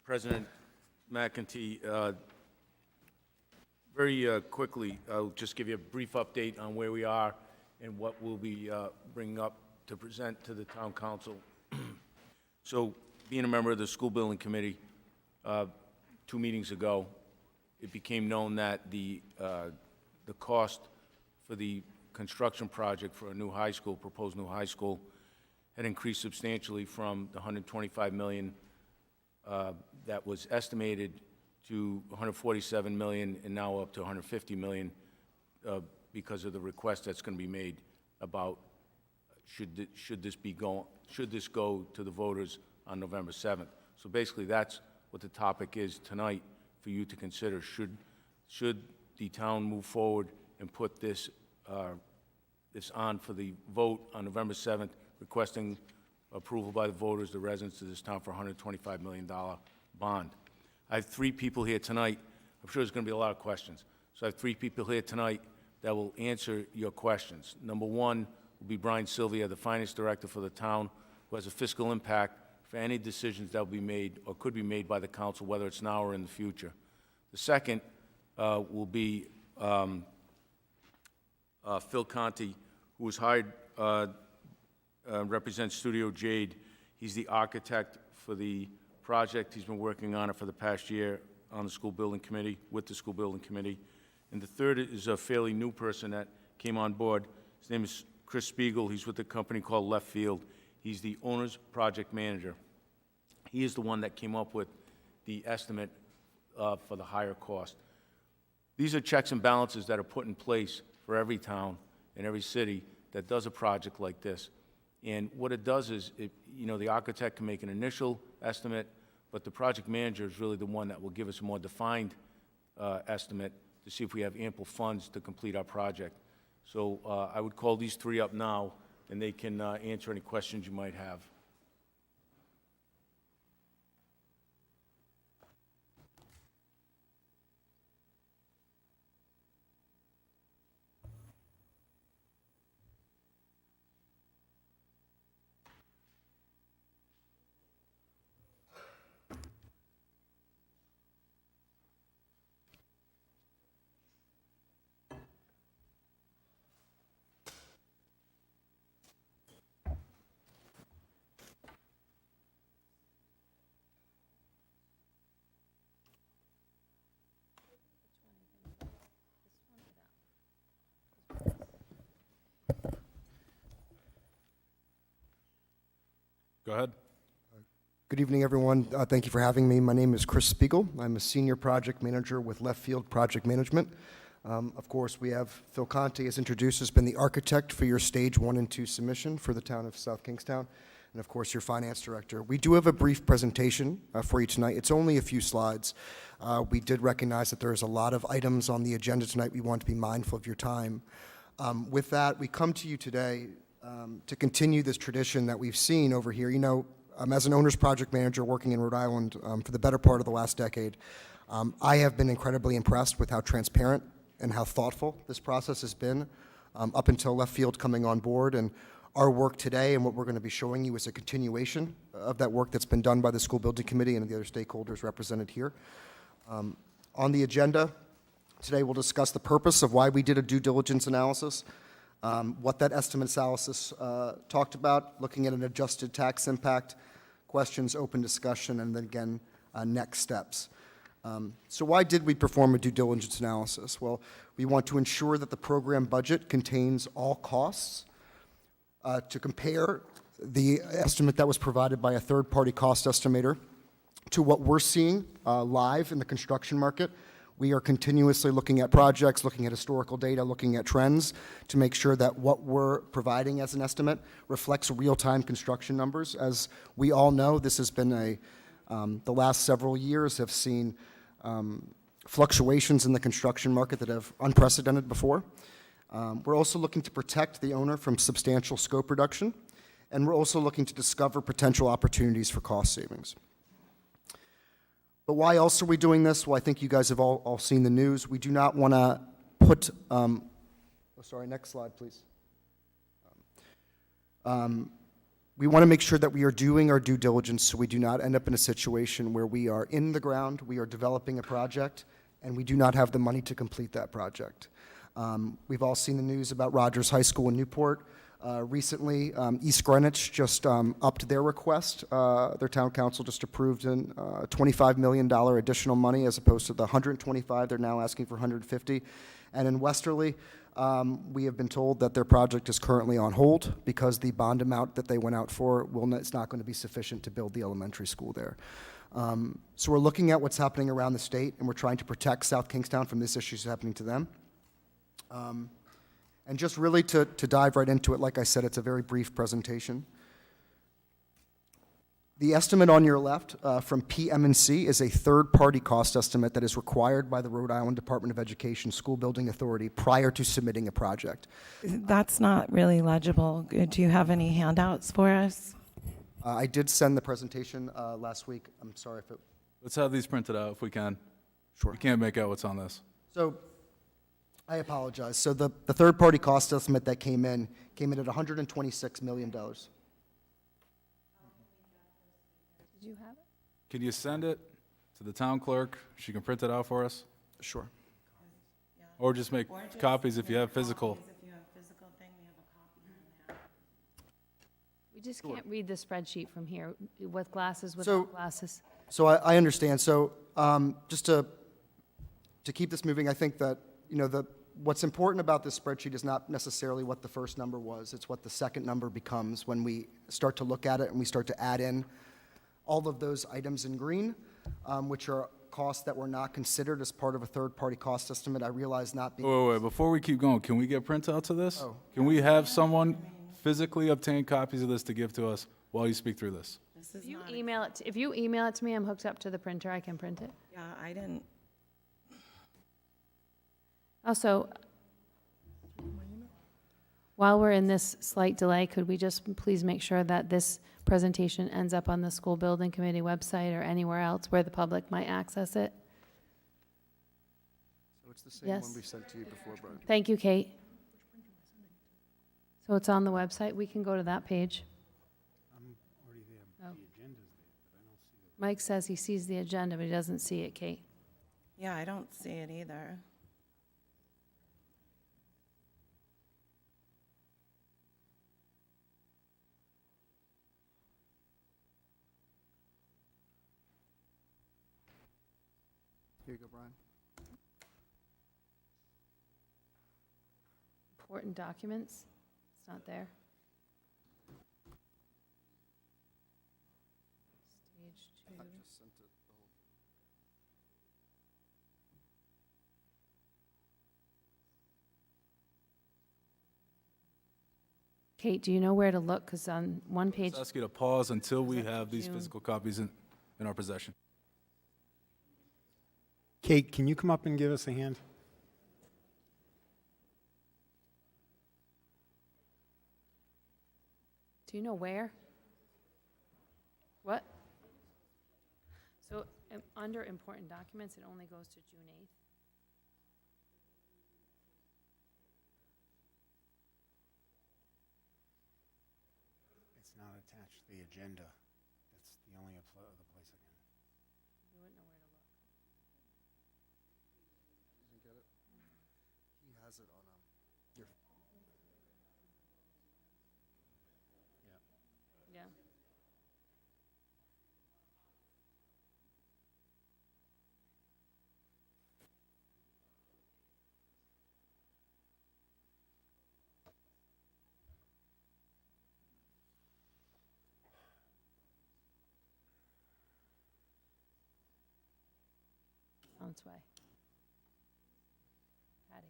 S15: President McEntee, very quickly, I'll just give you a brief update on where we are and what we'll be bringing up to present to the town council. So, being a member of the school building committee, 2 meetings ago, it became known that the cost for the construction project for a new high school, proposed new high school, had increased substantially from the $125 million that was estimated to $147 million, and now up to $150 million because of the request that's going to be made about should this go to the voters on November 7th. So basically, that's what the topic is tonight for you to consider. Should the town move forward and put this this on for the vote on November 7th, requesting approval by the voters, the residents of this town, for a $125 million bond. I have 3 people here tonight. I'm sure there's going to be a lot of questions. So I have 3 people here tonight that will answer your questions. Number 1 will be Brian Sylvia, the finance director for the town, who has a fiscal impact for any decisions that will be made or could be made by the council, whether it's now or in the future. The second will be Phil Conti, who was hired, represents Studio Jade. He's the architect for the project. He's been working on it for the past year on the school building committee, with the school building committee. And the third is a fairly new person that came on board. His name is Chris Spiegel. He's with a company called Left Field. He's the owner's project manager. He is the one that came up with the estimate for the higher cost. These are checks and balances that are put in place for every town and every city that does a project like this. And what it does is, the architect can make an initial estimate, but the project manager is really the one that will give us a more defined estimate to see if we have ample funds to complete our project. So I would call these 3 up now, and they can answer any questions you might have. Go ahead.
S17: Good evening, everyone. Thank you for having me. My name is Chris Spiegel. I'm a senior project manager with Left Field Project Management. Of course, we have Phil Conti, as introduced, has been the architect for your stage 1 and 2 submission for the town of South Kingstown, and of course, your finance director. We do have a brief presentation for you tonight. It's only a few slides. We did recognize that there's a lot of items on the agenda tonight. We want to be mindful of your time. With that, we come to you today to continue this tradition that we've seen over here. As an owner's project manager working in Rhode Island for the better part of the last decade, I have been incredibly impressed with how transparent and how thoughtful this process has been up until Left Field coming on board. And our work today and what we're going to be showing you is a continuation of that work that's been done by the school building committee and the other stakeholders represented here. On the agenda today, we'll discuss the purpose of why we did a due diligence analysis, what that estimate analysis talked about, looking at an adjusted tax impact, questions, open discussion, and then again, next steps. So why did we perform a due diligence analysis? Well, we want to ensure that the program budget contains all costs, to compare the estimate that was provided by a third-party cost estimator to what we're seeing live in the construction market. We are continuously looking at projects, looking at historical data, looking at trends to make sure that what we're providing as an estimate reflects real-time construction numbers. As we all know, this has been the last several years have seen fluctuations in the construction market that have unprecedented before. We're also looking to protect the owner from substantial scope reduction, and we're also looking to discover potential opportunities for cost savings. But why else are we doing this? Well, I think you guys have all seen the news. We do not want to put, next slide, please. We want to make sure that we are doing our due diligence so we do not end up in a situation where we are in the ground, we are developing a project, and we do not have the money to complete that project. We've all seen the news about Rogers High School in Newport. Recently, East Greenwich just upped their request. Their town council just approved a $25 million additional money as opposed to the $125. They're now asking for $150. And in Westerly, we have been told that their project is currently on hold because the bond amount that they went out for is not going to be sufficient to build the elementary school there. So we're looking at what's happening around the state, and we're trying to protect South Kingstown from these issues happening to them. And just really to dive right into it, like I said, it's a very brief presentation. The estimate on your left from PM&C is a third-party cost estimate that is required by the Rhode Island Department of Education School Building Authority prior to submitting a project.
S5: That's not really legible. Do you have any handouts for us?
S17: I did send the presentation last week. I'm sorry if it...
S2: Let's have these printed out if we can.
S17: Sure.
S2: We can't make out what's on this.
S17: So I apologize. So the third-party cost estimate that came in at $126 million.
S4: Did you have it?
S2: Can you send it to the town clerk? She can print it out for us?
S17: Sure.
S2: Or just make copies if you have physical.
S4: We just can't read the spreadsheet from here with glasses,
S17: So-
S4: without glasses.
S17: So I understand. So just to keep this moving, I think that, what's important about this spreadsheet is not necessarily what the first number was. It's what the second number becomes when we start to look at it and we start to add in all of those items in green, which are costs that were not considered as part of a third-party cost estimate. I realize not being...
S2: Wait. Before we keep going, can we get printouts of this?
S17: Oh.
S2: Can we have someone physically obtain copies of this to give to us while you speak through this?
S4: If you email it to me, I'm hooked up to the printer, I can print it.
S5: Yeah, I didn't.
S4: Also, while we're in this slight delay, could we just please make sure that this presentation ends up on the school building committee website or anywhere else where the public might access it?
S17: So it's the same
S4: Yes.
S17: one we sent to you before, Brian.
S4: Thank you, Kate. So it's on the website, we can go to that page.
S12: I'm already there.
S4: Oh.
S12: The agenda's there, but I don't see it.
S4: Mike says he sees the agenda, but he doesn't see it, Kate.
S5: Yeah, I don't see it either.
S17: Here you go, Brian.
S4: Important documents, it's not there. Stage two.
S17: I just sent it.
S4: Kate, do you know where to look? Because on one page,
S2: Let's ask you to pause until we have these
S4: June.
S2: physical copies in our possession.
S12: Kate, can you come up and give us a hand?
S4: do you know where? What? So, under important documents, it only goes to June 8th.
S12: It's not attached to the agenda. That's the only other place I can.
S4: You wouldn't know where to look.
S17: You didn't get it? He has it on your...
S4: Yeah. On its way. Patty.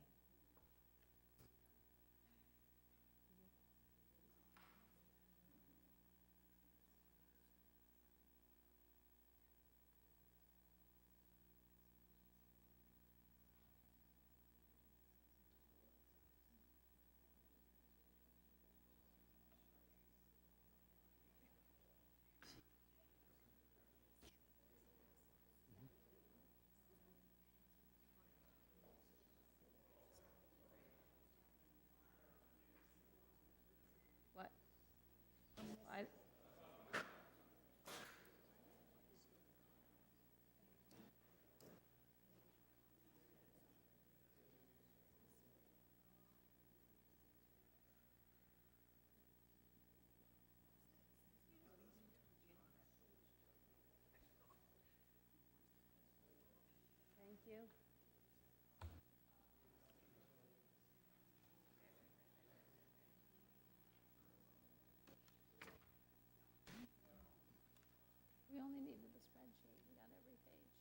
S4: What? I, thank you. We only needed the spreadsheet, we got every page.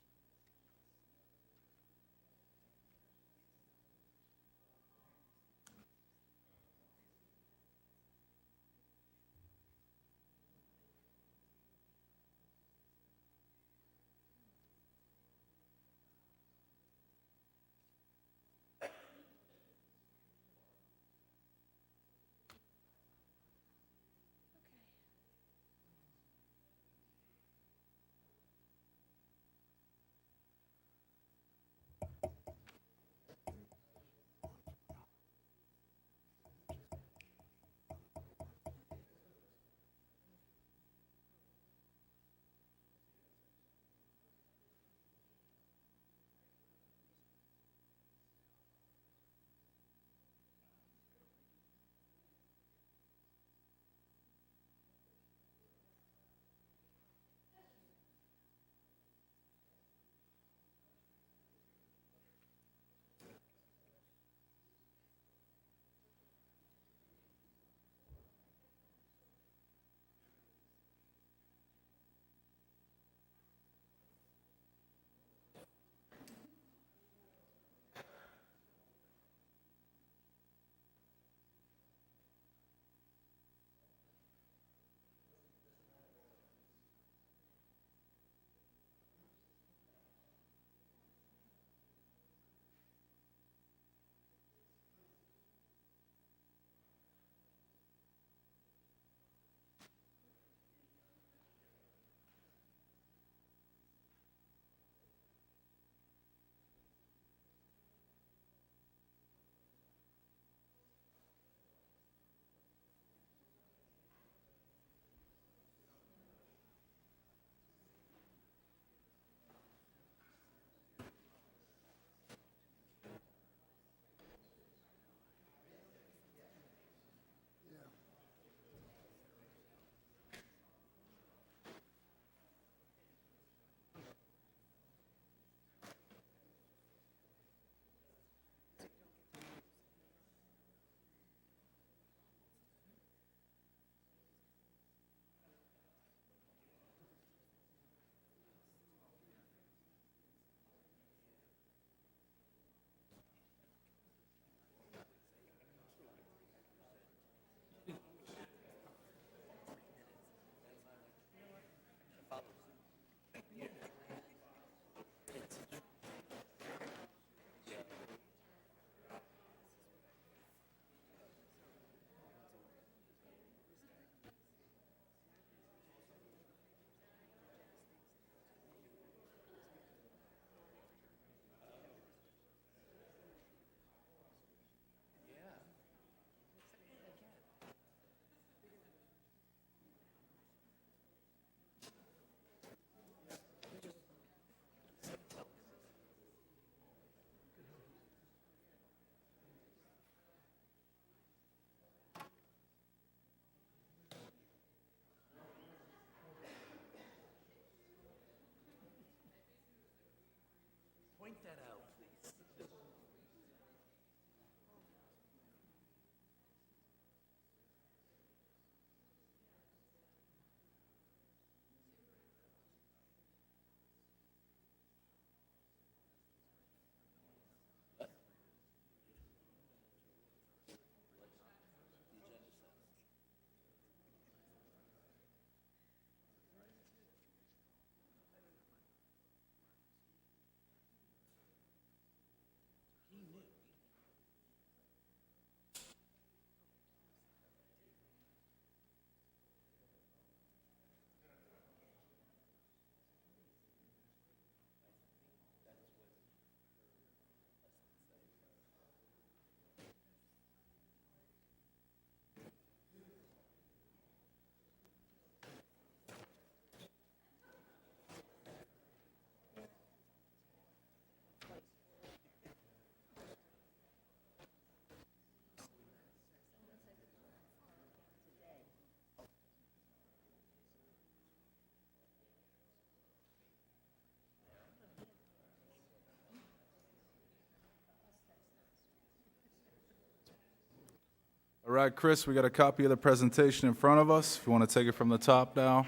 S2: All right, Chris, we got a copy of the presentation in front of us. If you want to take it from the top now,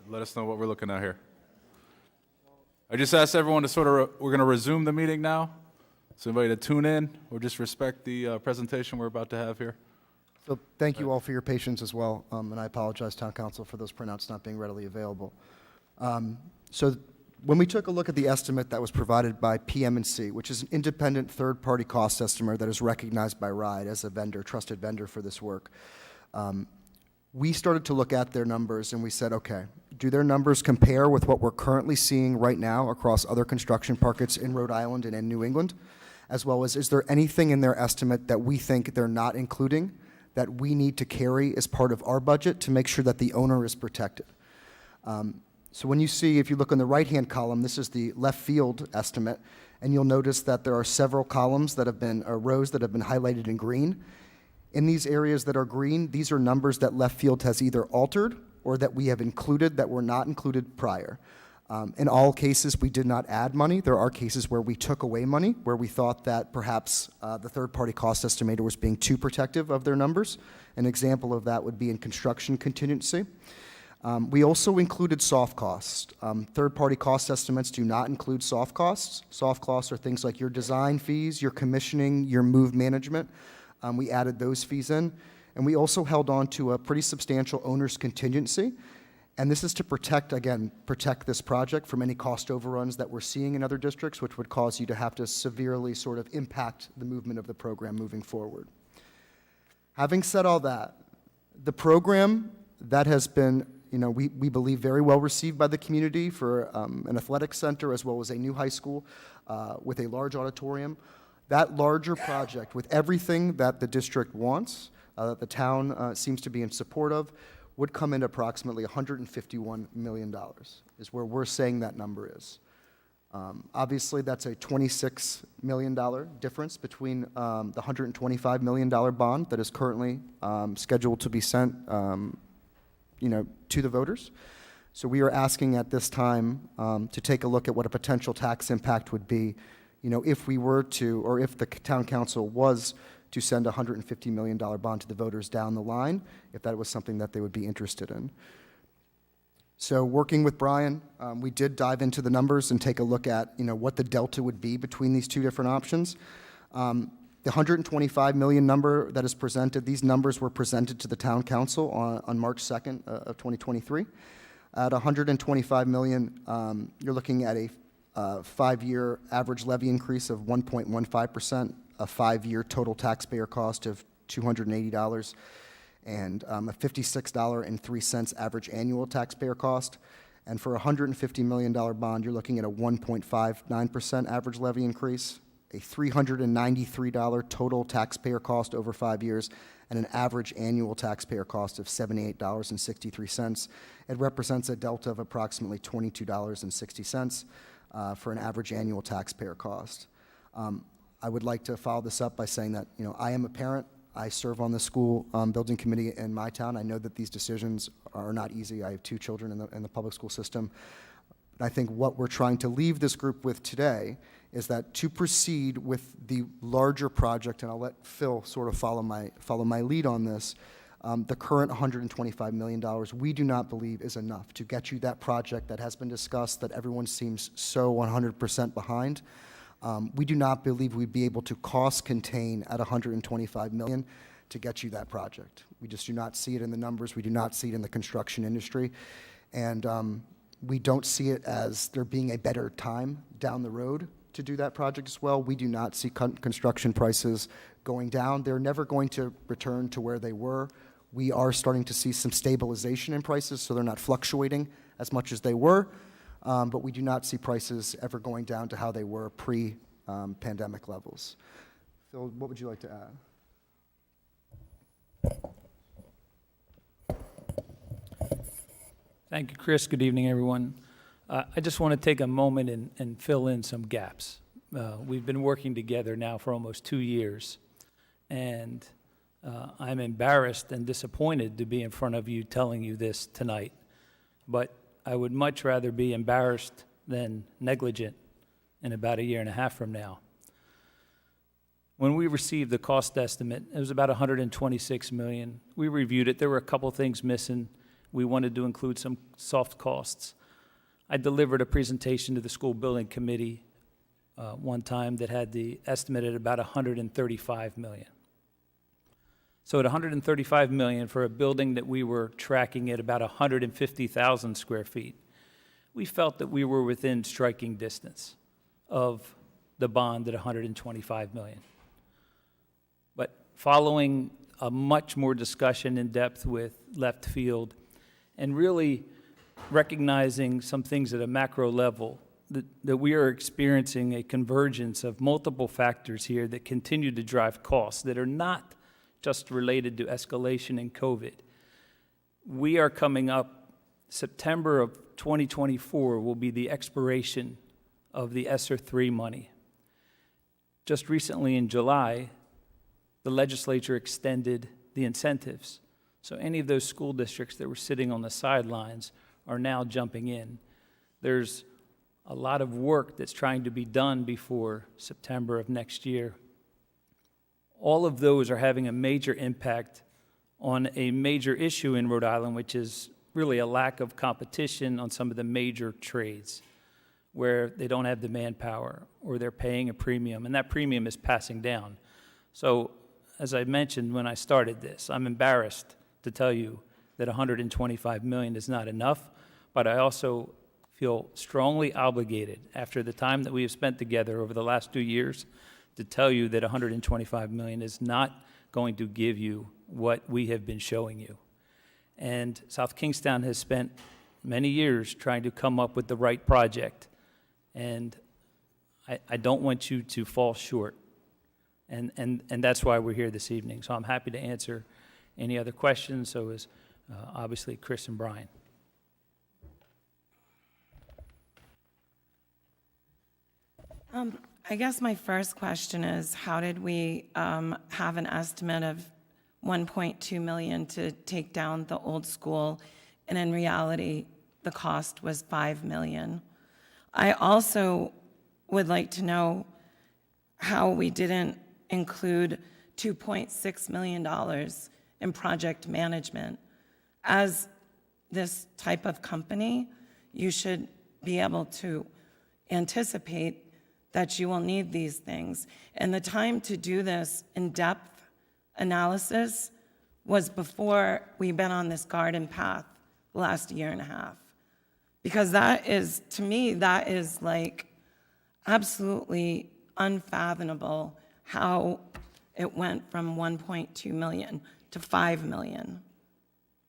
S2: let us know what we're looking at here. I just asked everyone to we're going to resume the meeting now. So anybody to tune in or just respect the presentation we're about to have here.
S17: So thank you all for your patience as well, and I apologize, Town Council, for those printouts not being readily available. So when we took a look at the estimate that was provided by PM&C, which is an independent third-party cost estimator that is recognized by RIDE as a vendor, trusted vendor for this work, we started to look at their numbers and we said, okay, do their numbers compare with what we're currently seeing right now across other construction markets in Rhode Island and in New England? As well as, is there anything in their estimate that we think they're not including that we need to carry as part of our budget to make sure that the owner is protected? So when you see, if you look on the right-hand column, this is the left field estimate, and you'll notice that there are several columns that have been, or rows that have been highlighted in green. In these areas that are green, these are numbers that left field has either altered or that we have included that were not included prior. In all cases, we did not add money. There are cases where we took away money, where we thought that perhaps the third-party cost estimator was being too protective of their numbers. An example of that would be in construction contingency. We also included soft costs. Third-party cost estimates do not include soft costs. Soft costs are things like your design fees, your commissioning, your move management. We added those fees in. And we also held on to a pretty substantial owner's contingency. And this is to protect this project from any cost overruns that we're seeing in other districts, which would cause you to have to severely sort of impact the movement of the program moving forward. Having said all that, the program that has been, we believe, very well received by the community for an athletic center as well as a new high school with a large auditorium. That larger project, with everything that the district wants, that the town seems to be in support of, would come in approximately $151 million, is where we're saying that number is. Obviously, that's a $26 million difference between the $125 million bond that is currently scheduled to be sent to the voters. So we are asking at this time to take a look at what a potential tax impact would be, if we were to, or if the town council was to send a $150 million bond to the voters down the line, if that was something that they would be interested in. So working with Brian, we did dive into the numbers and take a look at, what the delta would be between these two different options. The $125 million number that is presented, these numbers were presented to the town council on March 2nd of 2023. At $125 million, you're looking at a 5-year average levy increase of 1.15%, a 5-year total taxpayer cost of $280, and a $56.03 average annual taxpayer cost. And for a $150 million bond, you're looking at a 1.59% average levy increase, a $393 total taxpayer cost over 5 years, and an average annual taxpayer cost of $78.63. It represents a delta of approximately $22.60 for an average annual taxpayer cost. I would like to follow this up by saying that, I am a parent. I serve on the school building committee in my town. I know that these decisions are not easy. I have 2 children in the public school system. But I think what we're trying to leave this group with today is that to proceed with the larger project, and I'll let Phil sort of follow my lead on this, the current $125 million, we do not believe is enough to get you that project that has been discussed, that everyone seems so 100% behind. We do not believe we'd be able to cost contain at $125 million to get you that project. We just do not see it in the numbers. We do not see it in the construction industry. And we don't see it as there being a better time down the road to do that project as well. We do not see construction prices going down. They're never going to return to where they were. We are starting to see some stabilization in prices, so they're not fluctuating as much as they were. But we do not see prices ever going down to how they were pre-pandemic levels. Phil, what would you like to add?
S8: Thank you, Chris. Good evening, everyone. I just want to take a moment and fill in some gaps. We've been working together now for almost 2 years, and I'm embarrassed and disappointed to be in front of you telling you this tonight. But I would much rather be embarrassed than negligent in about 1.5 years from now. When we received the cost estimate, it was about $126 million. We reviewed it. There were a couple things missing. We wanted to include some soft costs. I delivered a presentation to the school building committee one time that had the estimate at about $135 million. So at $135 million for a building that we were tracking at about 150,000 square feet, we felt that we were within striking distance of the bond at $125 million. But following a much more discussion in depth with left field and really recognizing some things at a macro level, that we are experiencing a convergence of multiple factors here that continue to drive costs that are not just related to escalation in COVID. We are coming up, September of 2024 will be the expiration of the ESSER 3 money. Just recently in July, the legislature extended the incentives. So any of those school districts that were sitting on the sidelines are now jumping in. There's a lot of work that's trying to be done before September of next year. All of those are having a major impact on a major issue in Rhode Island, which is really a lack of competition on some of the major trades where they don't have the manpower or they're paying a premium, and that premium is passing down. So, as I mentioned when I started this, I'm embarrassed to tell you that $125 million is not enough, but I also feel strongly obligated after the time that we have spent together over the last 2 years to tell you that $125 million is not going to give you what we have been showing you. And South Kingstown has spent many years trying to come up with the right project, and I don't want you to fall short. And that's why we're here this evening. So I'm happy to answer any other questions. So is obviously Chris and Brian.
S5: I guess my first question is, how did we have an estimate of $1.2 million to take down the old school, and in reality, the cost was $5 million? I also would like to know how we didn't include $2.6 million in project management. As this type of company, you should be able to anticipate that you will need these things. And the time to do this in-depth analysis was before we've been on this garden path the last 1.5 years. Because that is, to me, that is like absolutely unfathomable how it went from 1.2 million to 5 million.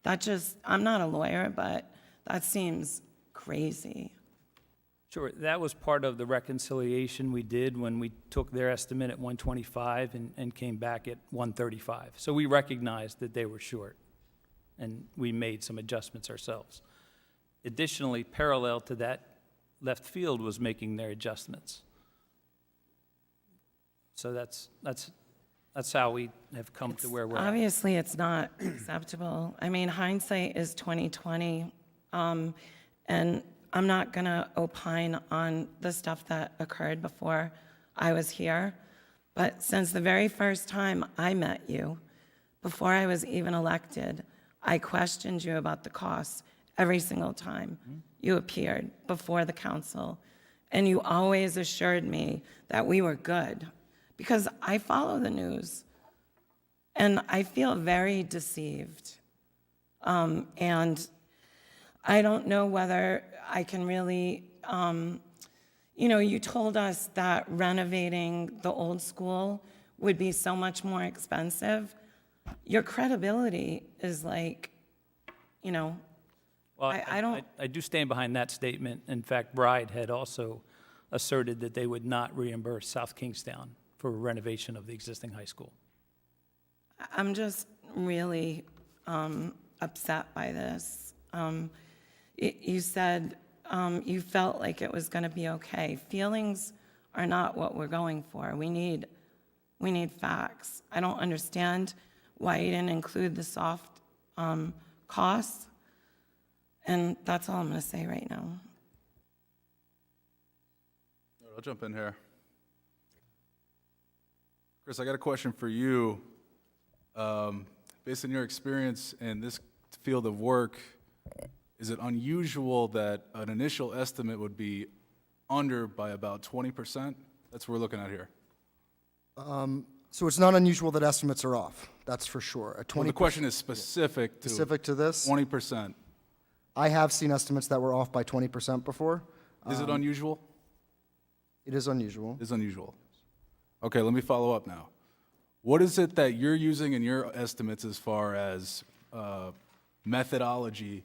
S5: That just, I'm not a lawyer, but that seems crazy.
S8: Sure, that was part of the reconciliation we did when we took their estimate at 125 and came back at 135. So we recognized that they were short, and we made some adjustments ourselves. Additionally, parallel to that, left field was making their adjustments. So that's how we have come to where we're at.
S5: Obviously, it's not acceptable. I mean, hindsight is 20/20, and I'm not going to opine on the stuff that occurred before I was here, but since the very first time I met you, before I was even elected, I questioned you about the costs every single time you appeared before the council, and you always assured me that we were good, because I follow the news, and I feel very deceived. And I don't know whether I can really, you told us that renovating the old school would be so much more expensive. Your credibility is like,
S8: Well,
S5: I don't.
S8: I do stand behind that statement. In fact, Bride had also asserted that they would not reimburse South Kingstown for renovation of the existing high school.
S5: I'm just really upset by this. You said you felt like it was going to be okay. Feelings are not what we're going for. We need facts. I don't understand why you didn't include the soft costs, and that's all I'm going to say right now.
S2: I'll jump in here. Chris, I got a question for you. Based on your experience in this field of work, is it unusual that an initial estimate would be under by about 20%? That's what we're looking at here.
S17: So it's not unusual that estimates are off, that's for sure.
S2: Well, the question is specific
S17: to this?
S2: 20%.
S17: I have seen estimates that were off by 20% before.
S2: Is it unusual?
S17: It is unusual.
S2: It is unusual. Okay, let me follow up now. What is it that you're using in your estimates as far as methodology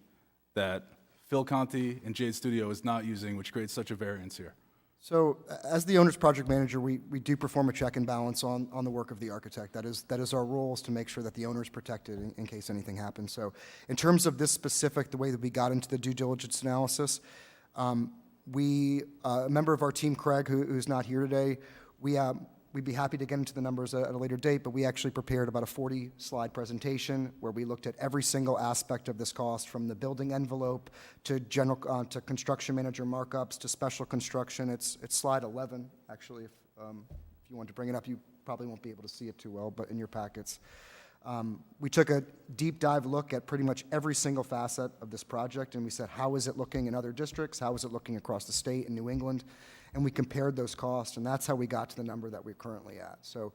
S2: that Phil Conti and Jade Studio is not using, which creates such a variance here?
S17: So as the owner's project manager, we do perform a check and balance on the work of the architect. That is our role, is to make sure that the owner is protected in case anything happens. So in terms of this specific, the way that we got into the due diligence analysis, a member of our team, Craig, who's not here today, we'd be happy to get into the numbers at a later date, but we actually prepared about a 40-slide presentation where we looked at every single aspect of this cost, from the building envelope to to construction manager markups to special construction. It's slide 11, actually. If you want to bring it up, you probably won't be able to see it too well, but in your packets. We took a deep dive look at pretty much every single facet of this project, and we said, how is it looking in other districts? How is it looking across the state in New England? And we compared those costs, and that's how we got to the number that we're currently at. So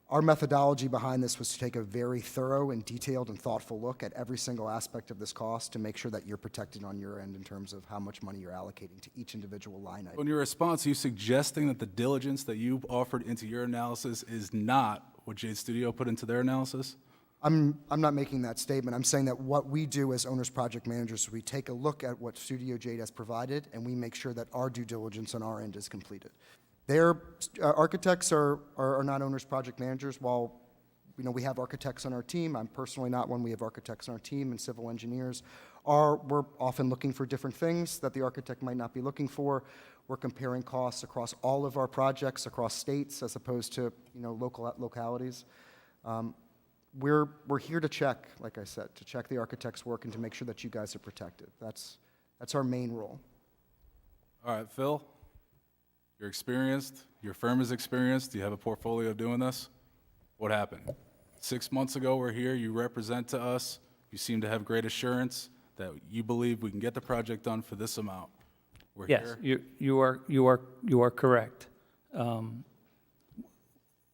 S17: our methodology behind this was to take a very thorough and detailed and thoughtful look at every single aspect of this cost to make sure that you're protected on your end in terms of how much money you're allocating to each individual line item.
S2: In your response, are you suggesting that the diligence that you offered into your analysis is not what Jade Studio put into their analysis?
S17: I'm not making that statement. I'm saying that what we do as owners project managers is we take a look at what Studio Jade has provided, and we make sure that our due diligence on our end is completed. Their architects are not owners project managers. While we have architects on our team, I'm personally not one. We have architects on our team, and civil engineers we're often looking for different things that the architect might not be looking for. We're comparing costs across all of our projects, across states, as opposed to localities. We're here to check, like I said, to check the architect's work and to make sure that you guys are protected. That's our main role.
S2: All right, Phil, you're experienced. Your firm is experienced. You have a portfolio of doing this. What happened? 6 months ago, we're here. You represent to us. You seem to have great assurance that you believe we can get the project done for this amount. We're
S8: Yes,
S2: here.
S8: you are correct.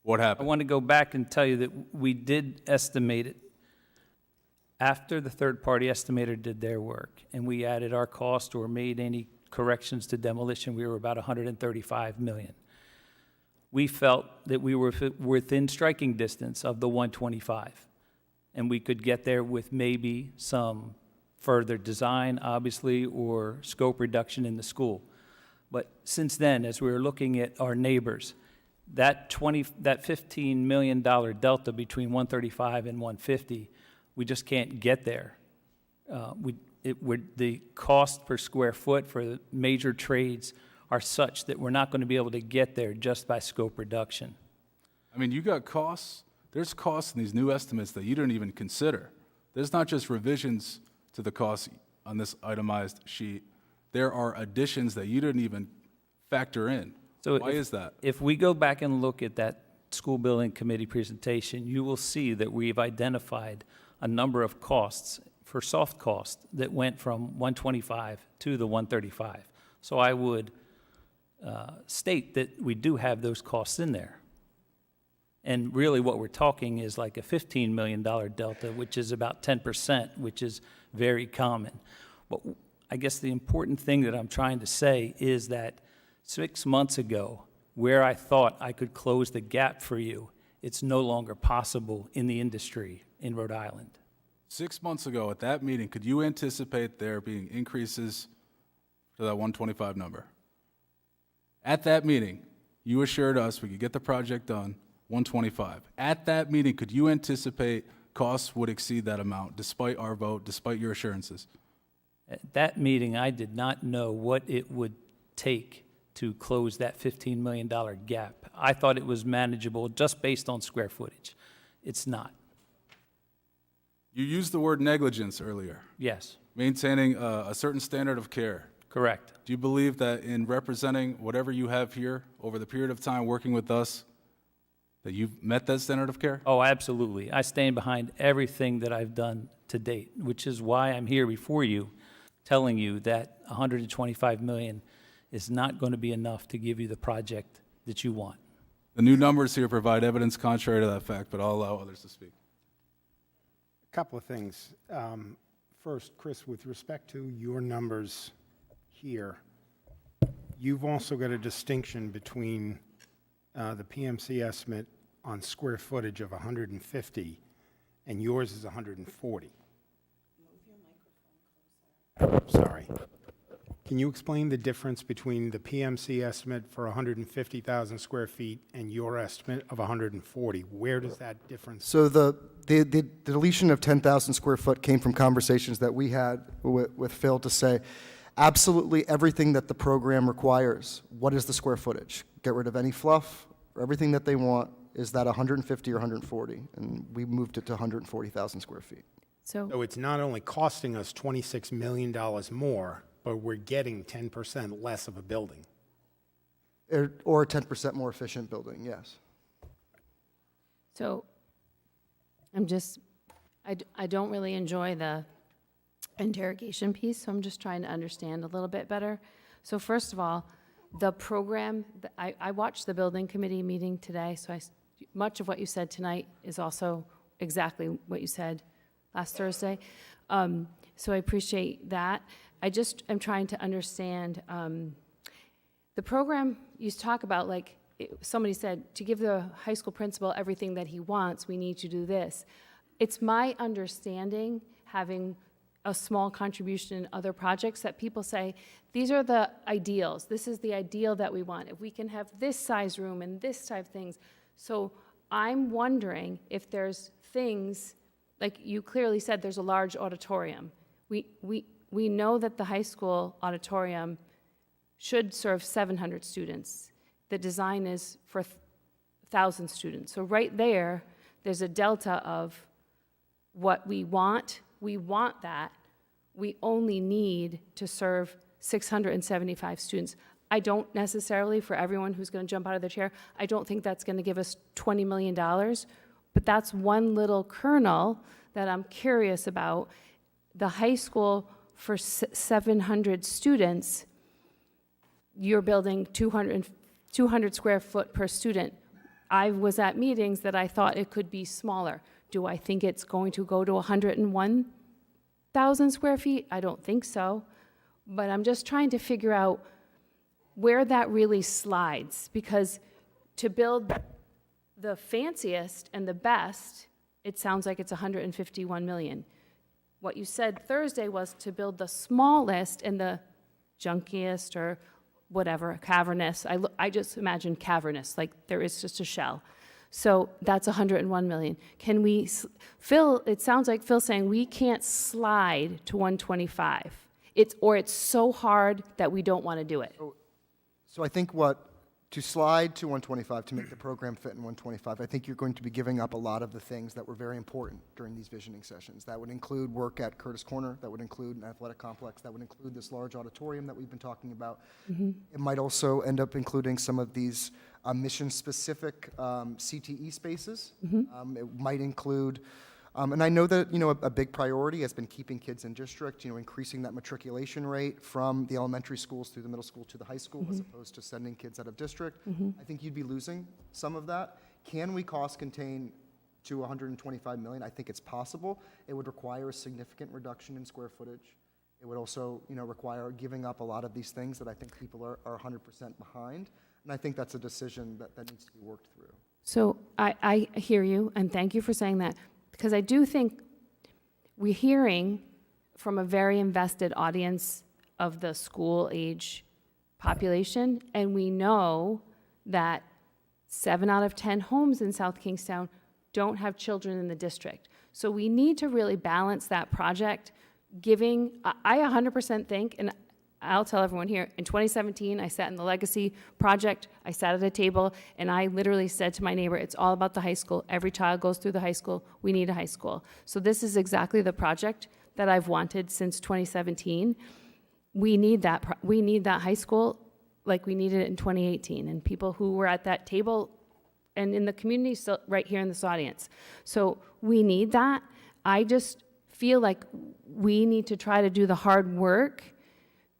S2: What
S8: I
S2: happened?
S8: want to go back and tell you that we did estimate it after the third-party estimator did their work, and we added our cost or made any corrections to demolition. We were about $135 million. We felt that we were within striking distance of the 125, and we could get there with maybe some further design, obviously, or scope reduction in the school. But since then, as we were looking at our neighbors, that $15 million delta between 135 and 150, we just can't get there. The cost per square foot for the major trades are such that we're not going to be able to get there just by scope reduction.
S2: I mean, you got costs. There's costs in these new estimates that you didn't even consider. There's not just revisions to the costs on this itemized sheet. there are additions that you didn't even factor in.
S8: So
S2: Why is that?
S8: If we go back and look at that school building committee presentation, you will see that we've identified a number of costs for soft cost that went from 125 to the 135. So I would state that we do have those costs in there. And really what we're talking is like a $15 million delta, which is about 10%, which is very common. But I guess the important thing that I'm trying to say is that 6 months ago, where I thought I could close the gap for you, it's no longer possible in the industry in Rhode Island.
S2: 6 months ago at that meeting, could you anticipate there being increases to that 125 number? At that meeting, you assured us we could get the project done, 125. At that meeting, could you anticipate costs would exceed that amount, despite our vote, despite your assurances?
S8: At that meeting, I did not know what it would take to close that $15 million gap. I thought it was manageable just based on square footage. It's not.
S2: You used the word negligence earlier.
S8: Yes.
S2: Maintaining a certain standard of care.
S8: Correct.
S2: Do you believe that in representing whatever you have here over the period of time working with us, that you've met that standard of care?
S8: Oh, absolutely. I stand behind everything that I've done to date, which is why I'm here before you telling you that $125 million is not going to be enough to give you the project that you want.
S2: The new numbers here provide evidence contrary to that fact, but I'll allow others to speak.
S12: A couple of things. First, Chris, with respect to your numbers here, you've also got a distinction between the PMC estimate on square footage of 150 and yours is 140. Sorry. Can you explain the difference between the PMC estimate for 150,000 square feet and your estimate of 140? Where does that difference?
S17: So the deletion of 10,000 square foot came from conversations that we had with Phil to say, absolutely everything that the program requires, what is the square footage? Get rid of any fluff, everything that they want, is that 150 or 140? And we moved it to 140,000 square feet.
S12: So it's not only costing us $26 million more, but we're getting 10% less of a building.
S17: Or a 10% more efficient building, yes.
S4: So I don't really enjoy the interrogation piece, so I'm just trying to understand a little bit better. So first of all, the program, I watched the building committee meeting today, so much of what you said tonight is also exactly what you said last Thursday. So I appreciate that. I just am trying to understand the program you talk about, like somebody said, to give the high school principal everything that he wants, we need to do this. It's my understanding, having a small contribution in other projects, that people say, these are the ideals. This is the ideal that we want. If we can have this size room and this type of things. So I'm wondering if there's things, like you clearly said, there's a large auditorium. We know that the high school auditorium should serve 700 students. The design is for 1,000 students. So right there, there's a delta of what we want. We want that. We only need to serve 675 students. I don't necessarily, for everyone who's going to jump out of their chair, I don't think that's going to give us $20 million, but that's one little kernel that I'm curious about. The high school, for 700 students, you're building 200 square foot per student. I was at meetings that I thought it could be smaller. Do I think it's going to go to 101,000 square feet? I don't think so. But I'm just trying to figure out where that really slides, because to build the fanciest and the best, it sounds like it's 151 million. What you said Thursday was to build the smallest and the junkiest, or whatever, cavernous. I just imagine cavernous, like there is just a shell. So that's 101 million. Can we, Phil, it sounds like Phil saying we can't slide to 125. It's so hard that we don't want to do it.
S17: So I think To slide to 125, to make the program fit in 125, I think you're going to be giving up a lot of the things that were very important during these visioning sessions. That would include work at Curtis Corner, that would include an athletic complex, that would include this large auditorium that we've been talking about. It might also end up including some of these mission-specific CTE spaces. It might include, and I know that, a big priority has been keeping kids in district, increasing that matriculation rate from the elementary schools through the middle school to the high school, as opposed to sending kids out of district. I think you'd be losing some of that. Can we cost contain to 125 million? I think it's possible. It would require a significant reduction in square footage. It would also, require giving up a lot of these things that I think people are 100% behind. And I think that's a decision that needs to be worked through.
S4: So I hear you, and thank you for saying that, because I do think we're hearing from a very invested audience of the school-age population, and we know that 7 out of 10 homes in South Kingstown don't have children in the district. So we need to really balance that project, I 100% think, and I'll tell everyone here, in 2017, I sat in the Legacy project, I sat at a table, and I literally said to my neighbor, it's all about the high school. Every child goes through the high school. We need a high school. So this is exactly the project that I've wanted since 2017. We need that high school like we needed it in 2018, and people who were at that table and in the community still right here in this audience. So we need that. I just feel like we need to try to do the hard work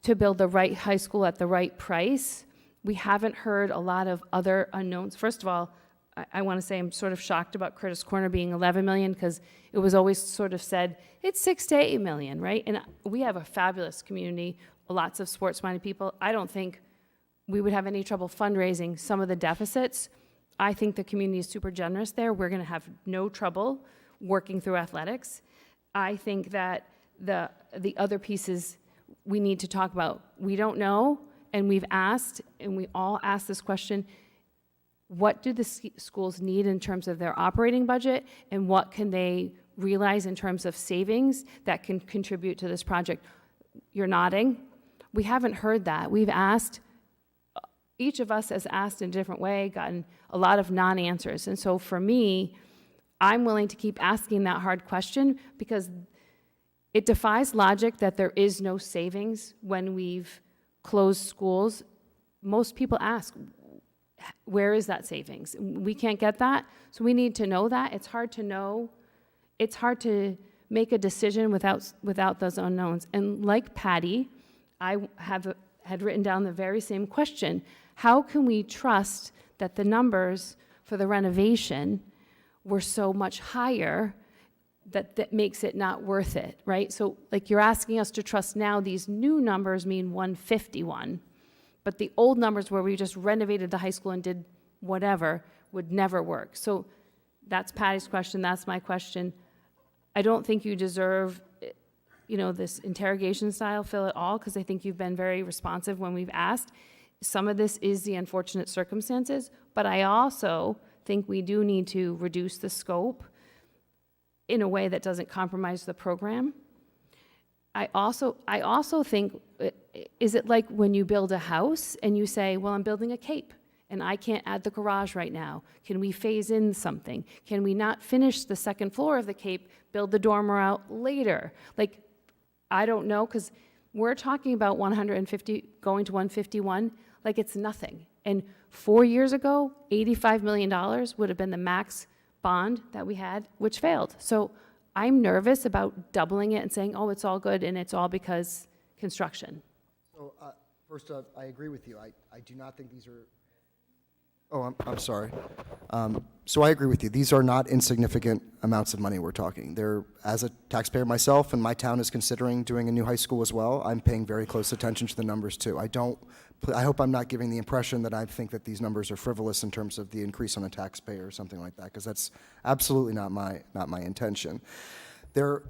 S4: to build the right high school at the right price. We haven't heard a lot of other unknowns. First of all, I want to say I'm sort of shocked about Curtis Corner being 11 million, because it was always sort of said it's 6 to 8 million, right? And we have a fabulous community, lots of sports-minded people. I don't think we would have any trouble fundraising some of the deficits. I think the community is super generous there. We're going to have no trouble working through athletics. I think that the other pieces we need to talk about. We don't know, and we've asked, and we all ask this question, what do the schools need in terms of their operating budget, and what can they realize in terms of savings that can contribute to this project? You're nodding. We haven't heard that. We've asked, each of us has asked in a different way, gotten a lot of non-answers. And so for me, I'm willing to keep asking that hard question, because it defies logic that there is no savings when we've closed schools. Most people ask, where is that savings? We can't get that, so we need to know that. It's hard to know. It's hard to make a decision without those unknowns. And like Patty, I had written down the very same question. How can we trust that the numbers for the renovation were so much higher that makes it not worth it, right? So like you're asking us to trust now these new numbers mean 151, but the old numbers where we just renovated the high school and did whatever would never work. So that's Patty's question, that's my question. I don't think you deserve, this interrogation style, Phil, at all, because I think you've been very responsive when we've asked. Some of this is the unfortunate circumstances, but I also think we do need to reduce the scope in a way that doesn't compromise the program. I also think, is it like when you build a house and you say, well, I'm building a cape and I can't add the garage right now. Can we phase in something? Can we not finish the second floor of the cape, build the dormer out later? Like, I don't know, because we're talking about 150 going to 151 like it's nothing. And 4 years ago, $85 million would have been the max bond that we had, which failed. So I'm nervous about doubling it and saying, oh, it's all good, and it's all because construction.
S17: So first, I agree with you. I do not think these are... Oh, I'm sorry. So I agree with you. These are not insignificant amounts of money we're talking. They're, as a taxpayer myself, and my town is considering doing a new high school as well, I'm paying very close attention to the numbers too. I hope I'm not giving the impression that I think that these numbers are frivolous in terms of the increase on a taxpayer or something like that, because that's absolutely not my intention. I'm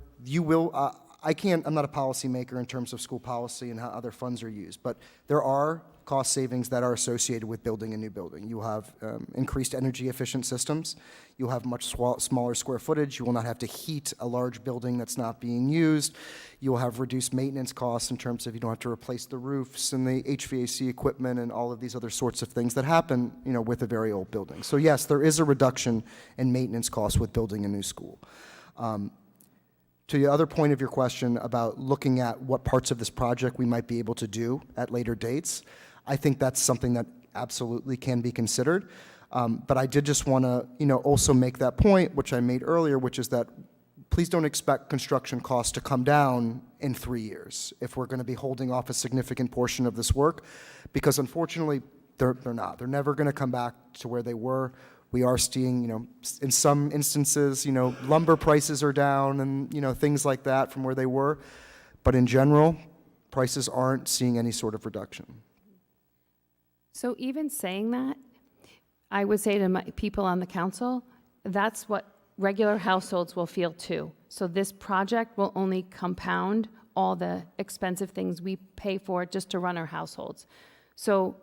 S17: not a policymaker in terms of school policy and how other funds are used, but there are cost savings that are associated with building a new building. You'll have increased energy efficient systems. You'll have much smaller square footage. You will not have to heat a large building that's not being used. You will have reduced maintenance costs in terms of you don't have to replace the roofs and the HVAC equipment and all of these other sorts of things that happen, with a very old building. So yes, there is a reduction in maintenance costs with building a new school. To the other point of your question about looking at what parts of this project we might be able to do at later dates, I think that's something that absolutely can be considered. But I did just want to, also make that point, which I made earlier, which is that please don't expect construction costs to come down in 3 years if we're going to be holding off a significant portion of this work, because unfortunately, they're not. They're never going to come back to where they were. We are seeing, in some instances, lumber prices are down and, things like that from where they were. But in general, prices aren't seeing any sort of reduction.
S4: So even saying that, I would say to my people on the council, that's what regular households will feel too. So this project will only compound all the expensive things we pay for just to run our households. So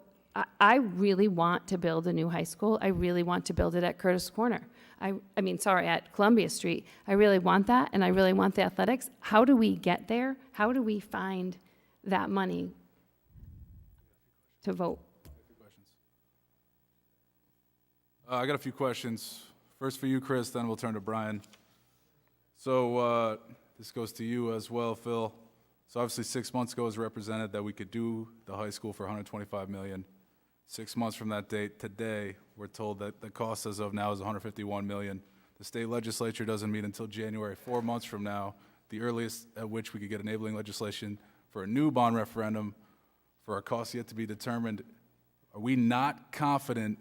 S4: I really want to build a new high school. I really want to build it at Curtis Corner. At Columbia Street. I really want that, and I really want the athletics. How do we get there? How do we find that money to vote?
S2: I got a few questions. First for you, Chris, then we'll turn to Brian. So this goes to you as well, Phil. So obviously 6 months ago it was represented that we could do the high school for $125 million. 6 months from that date, today, we're told that the cost as of now is $151 million. The state legislature doesn't meet until January, 4 months from now, the earliest at which we could get enabling legislation for a new bond referendum for a cost yet to be determined. Are we not confident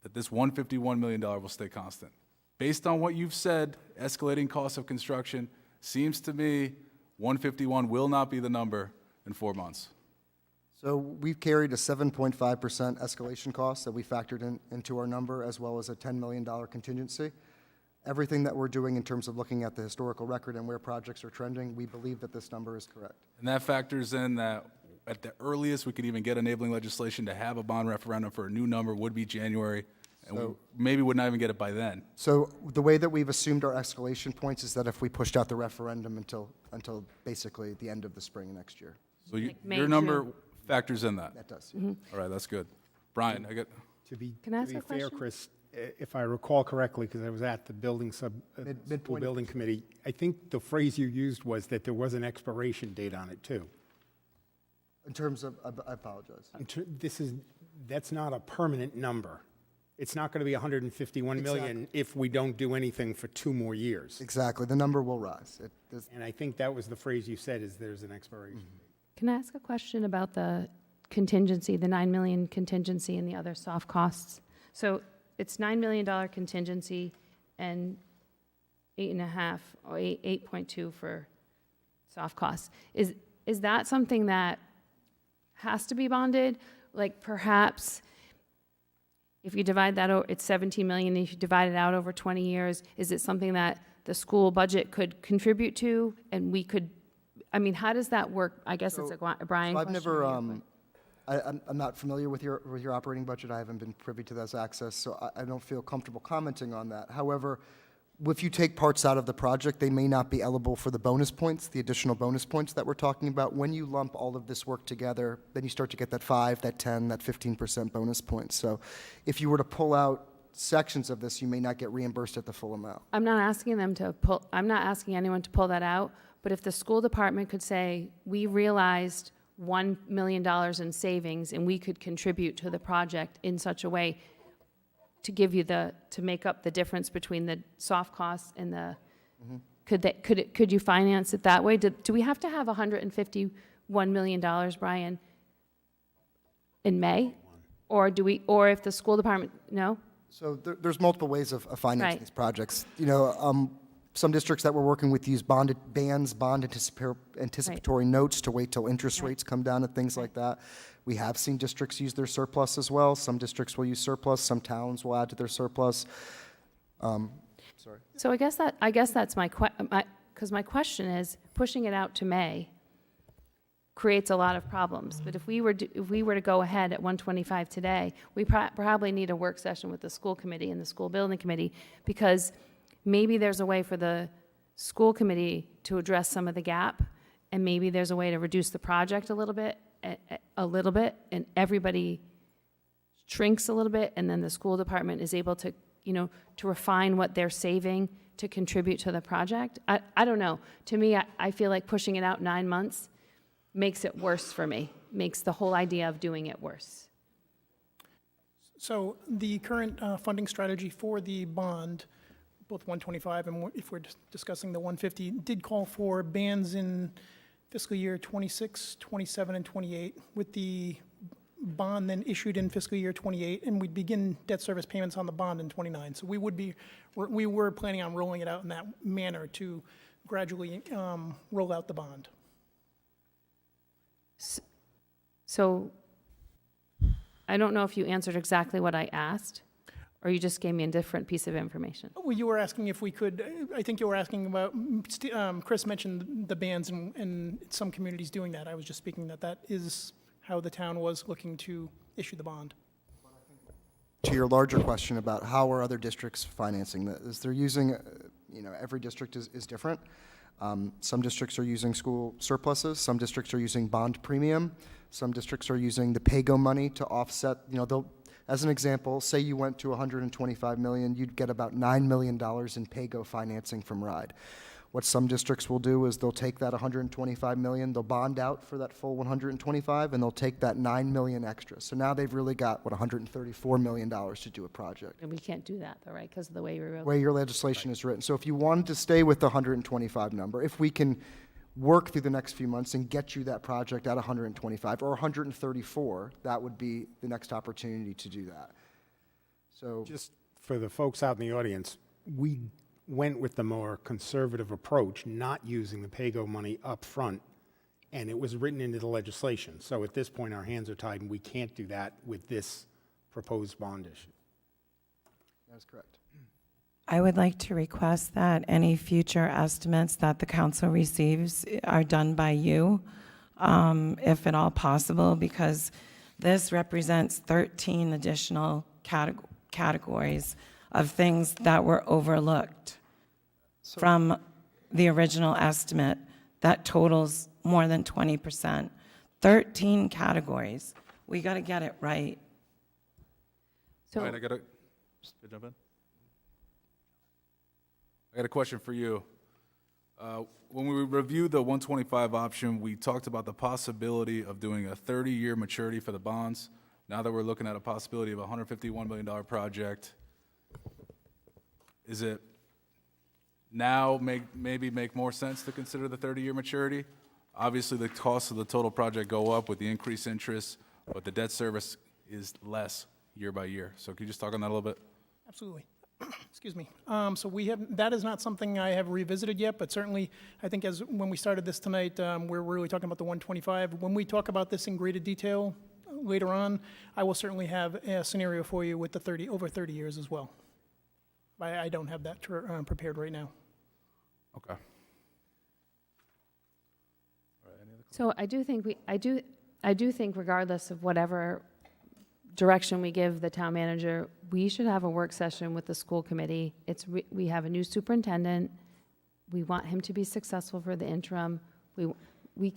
S2: that this $151 million will stay constant? Based on what you've said, escalating costs of construction, seems to me 151 will not be the number in 4 months.
S17: So we've carried a 7.5% escalation cost that we factored into our number, as well as a $10 million contingency. Everything that we're doing in terms of looking at the historical record and where projects are trending, we believe that this number is correct.
S2: And that factors in that at the earliest we could even get enabling legislation to have a bond referendum for a new number would be January, and we maybe would not even get it by then.
S17: So the way that we've assumed our escalation points is that if we pushed out the referendum until basically the end of the spring next year.
S2: So
S4: May,
S2: your number
S4: June.
S2: factors in that?
S17: That does.
S2: All right, that's good. Brian,
S12: To be
S4: Can I ask a
S12: fair,
S4: question?
S12: Chris, if I recall correctly, because I was at the school
S17: midpoint.
S12: building committee, I think the phrase you used was that there was an expiration date on it too.
S17: In terms of, I apologize.
S12: That's not a permanent number. It's not going to be 151 million if we don't do anything for 2 more years.
S17: Exactly. The number will rise.
S12: And I think that was the phrase you said, is there's an expiration date.
S4: Can I ask a question about the contingency, the $9 million contingency and the other soft costs? So it's $9 million contingency and 8.5 or 8.2 for soft costs. Is that something that has to be bonded? Like perhaps if you divide that, it's 17 million, if you divide it out over 20 years, is it something that the school budget could contribute to and we could, how does that work? I guess it's a Brian
S17: I've
S4: question.
S17: never, I'm not familiar with your operating budget. I haven't been privy to those access, so I don't feel comfortable commenting on that. However, if you take parts out of the project, they may not be eligible for the bonus points, the additional bonus points that we're talking about. When you lump all of this work together, then you start to get that 5, that 10, that 15% bonus points. So if you were to pull out sections of this, you may not get reimbursed at the full amount.
S4: I'm not asking anyone to pull that out, but if the school department could say, we realized $1 million in savings and we could contribute to the project in such a way to give you to make up the difference between the soft costs and the, could you finance it that way? Do we have to have $151 million, Brian, in May? Or if the school department, no?
S17: So there's multiple ways of financing
S4: Right.
S17: these projects. Some districts that we're working with use bond anticipatory notes to wait till interest rates come down and things like that. We have seen districts use their surplus as well. Some districts will use surplus. Some towns will add to their surplus. Sorry.
S4: So I guess that's my question is, pushing it out to May, creates a lot of problems. But if we were to go ahead at 125 today, we probably need a work session with the school committee and the school building committee, because maybe there's a way for the school committee to address some of the gap, and maybe there's a way to reduce the project a little bit, and everybody shrinks a little bit, and then the school department is able to, to refine what they're saving to contribute to the project. I don't know. To me, I feel like pushing it out 9 months makes it worse for me, makes the whole idea of doing it worse.
S18: So the current funding strategy for the bond, both 125 and if we're discussing the 150, did call for bans in fiscal year 26, 27, and 28, with the bond then issued in fiscal year 28, and we'd begin debt service payments on the bond in 29. So we were planning on rolling it out in that manner to gradually roll out the bond.
S4: So I don't know if you answered exactly what I asked, or you just gave me a different piece of information.
S18: Well, you were asking if we could, I think you were asking about, Chris mentioned the bans and some communities doing that. I was just speaking that is how the town was looking to issue the bond.
S17: To your larger question about how are other districts financing this, they're using, every district is different. Some districts are using school surpluses. Some districts are using bond premium. Some districts are using the PAYGO money to offset, they'll, as an example, say you went to $125 million, you'd get about $9 million in PAYGO financing from RIDE. What some districts will do is they'll take that $125 million, they'll bond out for that full 125, and they'll take that $9 million extra. So now they've really got, $134 million to do a project.
S4: And we can't do that, though, right, because of the way we wrote.
S17: The way your legislation is written. So if you wanted to stay with the 125 number, if we can work through the next few months and get you that project at 125 or 134, that would be the next opportunity to do that. So
S12: just for the folks out in the audience, we went with the more conservative approach, not using the PAYGO money up front, and it was written into the legislation. So at this point, our hands are tied, and we can't do that with this proposed bond issue.
S17: That's correct.
S5: I would like to request that any future estimates that the council receives are done by you, if at all possible, because this represents 13 additional categories of things that were overlooked from the original estimate that totals more than 20%. 13 categories. We got to get it right.
S4: So,
S2: All right, I got a question for you. When we reviewed the 125 option, we talked about the possibility of doing a 30-year maturity for the bonds. Now that we're looking at a possibility of a $151 million project, is it now maybe make more sense to consider the 30-year maturity? Obviously, the costs of the total project go up with the increased interest, but the debt service is less year by year. So can you just talk on that a little bit?
S18: Absolutely. Excuse me. So that is not something I have revisited yet, but certainly I think when we started this tonight, we're really talking about the 125. When we talk about this in greater detail later on, I will certainly have a scenario for you with the over 30 years as well. I don't have that prepared right now.
S2: Okay.
S4: So I do think regardless of whatever direction we give the town manager, we should have a work session with the school committee. We have a new superintendent. We want him to be successful for the interim. We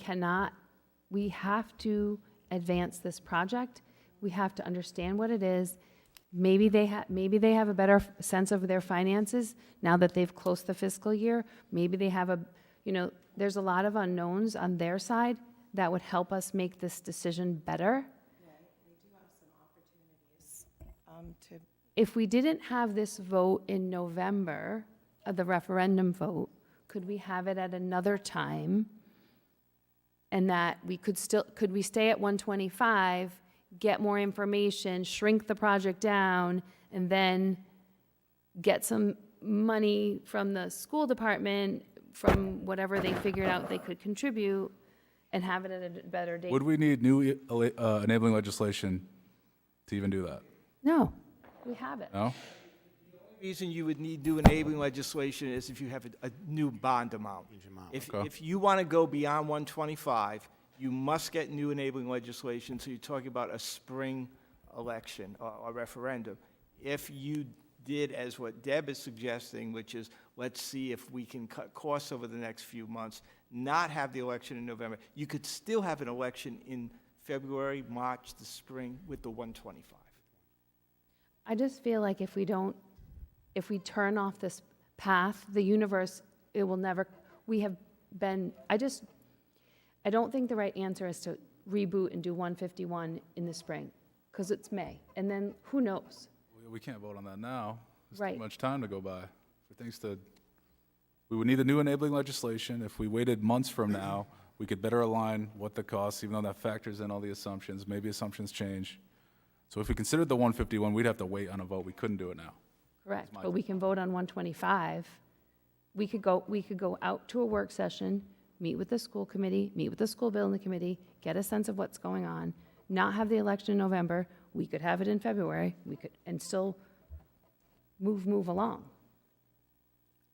S4: have to advance this project. We have to understand what it is. Maybe they have a better sense of their finances now that they've closed the fiscal year. Maybe they have there's a lot of unknowns on their side that would help us make this decision better.
S5: Yeah, we do have some opportunities
S4: If we didn't have this vote in November, the referendum vote, could we have it at another time? And that could we stay at 125, get more information, shrink the project down, and then get some money from the school department, from whatever they figured out they could contribute, and have it at a better date?
S2: Would we need new enabling legislation to even do that?
S4: No, we have it.
S2: No?
S19: The reason you would need new enabling legislation is if you have a new bond amount. If you want to go beyond 125, You must get new enabling legislation, so you're talking about a spring election or referendum. If you did as what Deb is suggesting, which is let's see if we can cut costs over the next few months, not have the election in November, you could still have an election in February, March, the spring with the 125.
S4: I just feel like if we turn off this path, the universe, it will never, we have been, I don't think the right answer is to reboot and do 151 in the spring, because it's May, and then who knows?
S2: We can't vote on that now. There's
S4: Right.
S2: too much time to go by for things to, we would need the new enabling legislation. If we waited months from now, we could better align what the costs, even though that factors in all the assumptions. Maybe assumptions change. So if we considered the 151, we'd have to wait on a vote. We couldn't do it now.
S4: Correct, but we can vote on 125. We could go out to a work session, meet with the school committee, meet with the school building committee, get a sense of what's going on, not have the election in November. We could have it in February, and still move along.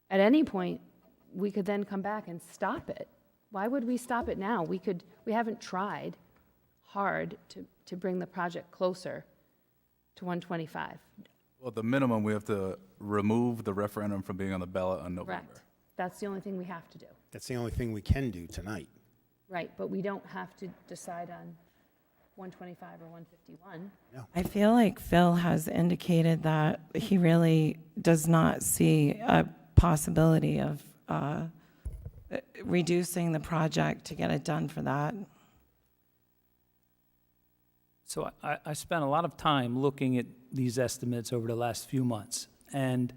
S4: At any point, we could then come back and stop it. Why would we stop it now? We haven't tried hard to bring the project closer to 125.
S2: Well, at the minimum, we have to remove the referendum from being on the ballot in November.
S4: Correct. That's the only thing we have to do.
S12: That's the only thing we can do tonight.
S4: Right, but we don't have to decide on 125 or 151.
S5: I feel like Phil has indicated that he really does not see a possibility of reducing the project to get it done for that.
S8: So I spent a lot of time looking at these estimates over the last few months and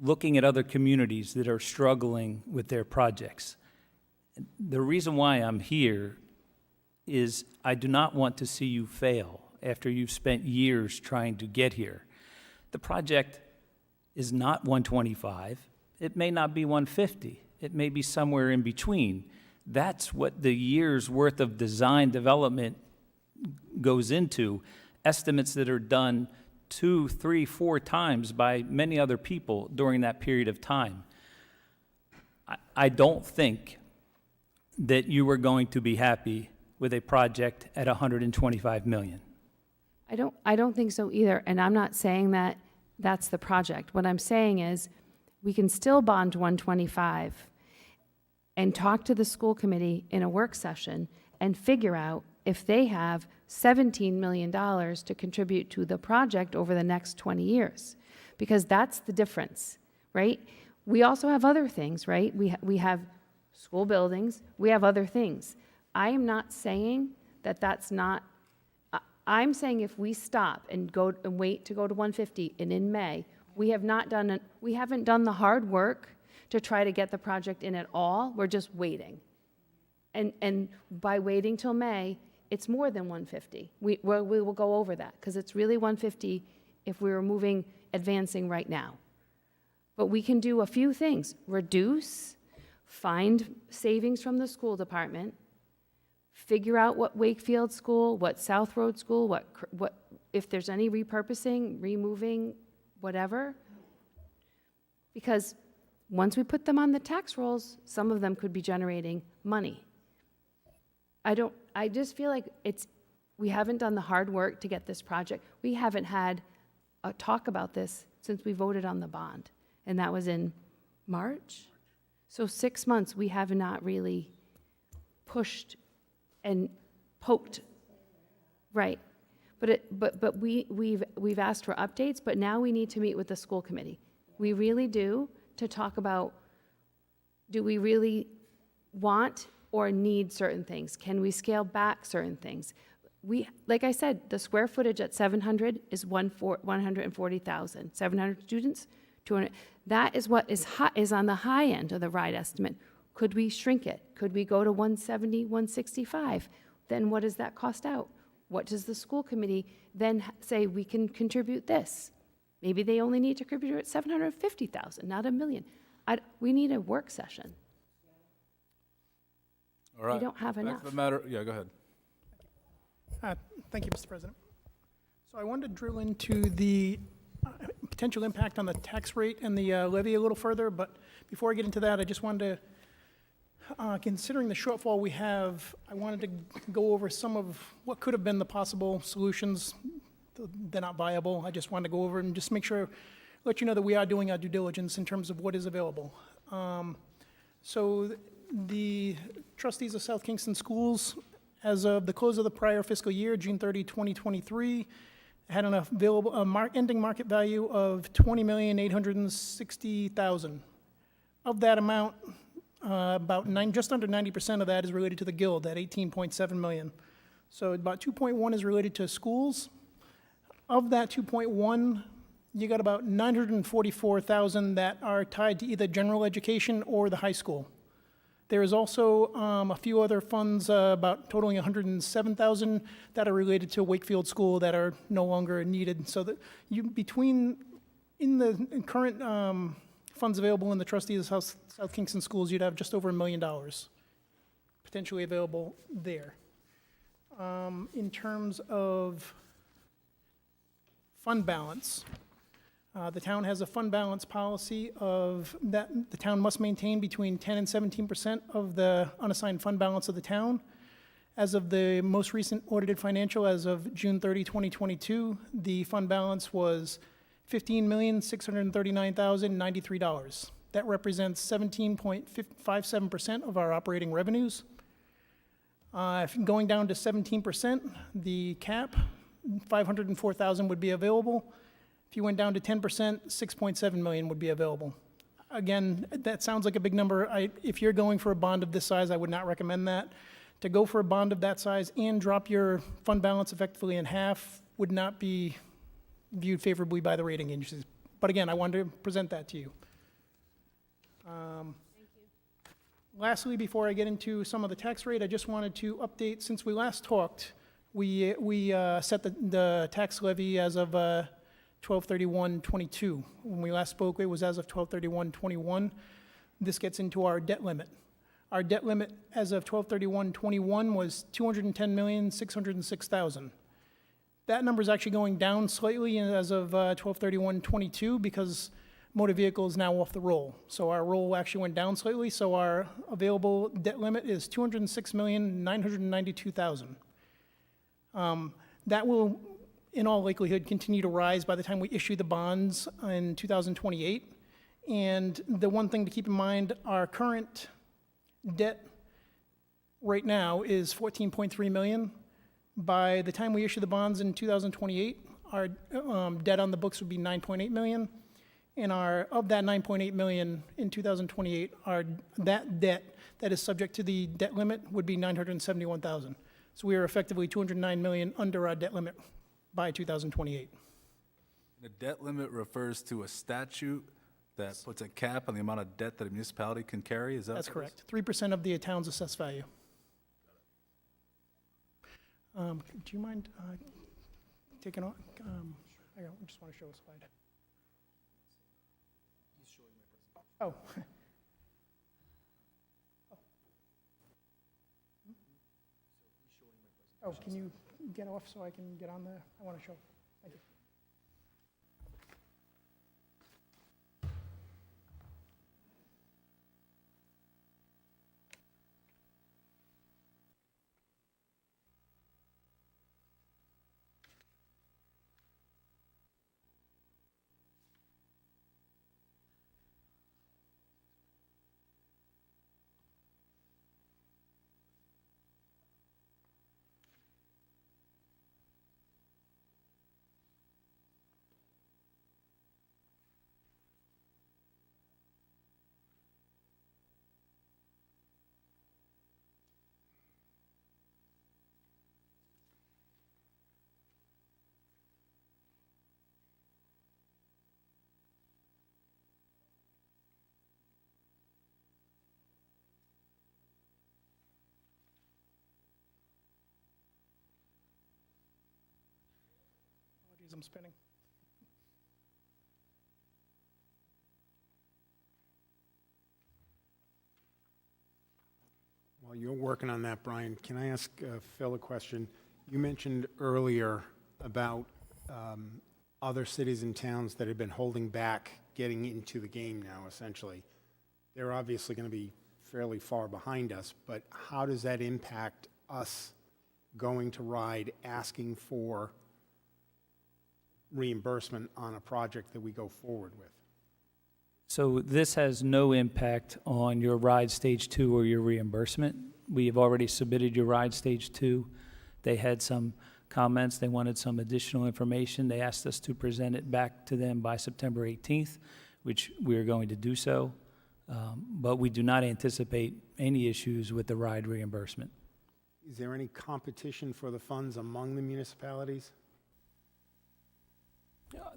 S8: looking at other communities that are struggling with their projects. The reason why I'm here is I do not want to see you fail after you've spent years trying to get here. The project is not 125. It may not be 150. It may be somewhere in between. That's what the year's worth of design development goes into. Estimates that are done 2, 3, 4 times by many other people during that period of time. I don't think that you are going to be happy with a project at $125 million.
S4: I don't think so either, and I'm not saying that that's the project. What I'm saying is we can still bond 125 and talk to the school committee in a work session and figure out if they have $17 million to contribute to the project over the next 20 years, because that's the difference, right? We also have other things, right? We have school buildings, we have other things. I am not saying that that's not, I'm saying if we stop and go and wait to go to 150 and in May, we haven't done the hard work to try to get the project in at all. We're just waiting. And by waiting till May, it's more than 150. We will go over that because it's really 150 if we were advancing right now. But we can do a few things: reduce, find savings from the school department, figure out what Wakefield School, what South Road School, what if there's any repurposing, removing, whatever. Because once we put them on the tax rolls, some of them could be generating money. I just feel like we haven't done the hard work to get this project. We haven't had a talk about this since we voted on the bond, and that was in March. So 6 months, we have not really pushed and poked, right? But we've asked for updates, but now we need to meet with the school committee. We really do, to talk about, do we really want or need certain things? Can we scale back certain things? Like I said, the square footage at 700 is 140,000. 700 students, 200. That is what is on the high end of the RIDE estimate. Could we shrink it? Could we go to 170, 165? Then what does that cost out? What does the school committee then say we can contribute this? Maybe they only need to contribute at 750,000, not $1 million. We need a work session.
S2: All right.
S4: We don't have
S2: Back
S4: enough.
S2: to the matter. Yeah, go ahead.
S18: Thank you, Mr. President. So I wanted to drill into the potential impact on the tax rate and the levy a little further, but before I get into that, I just wanted to Considering the shortfall we have, I wanted to go over some of what could have been the possible solutions. They're not viable. I just wanted to go over and just make sure, let you know that we are doing our due diligence in terms of what is available. So the trustees of South Kingston Schools, as of the close of the prior fiscal year, June 30, 2023, had an available ending market value of $20,860,000. Of that amount, just under 90% of that is related to the guild at $18.7 million. So about 2.1 is related to schools. Of that 2.1, you got about 944,000 that are tied to either general education or the high school. There is also a few other funds, about totaling 107,000, that are related to Wakefield School that are no longer needed. So that in the current funds available in the trustees of South Kingston Schools, you'd have just over $1 million potentially available there. In terms of fund balance, the town has a fund balance policy of that the town must maintain between 10 and 17% of the unassigned fund balance of the town. As of the most recent audited financial, as of June 30, 2022, the fund balance was $15,639,093. That represents 17.57% of our operating revenues. If going down to 17%, the cap, $504,000 would be available. If you went down to 10%, $6.7 million would be available. Again, that sounds like a big number. If you're going for a bond of this size, I would not recommend that. To go for a bond of that size and drop your fund balance effectively in half would not be viewed favorably by the rating agencies. But again, I wanted to present that to you. Lastly, before I get into some of the tax rate, I just wanted to update, since we last talked, we set the tax levy as of 12/31/22. When we last spoke, it was as of 12/31/21. This gets into our debt limit. Our debt limit as of 12/31/21 was $210,606,000. That number is actually going down slightly as of 12/31/22 because motor vehicle is now off the roll. So our roll actually went down slightly, so our available debt limit is $206,992,000. That will, in all likelihood, continue to rise by the time we issue the bonds in 2028. And the one thing to keep in mind, our current debt right now is $14.3 million. By the time we issue the bonds in 2028, our debt on the books would be $9.8 million. And of that $9.8 million in 2028, that debt that is subject to the debt limit would be $971,000. So we are effectively $209 million under our debt limit by 2028.
S2: The debt limit refers to a statute that puts a cap on the amount of debt that a municipality can carry, is that?
S18: That's correct. 3% of the town's assessed value. Do you mind taking on? I just want to show a slide. Oh. Oh, can you get off so I can get on there? I want to show. Thank you. I'm spinning.
S12: While you're working on that, Brian, can I ask Phil a question? You mentioned earlier about other cities and towns that have been holding back getting into the game now, essentially. They're obviously going to be fairly far behind us, but how does that impact us going to RIDE asking for reimbursement on a project that we go forward with?
S8: So this has no impact on your RIDE Stage 2 or your reimbursement. We have already submitted your RIDE Stage 2. They had some comments. They wanted some additional information. They asked us to present it back to them by September 18th, which we are going to do so. But we do not anticipate any issues with the RIDE reimbursement.
S12: Is there any competition for the funds among the municipalities?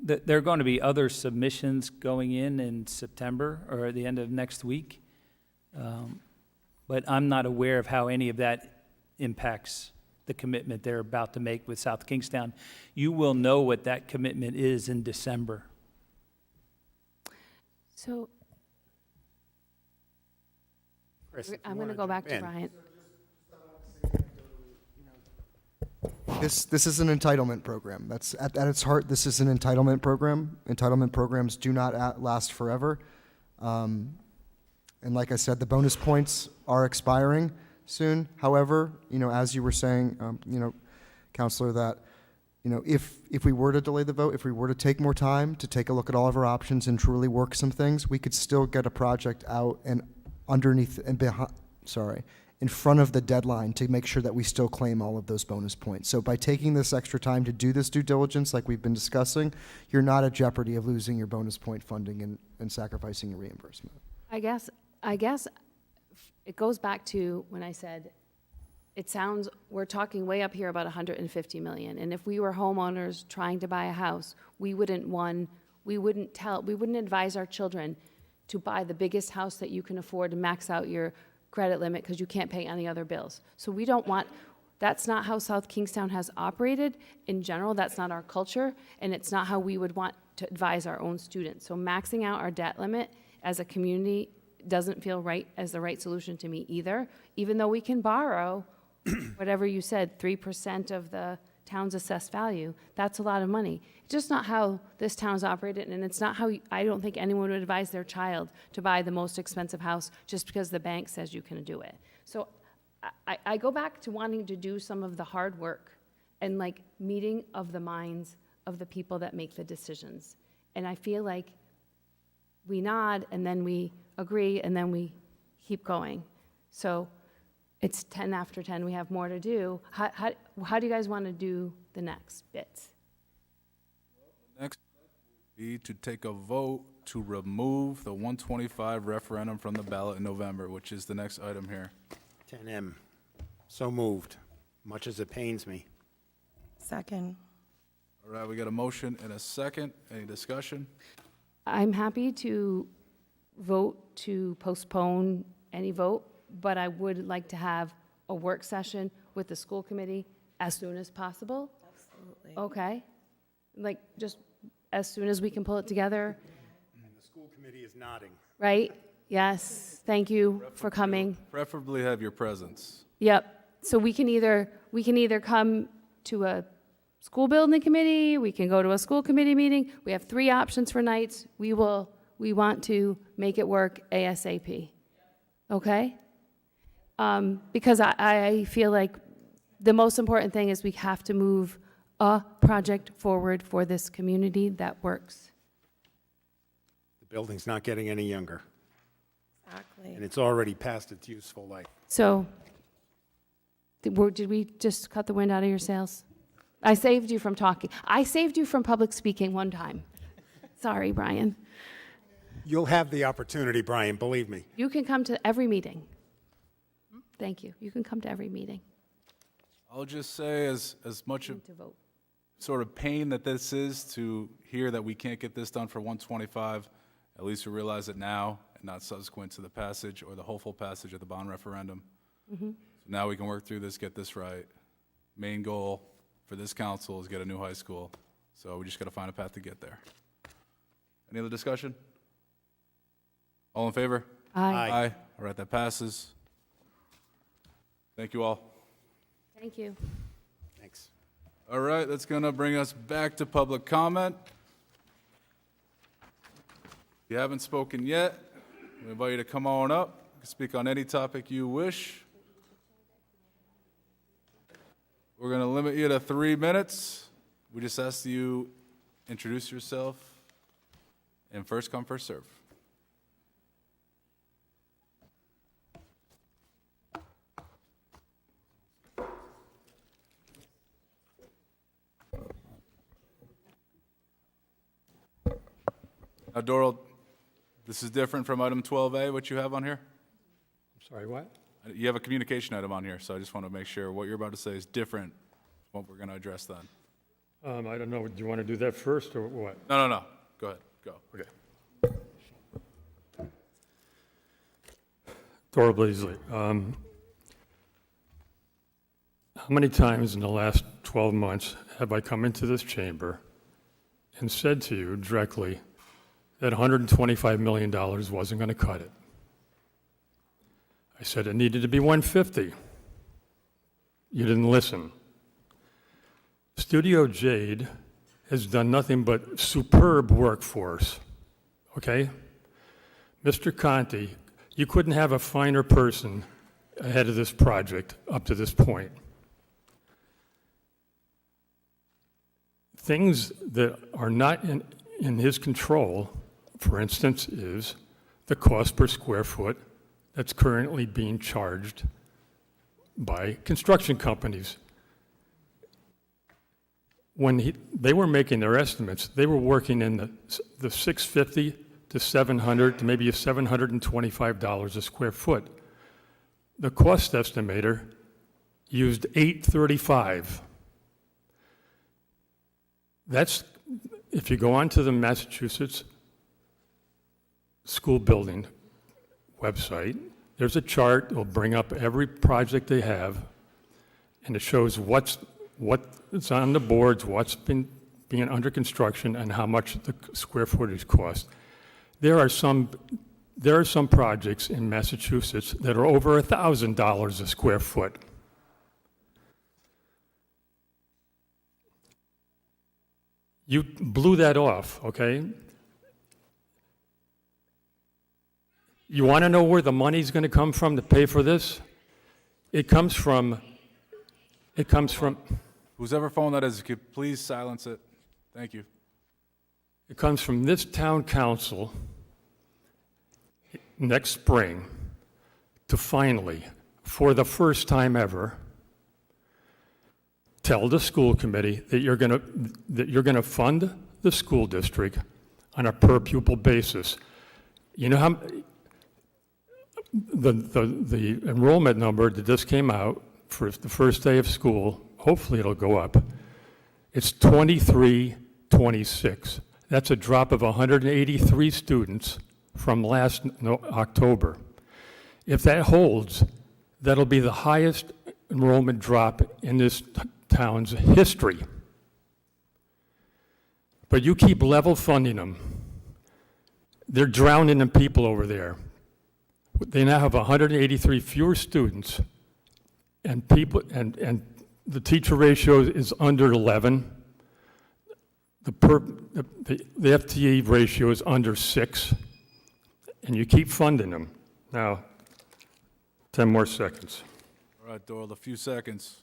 S8: There are going to be other submissions going in September or at the end of next week. But I'm not aware of how any of that impacts the commitment they're about to make with South Kingstown. You will know what that commitment is in December.
S4: So
S12: Chris, if you
S4: I'm going to
S12: wanna
S4: go back
S12: jump
S4: to
S12: in.
S4: Brian.
S17: This is an entitlement program. That's at its heart. This is an entitlement program. Entitlement programs do not last forever. And like I said, the bonus points are expiring soon. However, as you were saying, Counselor, that if we were to delay the vote, if we were to take more time to take a look at all of our options and truly work some things, we could still get a project out and underneath and in front of the deadline to make sure that we still claim all of those bonus points. So by taking this extra time to do this due diligence like we've been discussing, you're not at jeopardy of losing your bonus point funding and sacrificing your reimbursement.
S4: I guess it goes back to when I said, it sounds, we're talking way up here about 150 million. And if we were homeowners trying to buy a house, we wouldn't advise our children to buy the biggest house that you can afford to max out your credit limit because you can't pay any other bills. So we don't want, that's not how South Kingstown has operated in general. That's not our culture, and it's not how we would want to advise our own students. So maxing out our debt limit as a community doesn't feel right as the right solution to me either, even though we can borrow, whatever you said, 3% of the town's assessed value. That's a lot of money. It's just not how this town's operated, and it's not how I don't think anyone would advise their child to buy the most expensive house just because the bank says you can do it. So I go back to wanting to do some of the hard work and like meeting of the minds of the people that make the decisions. And I feel like we nod and then we agree and then we keep going. So it's 10 after 10, we have more to do. How do you guys want to do the next bits?
S2: Next would be to take a vote to remove the 125 referendum from the ballot in November, which is the next item here.
S12: 10M. So moved, much as it pains me.
S5: Second.
S2: All right, we got a motion and a second. Any discussion?
S4: I'm happy to vote to postpone any vote, but I would like to have a work session with the school committee as soon as possible.
S5: Absolutely.
S4: Okay? Like, just as soon as we can pull it together,
S12: And the school committee is nodding.
S4: right? Yes, thank you for coming.
S2: Preferably have your presence.
S4: Yep. So we can either come to a school building committee, we can go to a school committee meeting. We have 3 options for nights. We want to make it work ASAP. Okay? Because I feel like the most important thing is we have to move a project forward for this community that works.
S12: The building's not getting any younger,
S5: Exactly.
S12: and it's already past its useful life.
S4: So, did we just cut the wind out of your sails? I saved you from talking. I saved you from public speaking one time. Sorry, Brian.
S12: You'll have the opportunity, Brian, believe me.
S4: You can come to every meeting. Thank you. You can come to every meeting.
S2: I'll just say as much of
S4: To vote.
S2: sort of pain that this is to hear that we can't get this done for 125, at least we realize it now and not subsequent to the passage or the hopeful passage of the bond referendum.
S4: Mm-hmm.
S2: So now we can work through this, get this right. Main goal for this council is get a new high school. So we just got to find a path to get there. Any other discussion? All in favor?
S4: Aye.
S2: Aye. All right, that passes. Thank you all.
S4: Thank you.
S12: Thanks.
S2: All right, that's going to bring us back to public comment. If you haven't spoken yet, we invite you to come on up, can speak on any topic you wish. We're going to limit you to 3 minutes. We just ask that you introduce yourself and first come, first serve. Now, Doral, this is different from item 12A, what you have on here?
S20: I'm sorry, what?
S2: You have a communication item on here, so I just want to make sure what you're about to say is different from what we're going to address then.
S20: I don't know, do you want to do that first or what?
S2: No. Go ahead, go.
S20: Okay. Dora Blaisley, how many times in the last 12 months have I come into this chamber and said to you directly that $125 million wasn't going to cut it? I said it needed to be 150. You didn't listen. Studio Jade has done nothing but superb work for us, okay? Mr. Conti, you couldn't have a finer person ahead of this project up to this point. Things that are not in his control, for instance, is the cost per square foot that's currently being charged by construction companies. When they were making their estimates, they were working in the $650 to $700 to maybe $725 a square foot. The cost estimator used $835. That's, if you go onto the Massachusetts school building website, there's a chart that will bring up every project they have, and it shows what's on the boards, what's been being under construction, and how much the square footage costs. There are some projects in Massachusetts that are over $1,000 a square foot. You blew that off, okay? You want to know where the money's going to come from to pay for this? It comes from.
S2: Whoever phone that is, could please silence it. Thank you.
S20: It comes from this town council next spring to finally, for the first time ever, tell the school committee that you're going to fund the school district on a per pupil basis. You know how the enrollment number that just came out for the first day of school, hopefully it'll go up. It's 2326. That's a drop of 183 students from last October. If that holds, that'll be the highest enrollment drop in this town's history. But you keep level funding them. They're drowning in people over there. They now have 183 fewer students, and the teacher ratio is under 11. The FTE ratio is under 6, and you keep funding them. Now, 10 more seconds.
S2: All right, Doral, a few seconds.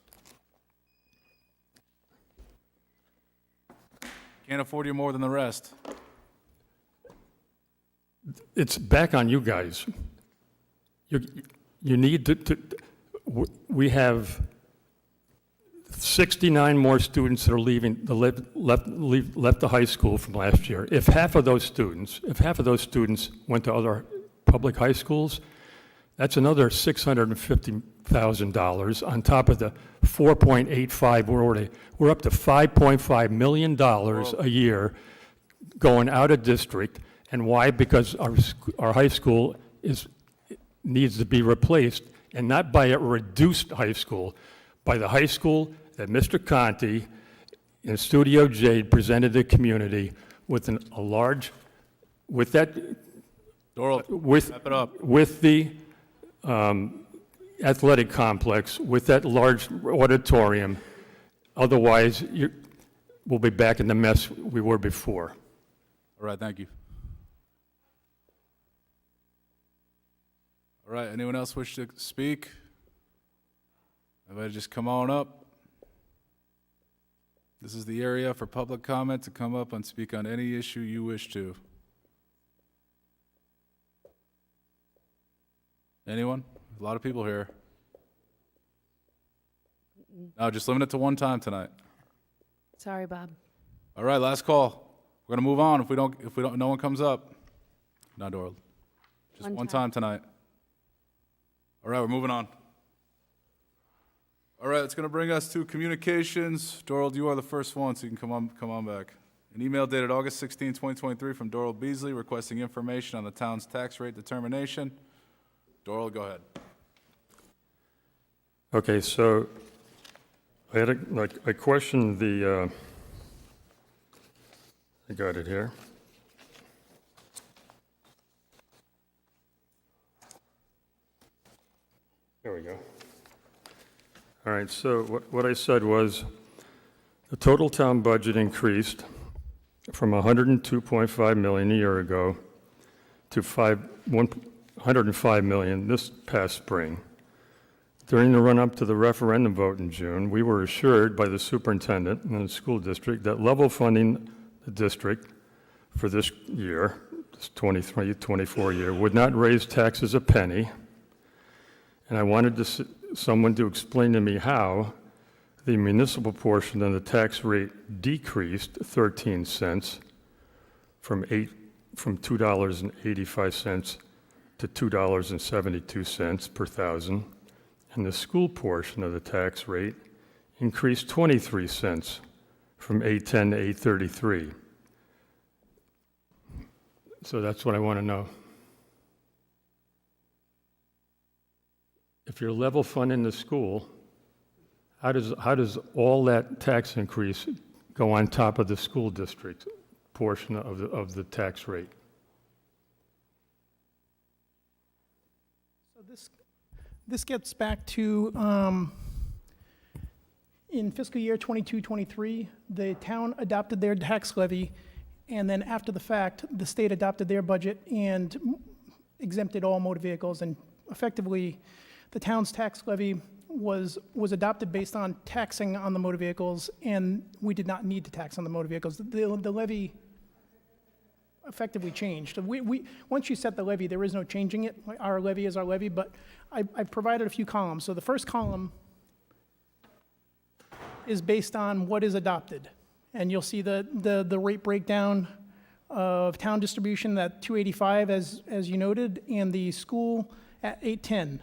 S2: Can't afford you more than the rest.
S20: It's back on you guys. You need to we have 69 more students that are left the high school from last year. If half of those students went to other public high schools, that's another $650,000 on top of the 4.85 we're up to $5.5 million a year going out of district. And why? Because our high school needs to be replaced, and not by a reduced high school, by the high school that Mr. Conti in Studio Jade presented the community with wrap it up. With the athletic complex, with that large auditorium. Otherwise, we'll be back in the mess we were before.
S2: All right, thank you. All right, anyone else wish to speak? Everybody just come on up. This is the area for public comment to come up and speak on any issue you wish to. Anyone? A lot of people here. No, just limit it to one time tonight.
S4: Sorry, Bob.
S2: All right, last call. We're gonna move on if we don't, no one comes up. No, Doral. Just one time tonight. All right, we're moving on. All right, it's gonna bring us to communications. Doral, you are the first one, so you can come on back. An email dated August 16, 2023 from Doral Beasley requesting information on the town's tax rate determination. Doral, go ahead.
S20: Okay, so I had I questioned the, I got it here. There we go. All right, so what I said was the total town budget increased from $102.5 million a year ago to $105 million this past spring. During the run-up to the referendum vote in June, we were assured by the superintendent and the school district that level funding the district for this year, this 23-24 year, would not raise taxes a penny. And I wanted someone to explain to me how the municipal portion of the tax rate decreased 13 cents from $2.85 to $2.72 per thousand, and the school portion of the tax rate increased 23 cents from $8.10 to $8.33. So that's what I want to know. If you're level funding the school, how does all that tax increase go on top of the school district portion of the tax rate?
S18: So this gets back to, in fiscal year 22-23, the town adopted their tax levy, and then after the fact, the state adopted their budget and exempted all motor vehicles, and effectively, the town's tax levy was adopted based on taxing on the motor vehicles, and we did not need to tax on the motor vehicles. The levy effectively changed. Once you set the levy, there is no changing it. Our levy is our levy, but I provided a few columns. So the first column is based on what is adopted, and you'll see the rate breakdown of town distribution at 285, as you noted, and the school at 810.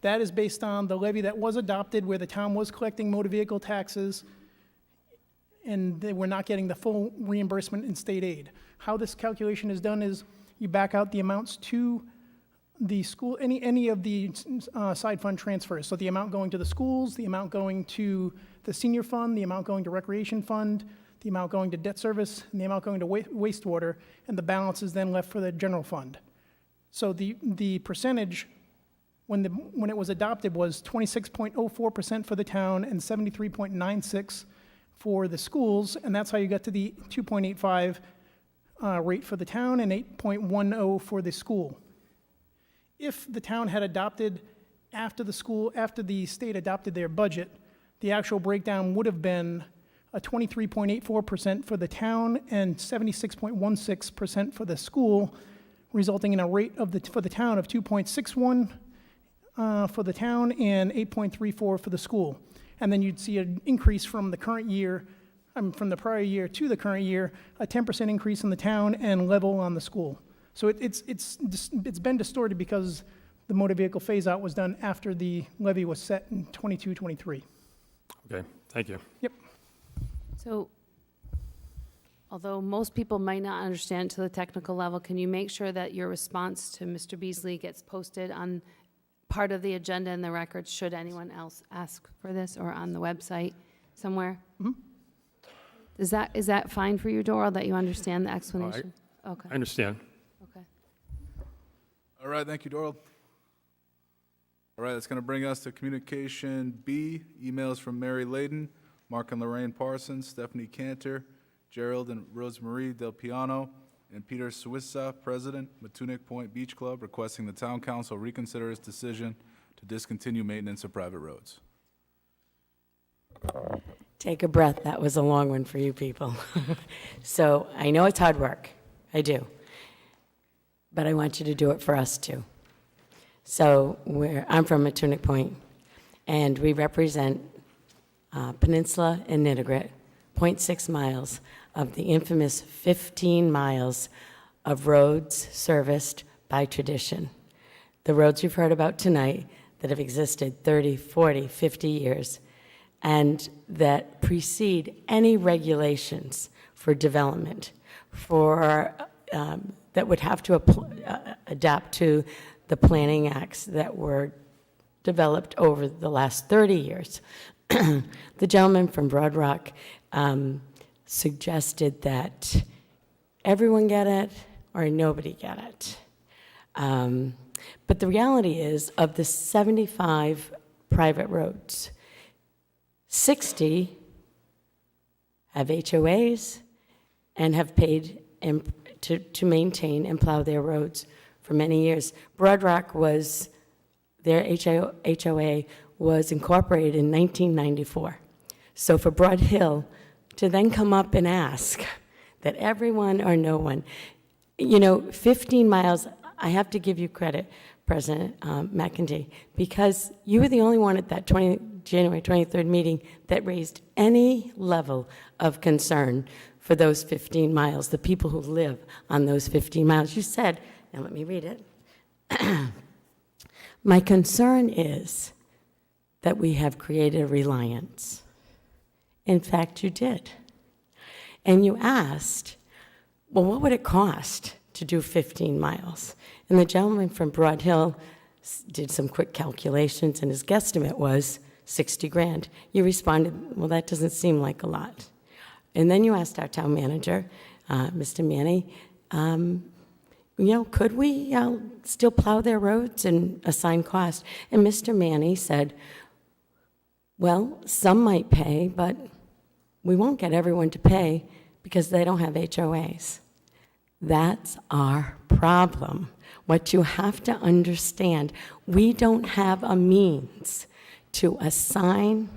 S18: That is based on the levy that was adopted where the town was collecting motor vehicle taxes and they were not getting the full reimbursement in state aid. How this calculation is done is you back out the amounts to the school, any of the side fund transfers. So the amount going to the schools, the amount going to the senior fund, the amount going to recreation fund, the amount going to debt service, and the amount going to wastewater, and the balance is then left for the general fund. So the percentage when it was adopted was 26.04% for the town and 73.96% for the schools, and that's how you got to the 2.85 rate for the town and 8.10 for the school. If the town had adopted after the state adopted their budget, the actual breakdown would have been a 23.84% for the town and 76.16% for the school, resulting in a rate for the town of 2.61 for the town and 8.34 for the school. And then you'd see an increase from the current year, from the prior year to the current year, a 10% increase in the town and level on the school. So it's been distorted because the motor vehicle phase-out was done after the levy was set in 22-23.
S20: Okay, thank you.
S18: Yep.
S4: So, although most people might not understand to the technical level, can you make sure that your response to Mr. Beasley gets posted on part of the agenda in the records, should anyone else ask for this, or on the website somewhere?
S18: Mm-hmm.
S4: Is that fine for you, Doral, that you understand the explanation? Okay.
S20: I understand.
S4: Okay.
S2: All right, thank you, Doral. All right, that's going to bring us to communication B, emails from Mary Layden, Mark and Lorraine Parsons, Stephanie Cantor, Gerald and Rosemarie Del Piano, and Peter Swissa, President, Matunuck Point Beach Club, requesting the Town Council reconsider its decision to discontinue maintenance of private roads.
S6: Take a breath. That was a long one for you people. So I know it's hard work. I do. But I want you to do it for us too. So I'm from Matunuck Point, and we represent Peninsula and Nitigret, 0.6 miles of the infamous 15 miles of roads serviced by tradition. The roads you've heard about tonight that have existed 30, 40, 50 years, and that precede any regulations for development, for that would have to adapt to the planning acts that were developed over the last 30 years. The gentleman from Broad Rock suggested that everyone get it or nobody get it. But the reality is, of the 75 private roads, 60 have HOAs and have paid to maintain and plow their roads for many years. Broad Rock was, their HOA was incorporated in 1994. So for Broad Hill to then come up and ask that everyone or no one, 15 miles, I have to give you credit, President McEntee, because you were the only one at that January 23rd meeting that raised any level of concern for those 15 miles, the people who live on those 15 miles. You said, and let me read it, my concern is that we have created a reliance. In fact, you did. And you asked, well, what would it cost to do 15 miles? And the gentleman from Broad Hill did some quick calculations, and his guesstimate was 60 grand. You responded, well, that doesn't seem like a lot. And then you asked our town manager, Mr. Manny, could we still plow their roads and assign cost? And Mr. Manny said, well, some might pay, but we won't get everyone to pay because they don't have HOAs. That's our problem. What you have to understand, we don't have a means to assign,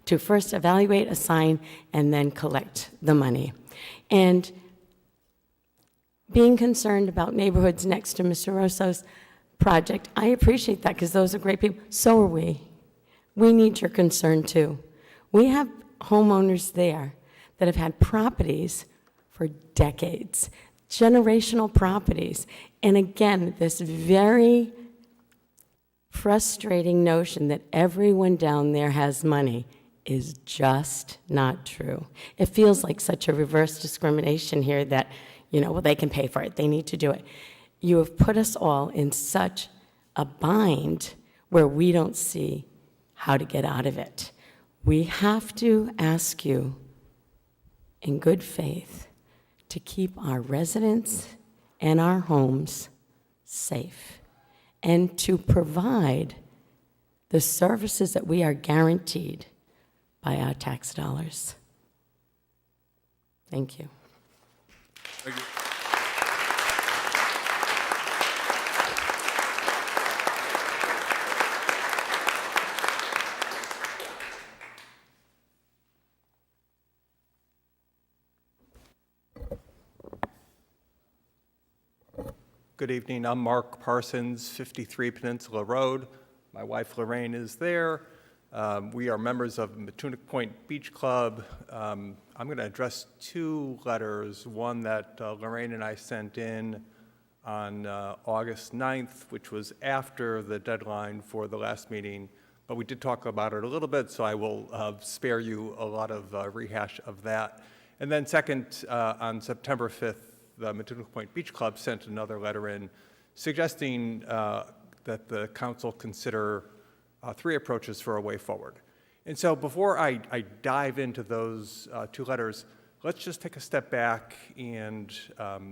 S6: to first evaluate, assign, and then collect the money. And being concerned about neighborhoods next to Mr. Rosso's project, I appreciate that because those are great people. So are we. We need your concern too. We have homeowners there that have had properties for decades, generational properties. And again, this very frustrating notion that everyone down there has money is just not true. It feels like such a reverse discrimination here that, well, they can pay for it, they need to do it. You have put us all in such a bind where we don't see how to get out of it. We have to ask you, in good faith, to keep our residents and our homes safe and to provide the services that we are guaranteed by our tax dollars. Thank you.
S2: Thank you.
S21: Good evening. I'm Mark Parsons, 53 Peninsula Road. My wife Lorraine is there. We are members of Matunuck Point Beach Club. I'm going to address two letters, one that Lorraine and I sent in on August 9th, which was after the deadline for the last meeting, but we did talk about it a little bit, so I will spare you a lot of rehash of that. And then second, on September 5th, the Matunuck Point Beach Club sent another letter in suggesting that the council consider three approaches for a way forward. And so before I dive into those two letters, let's just take a step back and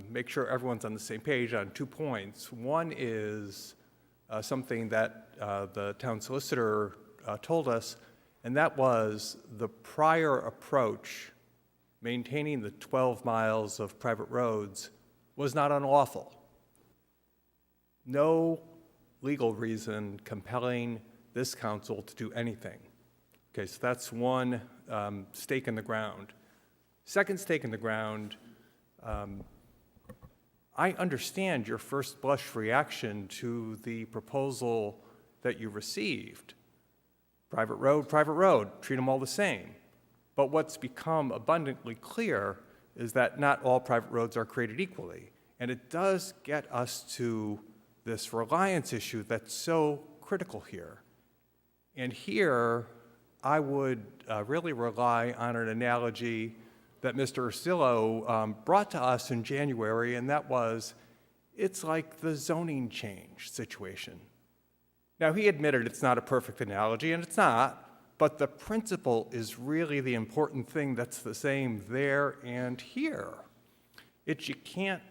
S21: make sure everyone's on the same page on 2 points. One is something that the town solicitor told us, and that was the prior approach, maintaining the 12 miles of private roads, was not unlawful. No legal reason compelling this council to do anything. Okay, so that's one stake in the ground. Second stake in the ground, I understand your first blush reaction to the proposal that you received. Private road, treat them all the same. But what's become abundantly clear is that not all private roads are created equally. And it does get us to this reliance issue that's so critical here. And here, I would really rely on an analogy that Mr. Ursillo brought to us in January, and that was, it's like the zoning change situation. Now, he admitted it's not a perfect analogy, and it's not, but the principle is really the important thing that's the same there and here. You can't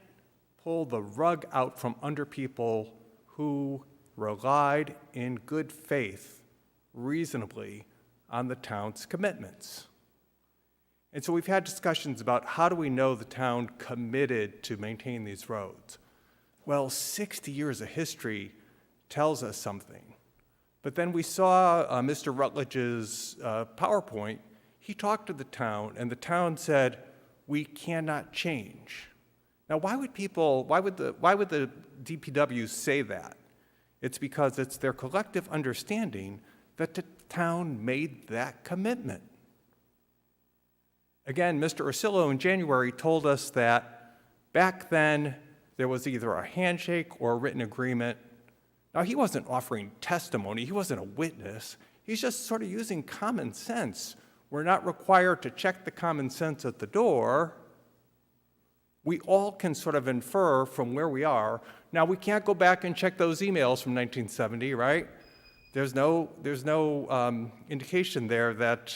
S21: pull the rug out from under people who relied in good faith, reasonably, on the town's commitments. And so we've had discussions about how do we know the town committed to maintain these roads? Well, 60 years of history tells us something. But then we saw Mr. Rutledge's PowerPoint. He talked to the town, and the town said, we cannot change. Now, why would the DPW say that? It's because it's their collective understanding that the town made that commitment. Again, Mr. Ursillo in January told us that back then there was either a handshake or a written agreement. Now, he wasn't offering testimony. He wasn't a witness. He's just sort of using common sense. We're not required to check the common sense at the door. We all can sort of infer from where we are. Now, we can't go back and check those emails from 1970, right? There's no indication there that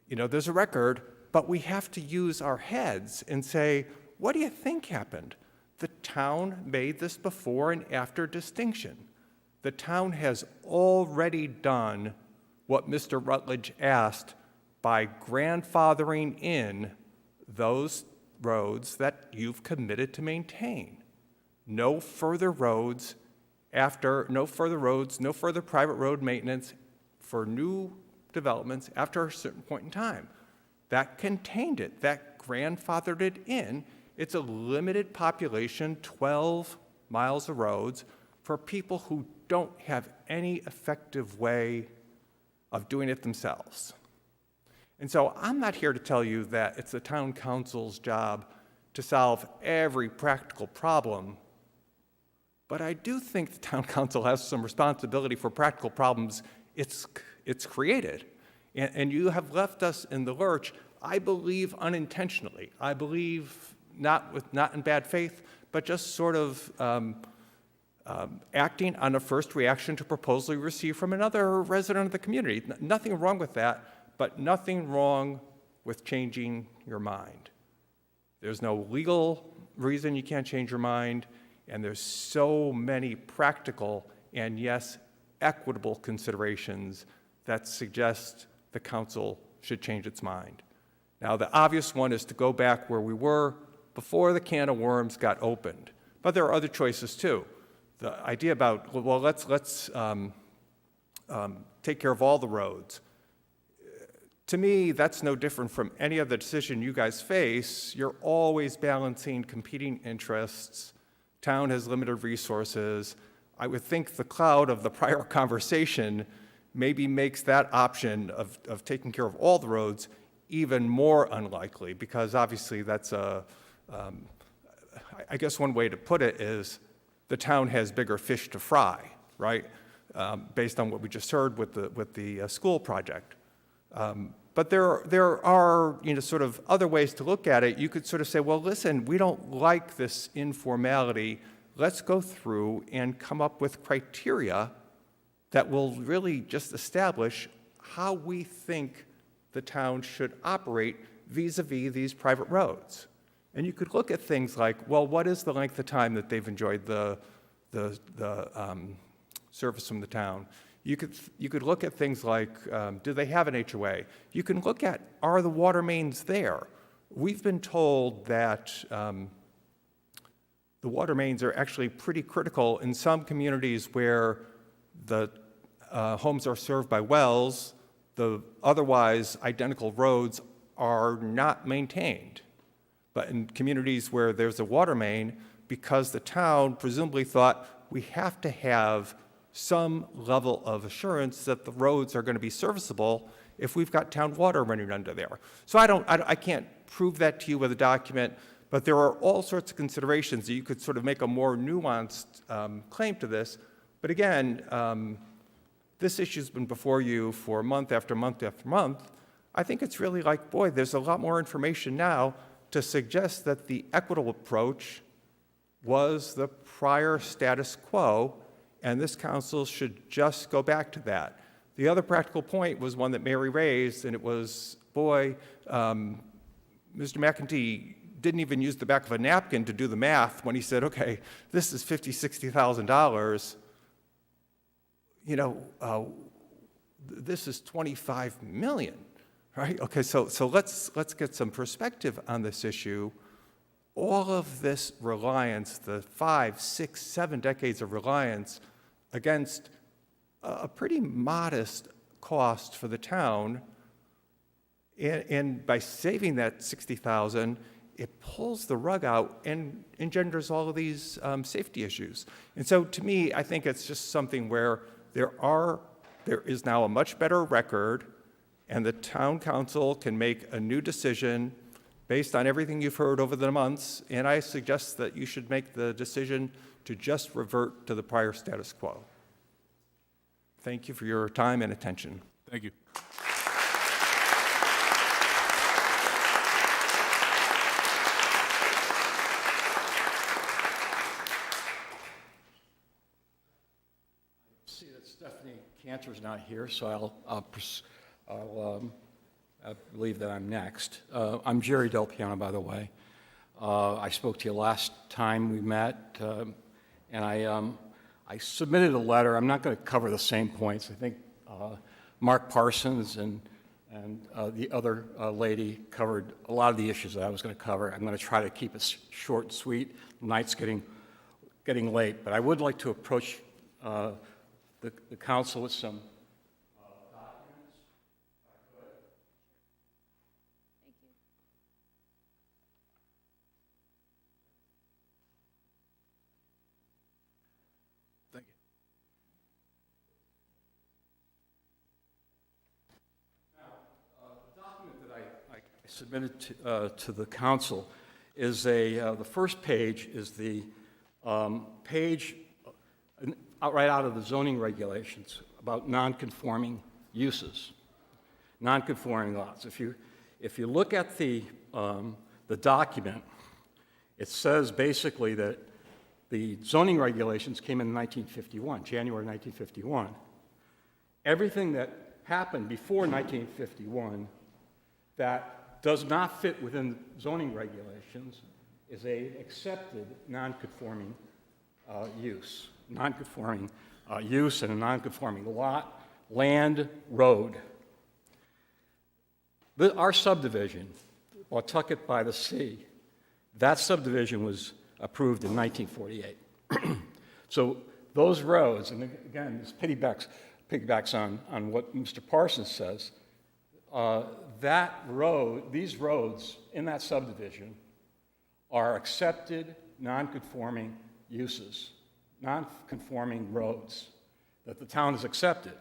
S21: there's a record, but we have to use our heads and say, what do you think happened? The town made this before and after distinction. The town has already done what Mr. Rutledge asked by grandfathering in those roads that you've committed to maintain. No further roads, no further private road maintenance for new developments after a certain point in time. That contained it, that grandfathered it in. It's a limited population, 12 miles of roads for people who don't have any effective way of doing it themselves. And so I'm not here to tell you that it's the town council's job to solve every practical problem, but I do think the town council has some responsibility for practical problems it's created. And you have left us in the lurch, I believe unintentionally. I believe not in bad faith, but just sort of acting on a first reaction to a proposal you received from another resident of the community. Nothing wrong with that, but nothing wrong with changing your mind. There's no legal reason you can't change your mind, and there's so many practical and, yes, equitable considerations that suggest the council should change its mind. Now, the obvious one is to go back where we were before the can of worms got opened. But there are other choices, too. The idea about, well, let's take care of all the roads. To me, that's no different from any other decision you guys face. You're always balancing competing interests. Town has limited resources. I would think the cloud of the prior conversation maybe makes that option of taking care of all the roads even more unlikely, because obviously that's I guess one way to put it is the town has bigger fish to fry, right? Based on what we just heard with the school project. But there are sort of other ways to look at it. You could sort of say, well, listen, we don't like this informality. Let's go through and come up with criteria that will really just establish how we think the town should operate vis-a-vis these private roads. And you could look at things like, well, what is the length of time that they've enjoyed the service from the town? You could look at things like, do they have an HOA? You can look at, are the water mains there? We've been told that the water mains are actually pretty critical in some communities where the homes are served by wells, the otherwise identical roads are not maintained. But in communities where there's a water main, because the town presumably thought we have to have some level of assurance that the roads are going to be serviceable if we've got town water running under there. So I can't prove that to you with a document, but there are all sorts of considerations that you could sort of make a more nuanced claim to this. But again, this issue's been before you for month after month after month. I think it's really like, boy, there's a lot more information now to suggest that the equitable approach was the prior status quo, and this council should just go back to that. The other practical point was one that Mary raised, and it was, boy, Mr. McEntee didn't even use the back of a napkin to do the math when he said, okay, this is $50,000, $60,000. You know, this is $25 million, right? Okay, so let's get some perspective on this issue. All of this reliance, the 5, 6, 7 decades of reliance against a pretty modest cost for the town, and by saving that $60,000, it pulls the rug out and engenders all of these safety issues. And so to me, I think it's just something where there is now a much better record, and the town council can make a new decision based on everything you've heard over the months, and I suggest that you should make the decision to just revert to the prior status quo. Thank you for your time and attention.
S2: Thank you.
S20: See that Stephanie Cantor's not here, so I believe that I'm next. I'm Jerry Del Piano, by the way. I spoke to you last time we met, and I submitted a letter. I'm not going to cover the same points. I think Mark Parsons and the other lady covered a lot of the issues that I was going to cover. I'm going to try to keep it short and sweet. The night's getting late, but I would like to approach the council with some documents, if I could.
S4: Thank you.
S2: Thank you.
S20: Now, the document that I submitted to the council is the first page is the page right out of the zoning regulations about non-conforming uses, non-conforming lots. If you look at the document, it says basically that the zoning regulations came in 1951, January 1951. Everything that happened before 1951 that does not fit within zoning regulations is a accepted non-conforming use. Non-conforming use and a non-conforming lot, land, road. Our subdivision, Pawtucket by the Sea, that subdivision was approved in 1948. So those roads, and again, this piggybacks on what Mr. Parsons says, these roads in that subdivision are accepted non-conforming uses, non-conforming roads that the town has accepted.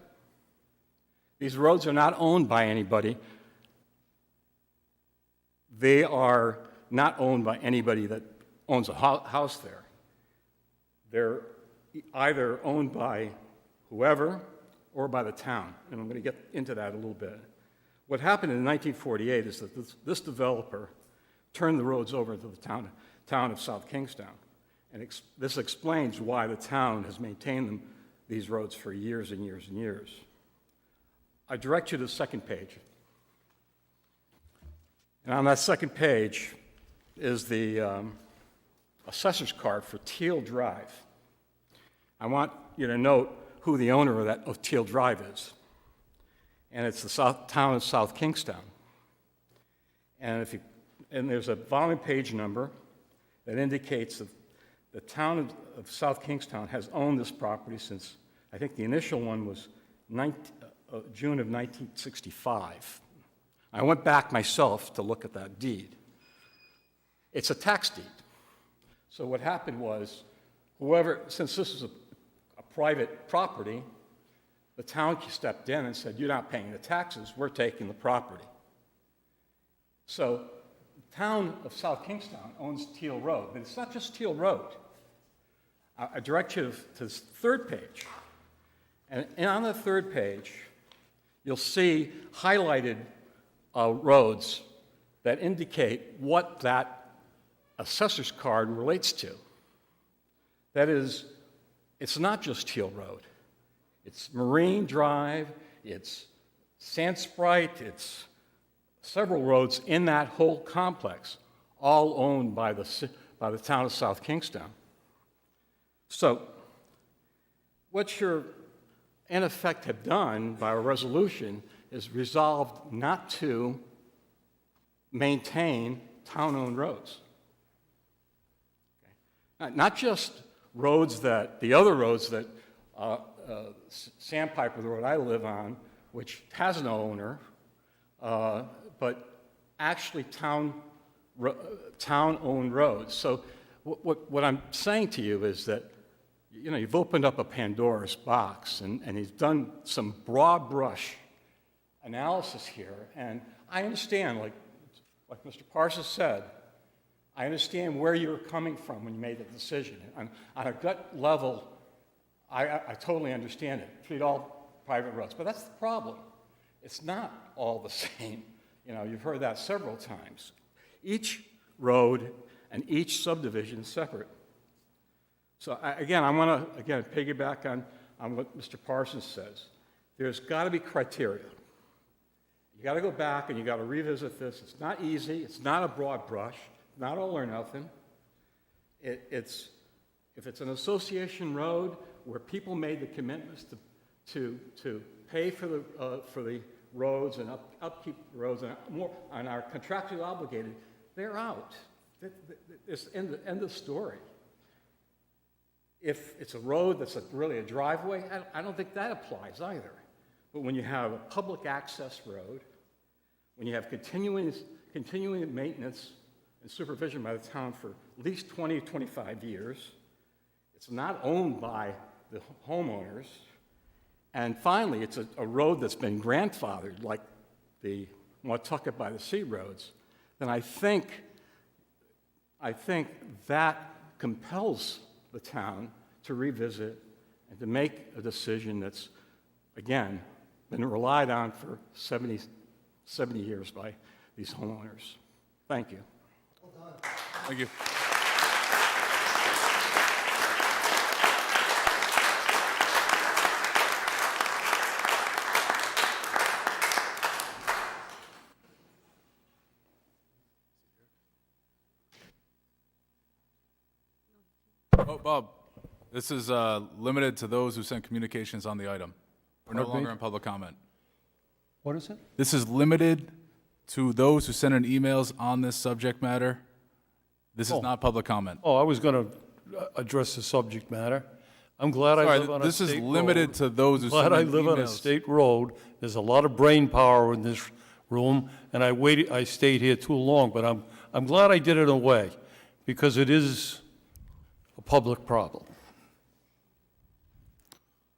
S20: These roads are not owned by anybody. They are not owned by anybody that owns a house there. They're either owned by whoever or by the town, and I'm going to get into that a little bit. What happened in 1948 is that this developer turned the roads over to the town of South Kingstown. And this explains why the town has maintained these roads for years and years and years. I direct you to the second page. And on that second page is the assessor's card for Teal Drive. I want you to note who the owner of Teal Drive is. And it's the town of South Kingstown. And there's a volume page number that indicates The town of South Kingstown has owned this property since, I think the initial one was June of 1965. I went back myself to look at that deed. It's a tax deed. So what happened was, since this is a private property, the town stepped in and said, you're not paying the taxes, we're taking the property. So the town of South Kingstown owns Teal Road, but it's not just Teal Road. I direct you to this third page. And on the third page, you'll see highlighted roads that indicate what that assessor's card relates to. That is, it's not just Teal Road. It's Marine Drive, it's Sand Sprite, it's several roads in that whole complex, all owned by the town of South Kingstown. So, what you're in effect have done by a resolution is resolved not to maintain town-owned roads. Okay. Not just roads the other roads that Sandpiper, the road I live on, which has no owner, but actually town-owned roads. So what I'm saying to you is that, you've opened up a Pandora's box, and you've done some broad brush analysis here, and I understand, like Mr. Parsons said, I understand where you were coming from when you made the decision. On a gut level, I totally understand it. Treat all private roads. But that's the problem. It's not all the same. You've heard that several times. Each road and each subdivision is separate. So I want to piggyback on what Mr. Parsons says. There's got to be criteria. You got to go back and you got to revisit this. It's not easy. It's not a broad brush. Not all or nothing. If it's an association road where people made the commitments to pay for the roads and upkeep the roads and are contractually obligated, they're out. It's end of story. If it's a road that's really a driveway, I don't think that applies either. But when you have a public access road, when you have continuing maintenance and supervision by the town for at least 20, 25 years, it's not owned by the homeowners, and finally, it's a road that's been grandfathered, like the Matunuck by the Sea roads, then I think that compels the town to revisit and to make a decision that's, again, been relied on for 70 years by these homeowners. Thank you.
S2: Well done. Thank you. Oh, Bob, this is limited to those who sent communications on the item. We're no longer in public comment.
S20: What is it?
S2: This is limited to those who sent in emails on this subject matter. This is not public comment.
S9: Oh, I was going to address the subject matter. I'm glad I live on a state road.
S2: This is limited to those who sent in
S9: Glad I live on a
S2: emails.
S9: state road. There's a lot of brain power in this room, and I stayed here too long, but I'm glad I did it away, because it is a public problem.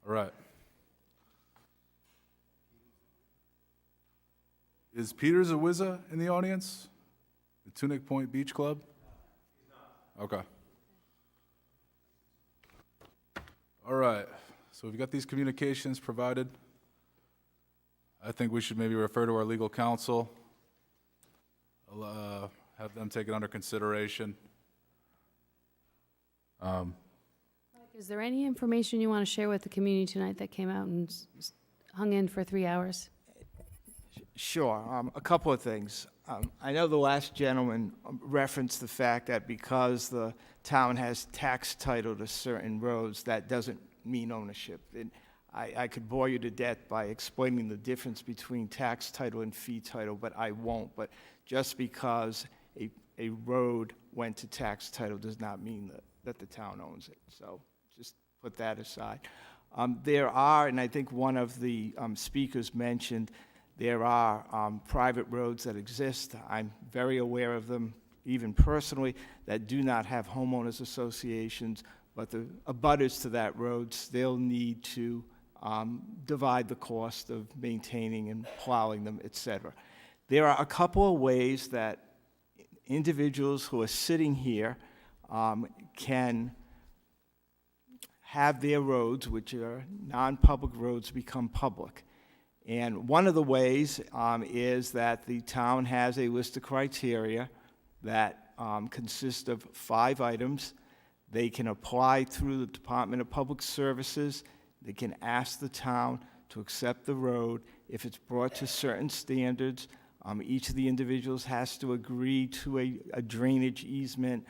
S2: All right. Is Peter Zawizza in the audience? The Tunic Point Beach Club? Okay. All right. So we've got these communications provided. I think we should maybe refer to our legal counsel, have them take it under consideration.
S4: Is there any information you want to share with the community tonight that came out and hung in for 3 hours?
S19: Sure. A couple of things. I know the last gentleman referenced the fact that because the town has tax title to certain roads, that doesn't mean ownership. I could bore you to death by explaining the difference between tax title and fee title, but I won't. But just because a road went to tax title does not mean that that the town owns it. So just put that aside. There are, and I think one of the speakers mentioned, there are private roads that exist. I'm very aware of them, even personally, that do not have homeowners associations, but the abutters to that road still need to divide the cost of maintaining and plowing them, et cetera. There are a couple of ways that individuals who are sitting here can have their roads, which are non-public roads, become public. And one of the ways is that the town has a list of criteria that consists of 5 items. They can apply through the Department of Public Services. They can ask the town to accept the road. If it's brought to certain standards, each of the individuals has to agree to a drainage easement.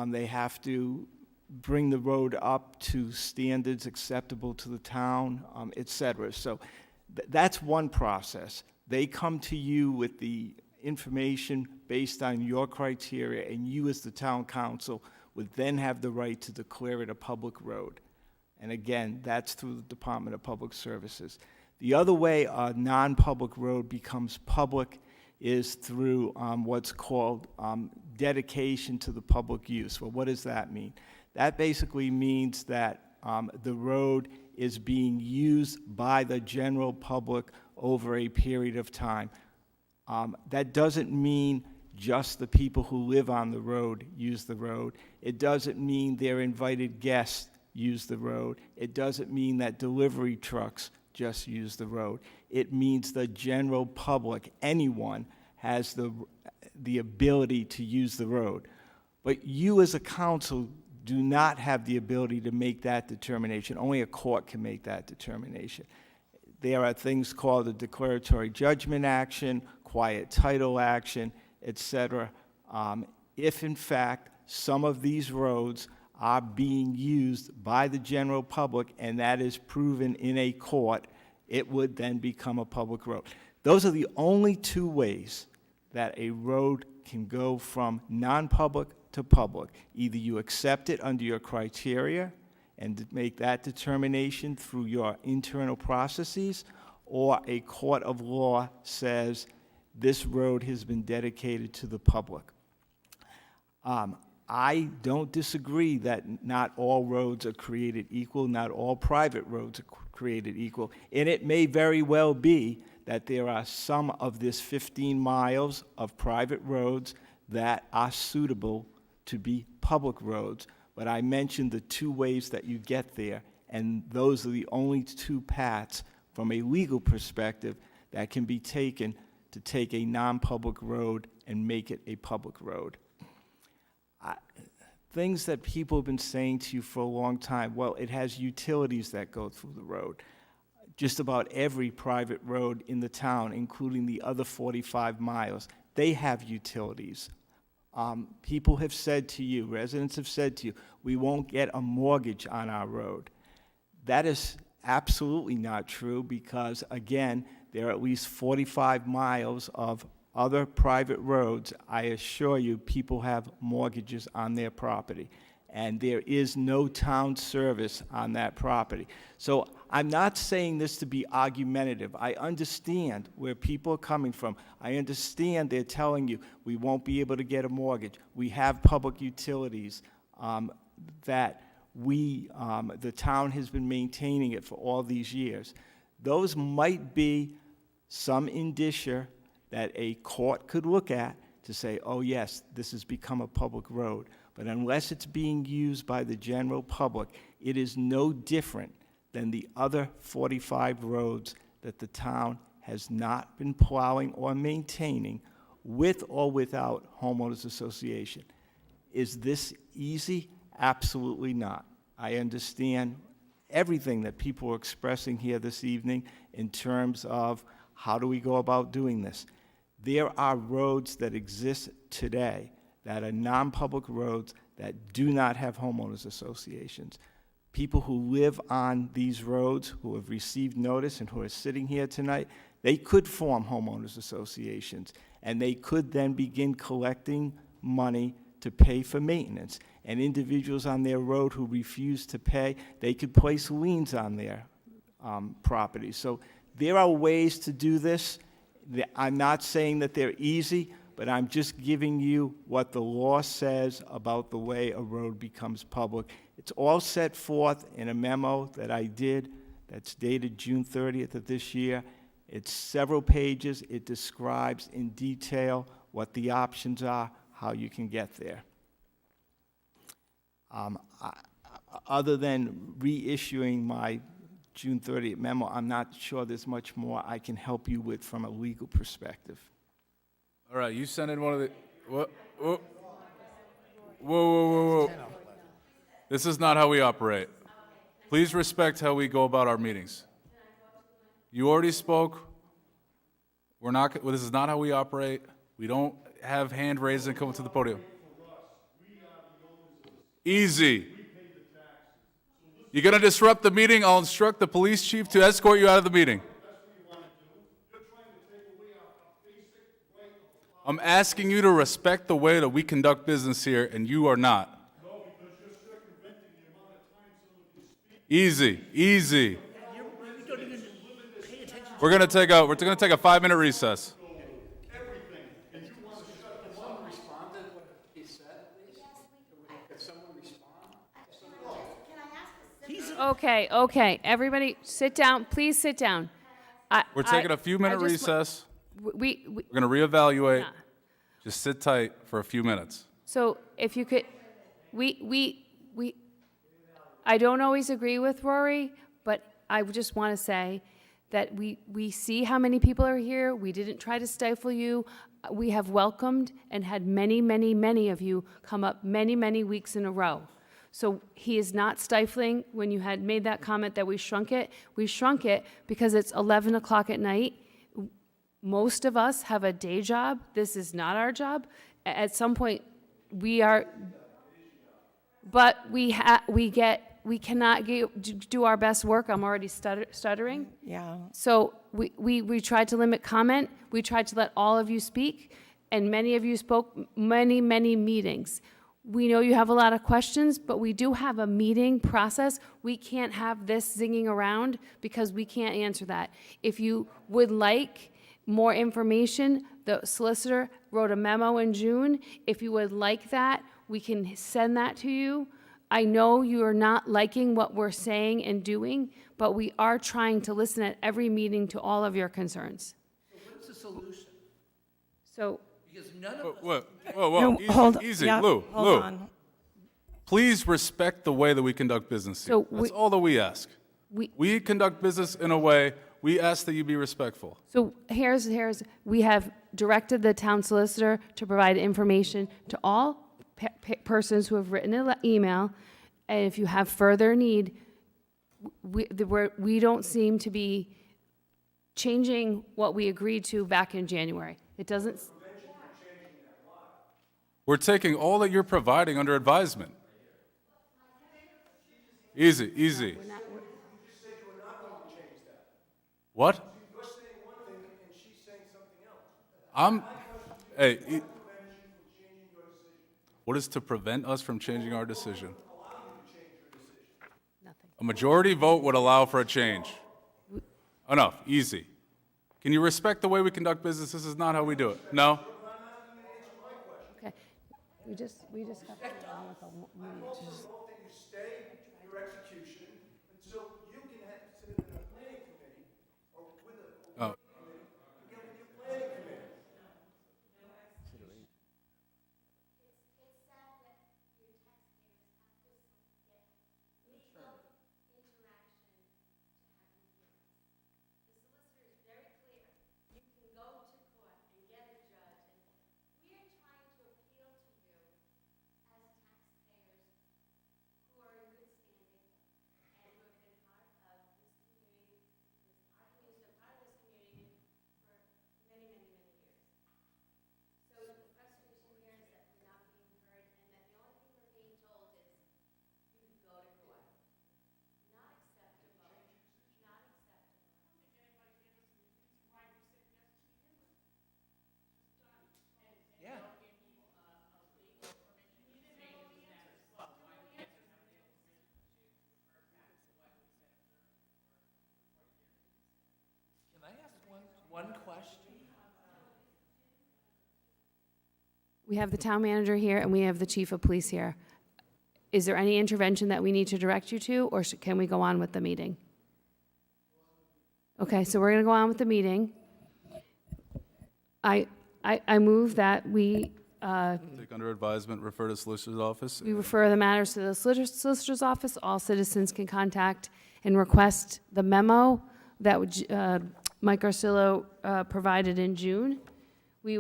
S19: They have to bring the road up to standards acceptable to the town, et cetera. So that's one process. They come to you with the information based on your criteria, and you as the town council would then have the right to declare it a public road. And again, that's through the Department of Public Services. The other way a non-public road becomes public is through what's called dedication to the public use. Well, what does that mean? That basically means that the road is being used by the general public over a period of time. That doesn't mean just the people who live on the road use the road. It doesn't mean their invited guests use the road. It doesn't mean that delivery trucks just use the road. It means the general public, anyone, has the ability to use the road. But you as a council do not have the ability to make that determination. Only a court can make that determination. There are things called a declaratory judgment action, quiet title action, et cetera. If in fact some of these roads are being used by the general public and that is proven in a court, it would then become a public road. Those are the only 2 ways that a road can go from non-public to public. Either you accept it under your criteria and make that determination through your internal processes, or a court of law says this road has been dedicated to the public. I don't disagree that not all roads are created equal, not all private roads are created equal, and it may very well be that there are some of this 15 miles of private roads that are suitable to be public roads. But I mentioned the 2 ways that you get there, and those are the only 2 paths from a legal perspective that can be taken to take a non-public road and make it a public road. Things that people have been saying to you for a long time, well, it has utilities that go through the road. Just about every private road in the town, including the other 45 miles, they have utilities. People have said to you, residents have said to you, we won't get a mortgage on our road. That is absolutely not true because, again, there are at least 45 miles of other private roads. I assure you, people have mortgages on their property, and there is no town service on that property. So I'm not saying this to be argumentative. I understand where people are coming from. I understand they're telling you we won't be able to get a mortgage. We have public utilities that the town has been maintaining it for all these years. Those might be some indicia that a court could look at to say, oh yes, this has become a public road. But unless it's being used by the general public, it is no different than the other 45 roads that the town has not been plowing or maintaining with or without homeowners association. Is this easy? Absolutely not. I understand everything that people are expressing here this evening in terms of how do we go about doing this. There are roads that exist today that are non-public roads that do not have homeowners associations. People who live on these roads, who have received notice and who are sitting here tonight, they could form homeowners associations, and they could then begin collecting money to pay for maintenance. And individuals on their road who refuse to pay, they could place liens on their property. So there are ways to do this. I'm not saying that they're easy, but I'm just giving you what the law says about the way a road becomes public. It's all set forth in a memo that I did that's dated June 30th of this year. It's several pages. It describes in detail what the options are, how you can get there. Other than reissuing my June 30th memo, I'm not sure there's much more I can help you with from a legal perspective.
S2: All right, you sent in one of the, whoa. This is not how we operate. Please respect how we go about our meetings. You already spoke. This is not how we operate. We don't have hand raised and come to the podium. Easy. You're going to disrupt the meeting? I'll instruct the police chief to escort you out of the meeting. I'm asking you to respect the way that we conduct business here, and you are not. Easy. We're gonna take a 5-minute recess.
S4: Okay, everybody, sit down, please sit down.
S2: We're taking a few-minute recess.
S4: We're
S2: We're gonna reevaluate.
S4: Yeah.
S2: Just sit tight for a few minutes.
S4: So if you could, I don't always agree with Rory, but I just want to say that we see how many people are here. We didn't try to stifle you. We have welcomed and had many of you come up many weeks in a row. So he is not stifling. When you had made that comment that we shrunk it because it's 11 o'clock at night. Most of us have a day job. This is not our job. At some point, we are, but we cannot do our best work. I'm already stuttering.
S5: Yeah.
S4: So we tried to limit comment. We tried to let all of you speak, and many of you spoke many meetings. We know you have a lot of questions, but we do have a meeting process. We can't have this zinging around because we can't answer that. If you would like more information, the solicitor wrote a memo in June. If you would like that, we can send that to you. I know you are not liking what we're saying and doing, but we are trying to listen at every meeting to all of your concerns.
S10: So what's the solution?
S4: So,
S10: because none of us...
S2: Whoa, easy.
S5: Yeah,
S2: Lou.
S5: on.
S2: Please respect the way that we conduct business here.
S4: So
S2: That's all that we ask. We conduct business in a way, we ask that you be respectful.
S4: So we have directed the town solicitor to provide information to all persons who have written an email, and if you have further need, we don't seem to be changing what we agreed to back in January. It doesn't.
S2: We're taking all that you're providing under advisement. Easy. What?
S11: You're saying one thing and she's saying something else.
S2: Hey, what is to prevent us from changing our decision?
S4: Nothing.
S2: A majority vote would allow for a change. Enough, easy. Can you respect the way we conduct business? This is not how we do it. No?
S4: Okay. We just got to get on with the meeting.
S11: That you stay your execution until you can sit in a planning committee or with a committee to get with your planning committee.
S22: We're trying to appeal to you as taxpayers who are in good
S10: One question.
S4: We have the town manager here, and we have the chief of police here. Is there any intervention that we need to direct you to, or can we go on with the meeting? Okay, so we're going to go on with the meeting. I move that we
S2: Take under advisement, refer to Solicitor's Office.
S4: we refer the matters to the solicitor's office. All citizens can contact and request the memo that Mike Garcillo provided in June. We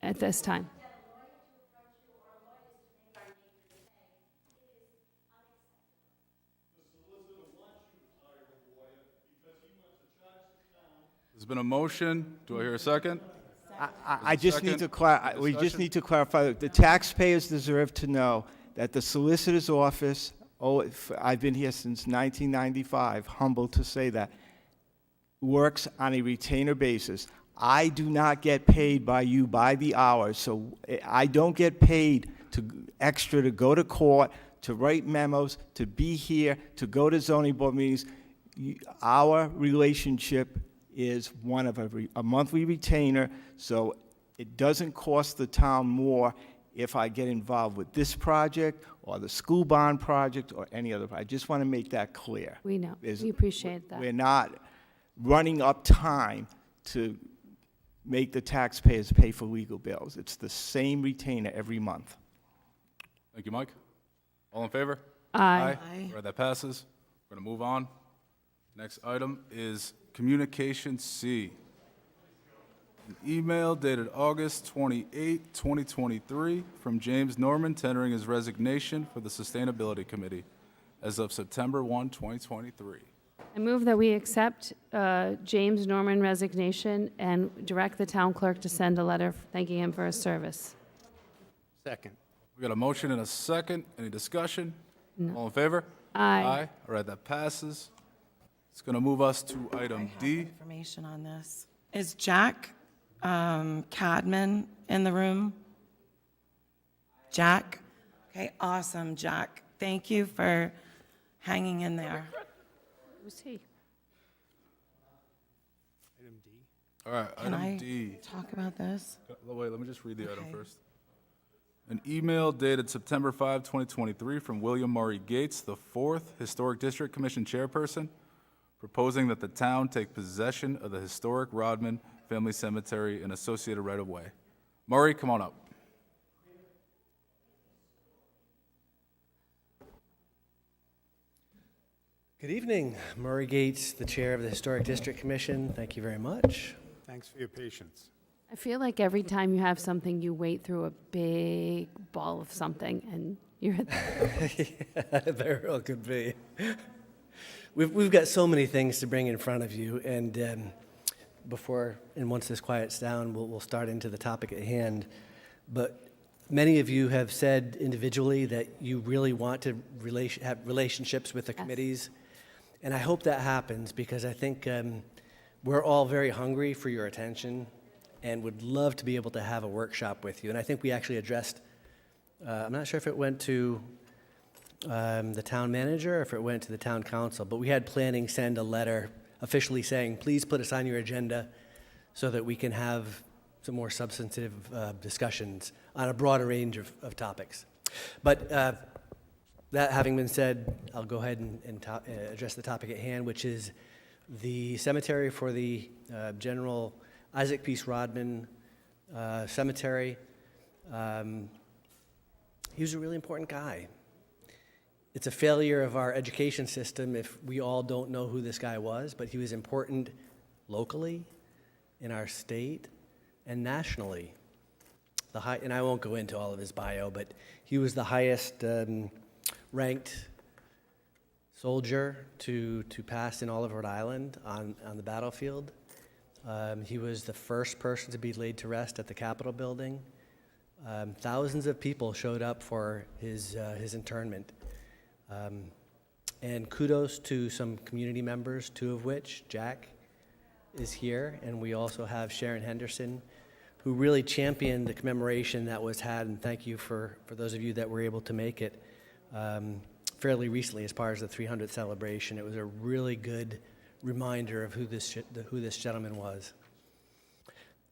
S4: at this time.
S2: There's been a motion. Do I hear a second?
S19: I just need to we just need to clarify, that the taxpayers deserve to know that the solicitor's office, I've been here since 1995, humbled to say that, works on a retainer basis. I do not get paid by you by the hour, so I don't get paid extra to go to court, to write memos, to be here, to go to zoning board meetings. Our relationship is one of a monthly retainer, so it doesn't cost the town more if I get involved with this project or the school bond project or any other. I just want to make that clear.
S4: We know. We appreciate that.
S19: We're not running up time to make the taxpayers pay for legal bills. It's the same retainer every month.
S2: Thank you, Mike. All in favor?
S4: Aye.
S2: All right, that passes. We're going to move on. Next item is Communication C. An email dated August 28, 2023, from James Norman tendering his resignation for the Sustainability Committee as of September 1, 2023.
S4: I move that we accept James Norman resignation and direct the town clerk to send a letter thanking him for his service.
S12: Second.
S2: We got a motion and a second. Any discussion?
S4: No.
S2: All in favor?
S4: Aye.
S2: All right, that passes. It's going to move us to item D.
S5: Information on this. Is Jack Cadman in the room? Jack? Okay, awesome, Jack. Thank you for hanging in there.
S4: Who's he?
S12: Item D.
S2: All right,
S5: Can
S2: item
S5: I
S2: D.
S5: talk about this?
S2: Wait, let me just read the item
S5: Okay.
S2: first. An email dated September 5, 2023, from William Murray Gates, the 4th Historic District Commission Chairperson, proposing that the town take possession of the historic Rodman Family Cemetery and associated right-of-way. Murray, come on up.
S13: Good evening. Murray Gates, the Chair of the Historic District Commission. Thank you very much.
S12: Thanks for your patience.
S4: I feel like every time you have something, you wait through a big ball of something, and you're at
S13: Yeah, very well could be. We've got so many things to bring in front of you, and once this quiets down, we'll start into the topic at hand. But many of you have said individually that you really want to have relationships with the committees, and I hope that happens, because I think we're all very hungry for your attention and would love to be able to have a workshop with you. And I think we actually addressed, I'm not sure if it went to the town manager or if it went to the town council, but we had planning send a letter officially saying, please put us on your agenda so that we can have some more substantive discussions on a broader range of topics. But that having been said, I'll go ahead and address the topic at hand, which is the cemetery for the General Isaac Peace Rodman Cemetery. He was a really important guy. It's a failure of our education system if we all don't know who this guy was, but he was important locally, in our state, and nationally. And I won't go into all of his bio, but he was the highest ranked soldier to pass in all of Rhode Island on the battlefield. He was the first person to be laid to rest at the Capitol building. Thousands of people showed up for his internment. And kudos to some community members, two of which, Jack is here, and we also have Sharon Henderson, who really championed the commemoration that was had, and thank you for those of you that were able to make it fairly recently as part of the 300th celebration. It was a really good reminder of who this gentleman was.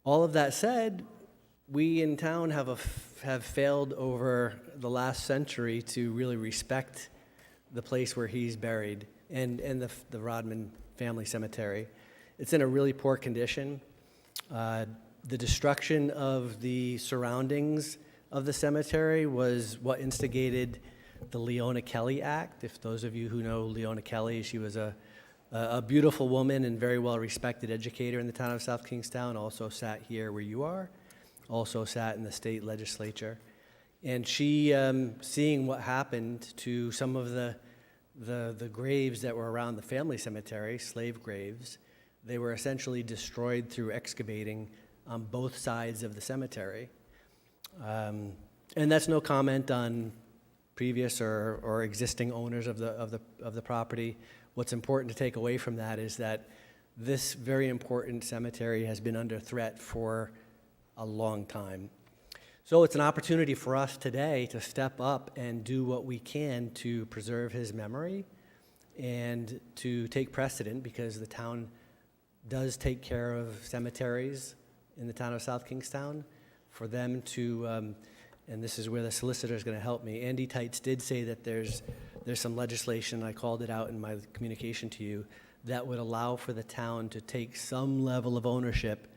S13: All of that said, we in town have failed over the last century to really respect the place where he's buried and the Rodman Family Cemetery. It's in a really poor condition. The destruction of the surroundings of the cemetery was what instigated the Leona Kelly Act. If those of you who know Leona Kelly, she was a beautiful woman and very well-respected educator in the town of South Kingstown, also sat here where you are, also sat in the state legislature. And she, seeing what happened to some of the graves that were around the family cemetery, slave graves, they were essentially destroyed through excavating on both sides of the cemetery. And that's no comment on previous or existing owners of the property. What's important to take away from that is that this very important cemetery has been under threat for a long time. So it's an opportunity for us today to step up and do what we can to preserve his memory and to take precedent, because the town does take care of cemeteries in the town of South Kingstown, for them to, and this is where the solicitor is going to help me. Andy Tights did say that there's some legislation, I called it out in my communication to you, that would allow for the town to take some level of ownership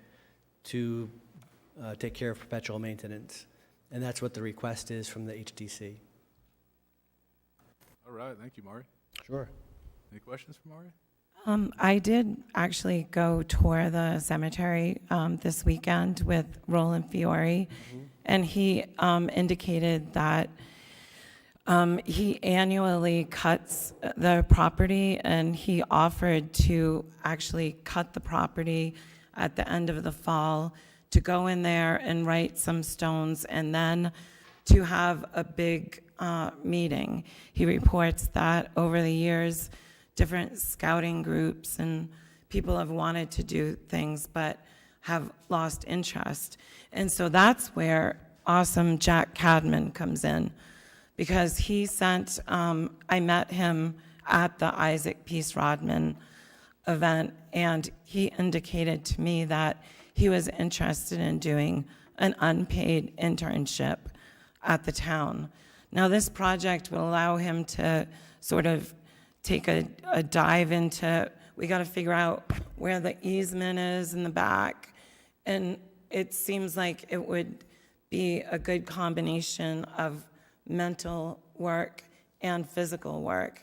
S13: to take care of perpetual maintenance. And that's what the request is from the HDC.
S2: All right, thank you, Maury.
S13: Sure.
S2: Any questions for Maury?
S5: I did actually go tour the cemetery this weekend with Roland Fiore, and he indicated that he annually cuts the property, and he offered to actually cut the property at the end of the fall, to go in there and write some stones, and then to have a big meeting. He reports that over the years, different scouting groups and people have wanted to do things but have lost interest. And so that's where awesome Jack Cadman comes in, because he sent, I met him at the Isaac Peace Rodman event, and he indicated to me that he was interested in doing an unpaid internship at the town. Now, this project will allow him to sort of take a dive into, we got to figure out where the easement is in the back, and it seems like it would be a good combination of mental work and physical work.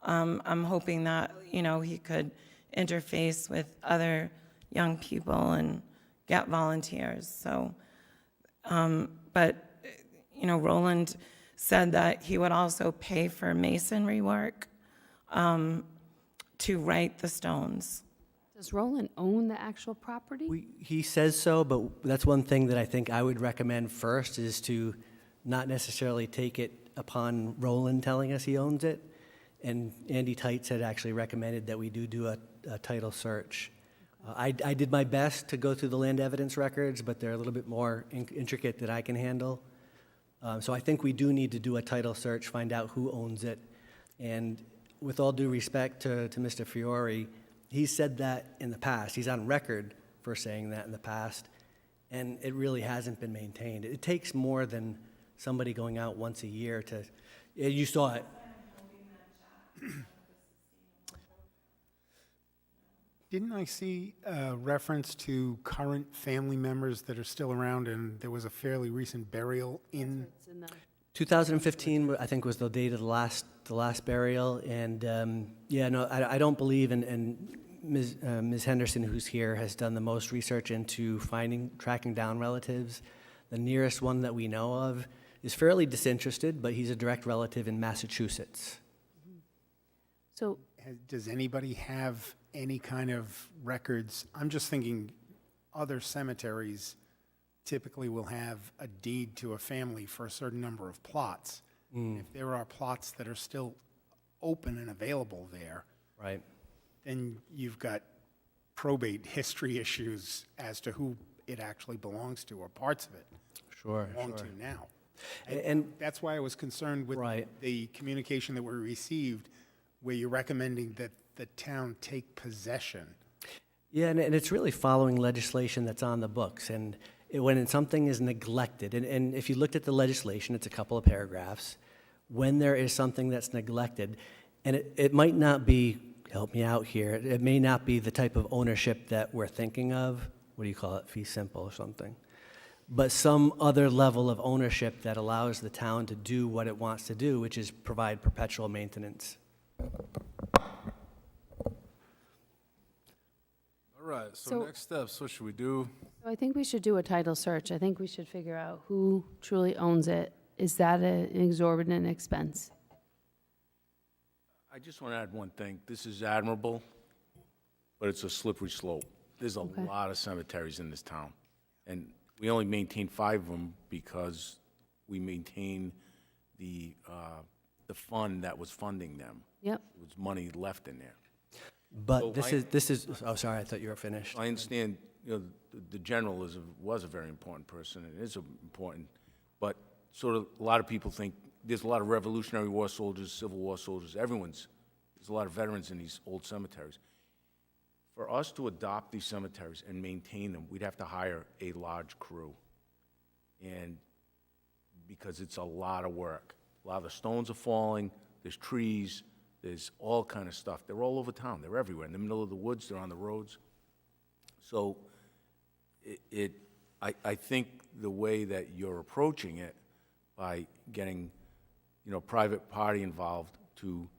S5: I'm hoping that, he could interface with other young people and get volunteers. So, but, Roland said that he would also pay for masonry work to write the stones.
S4: Does Roland own the actual property?
S13: He says so, but that's one thing that I think I would recommend first, is to not necessarily take it upon Roland telling us he owns it. And Andy Tights had actually recommended that we do a title search. I did my best to go through the land evidence records, but they're a little bit more intricate than I can handle. So I think we do need to do a title search, find out who owns it. And with all due respect to Mr. Fiore, he said that in the past. He's on record for saying that in the past, and it really hasn't been maintained. It takes more than somebody going out once a year to, you saw it.
S12: Didn't I see a reference to current family members that are still around, and there was a fairly recent burial in?
S13: 2015, I think, was the date of the last burial, and I don't believe, and Ms. Henderson, who's here, has done the most research into tracking down relatives. The nearest one that we know of is fairly disinterested, but he's a direct relative in Massachusetts.
S4: So,
S12: does anybody have any kind of records? I'm just thinking other cemeteries typically will have a deed to a family for a certain number of plots. If there are plots that are still open and available there,
S13: right,
S12: then you've got probate history issues as to who it actually belongs to, or parts of it belong to now. And that's why I was concerned with the communication that we received, where you're recommending that the town take possession.
S13: Yeah, and it's really following legislation that's on the books. And when something is neglected, and if you looked at the legislation, it's a couple of paragraphs, when there is something that's neglected, and it might not be, help me out here, it may not be the type of ownership that we're thinking of, what do you call it, fee simple or something, but some other level of ownership that allows the town to do what it wants to do, which is provide perpetual maintenance.
S2: All right, so next steps, what should we do?
S4: So I think we should do a title search. I think we should figure out who truly owns it. Is that an exorbitant expense?
S15: I just want to add one thing. This is admirable, but it's a slippery slope. There's a lot of cemeteries in this town, and we only maintain 5 of them because we maintain the fund that was funding them.
S4: Yep.
S15: There was money left in there.
S13: But
S15: So
S13: this is, oh, sorry, I thought you were finished.
S15: I understand, the general was a very important person, and is important, but sort of a lot of people think there's a lot of Revolutionary War soldiers, Civil War soldiers, there's a lot of veterans in these old cemeteries. For us to adopt these cemeteries and maintain them, we'd have to hire a large crew. And because it's a lot of work. A lot of the stones are falling, there's trees, there's all kind of stuff. They're all over town, they're everywhere. In the middle of the woods, they're on the roads. So I think the way that you're approaching it by getting, private party involved to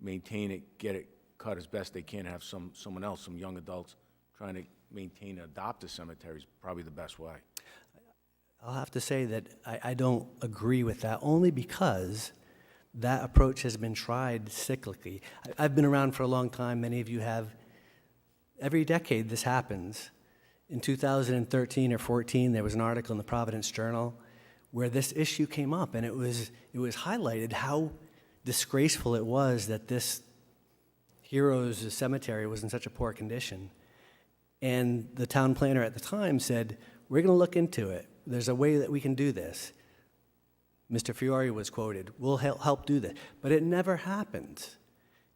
S15: maintain it, get it cut as best they can, have someone else, some young adults, trying to maintain and adopt a cemetery is probably the best way.
S13: I'll have to say that I don't agree with that, only because that approach has been tried cyclically. I've been around for a long time, many of you have. Every decade this happens. In 2013 or 14, there was an article in the Providence Journal where this issue came up, and it was highlighted how disgraceful it was that this Heroes Cemetery was in such a poor condition. And the town planner at the time said, we're going to look into it. There's a way that we can do this. Mr. Fiore was quoted, we'll help do this. But it never happens.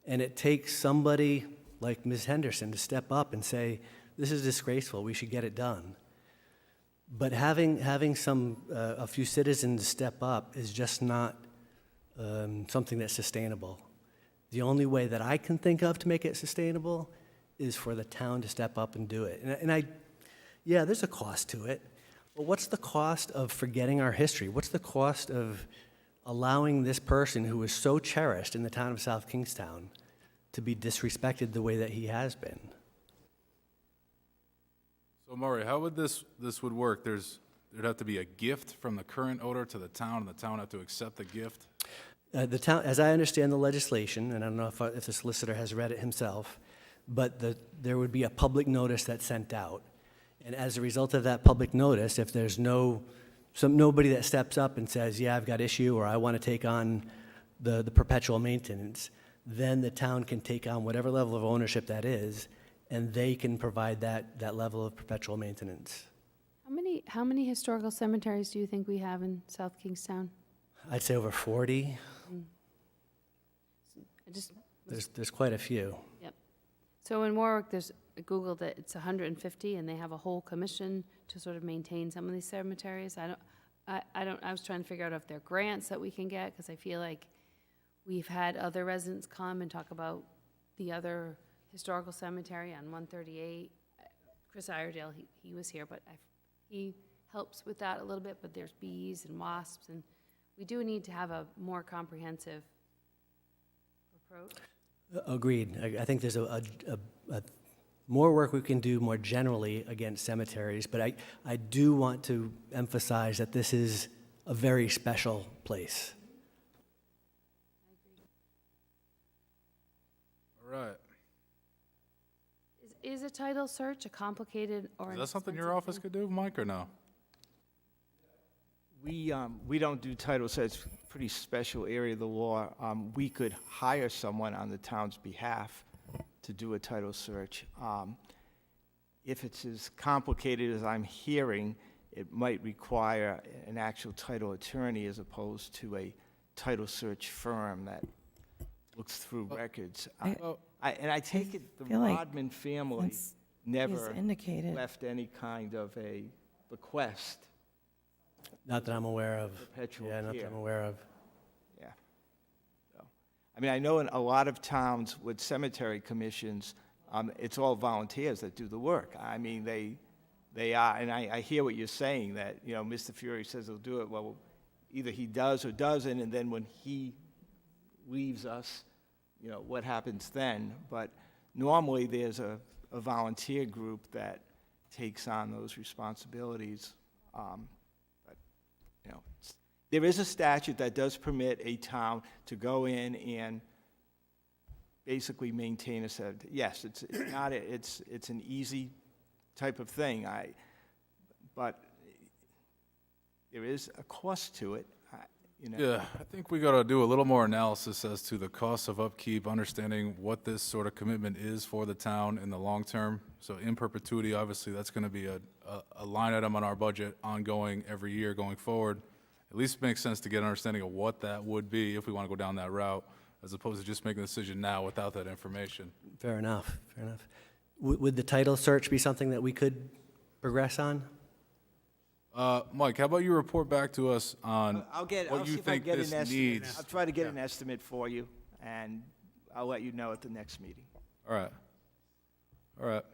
S13: And it takes somebody like Ms. Henderson to step up and say, this is disgraceful, we should get it done. But having a few citizens step up is just not something that's sustainable. The only way that I can think of to make it sustainable is for the town to step up and do it. Yeah, there's a cost to it. But what's the cost of forgetting our history? What's the cost of allowing this person who was so cherished in the town of South Kingstown to be disrespected the way that he has been?
S2: So Murray, how would this would work? There'd have to be a gift from the current owner to the town, and the town have to accept the gift?
S13: The town, as I understand the legislation, and I don't know if the solicitor has read it himself, but there would be a public notice that's sent out. And as a result of that public notice, if there's nobody that steps up and says, yeah, I've got issue, or I want to take on the perpetual maintenance, then the town can take on whatever level of ownership that is, and they can provide that level of perpetual maintenance.
S4: How many historical cemeteries do you think we have in South Kingstown?
S13: I'd say over 40. There's quite a few.
S4: Yep. So in Warwick, I Googled it, it's 150, and they have a whole commission to sort of maintain some of these cemeteries. I was trying to figure out if there are grants that we can get, because I feel like we've had other residents come and talk about the other historical cemetery on 138. Chris Iredale, he was here, but he helps with that a little bit, but there's bees and wasps, and we do need to have a more comprehensive approach.
S13: Agreed. I think there's a more work we can do more generally against cemeteries, but I do want to emphasize that this is a very special place.
S2: All right.
S4: Is a title search a complicated or
S2: Is that something your office could do, Mike, or no?
S19: We don't do title search. Pretty special area of the law. We could hire someone on the town's behalf to do a title search. If it's as complicated as I'm hearing, it might require an actual title attorney as opposed to a title search firm that looks through records. And I take it the
S5: feel like
S19: Rodman family
S5: it's-
S19: never
S5: indicated.
S19: left any kind of a bequest.
S13: Not that I'm aware of.
S19: Perpetual
S13: Yeah, not that
S19: care.
S13: I'm aware of.
S19: Yeah. So, I mean, I know in a lot of towns with cemetery commissions, it's all volunteers that do the work. I mean, they are, and I hear what you're saying, that, you know, Mr. Fury says he'll do it. Well, either he does or doesn't, and then when he leaves us, you know, what happens then? But normally, there's a volunteer group that takes on those responsibilities. But, you know, there is a statute that does permit a town to go in and basically maintain a set. Yes, it's not, it's an easy type of thing. But there is a cost to it, you know.
S2: Yeah, I think we got to do a little more analysis as to the cost of upkeep, understanding what this sort of commitment is for the town in the long term. So in perpetuity, obviously, that's going to be a line item on our budget ongoing every year going forward. At least it makes sense to get an understanding of what that would be if we want to go down that route, as opposed to just making a decision now without that information.
S13: Fair enough, fair enough. Would the title search be something that we could progress on?
S2: Mike, how about you report back to us on
S19: I'll
S2: what
S19: see
S2: you
S19: if I
S2: think
S19: get
S2: this
S19: an estimate.
S2: needs?
S19: I'll try to get an estimate for you, and I'll let you know at the next meeting.
S2: All right. All right.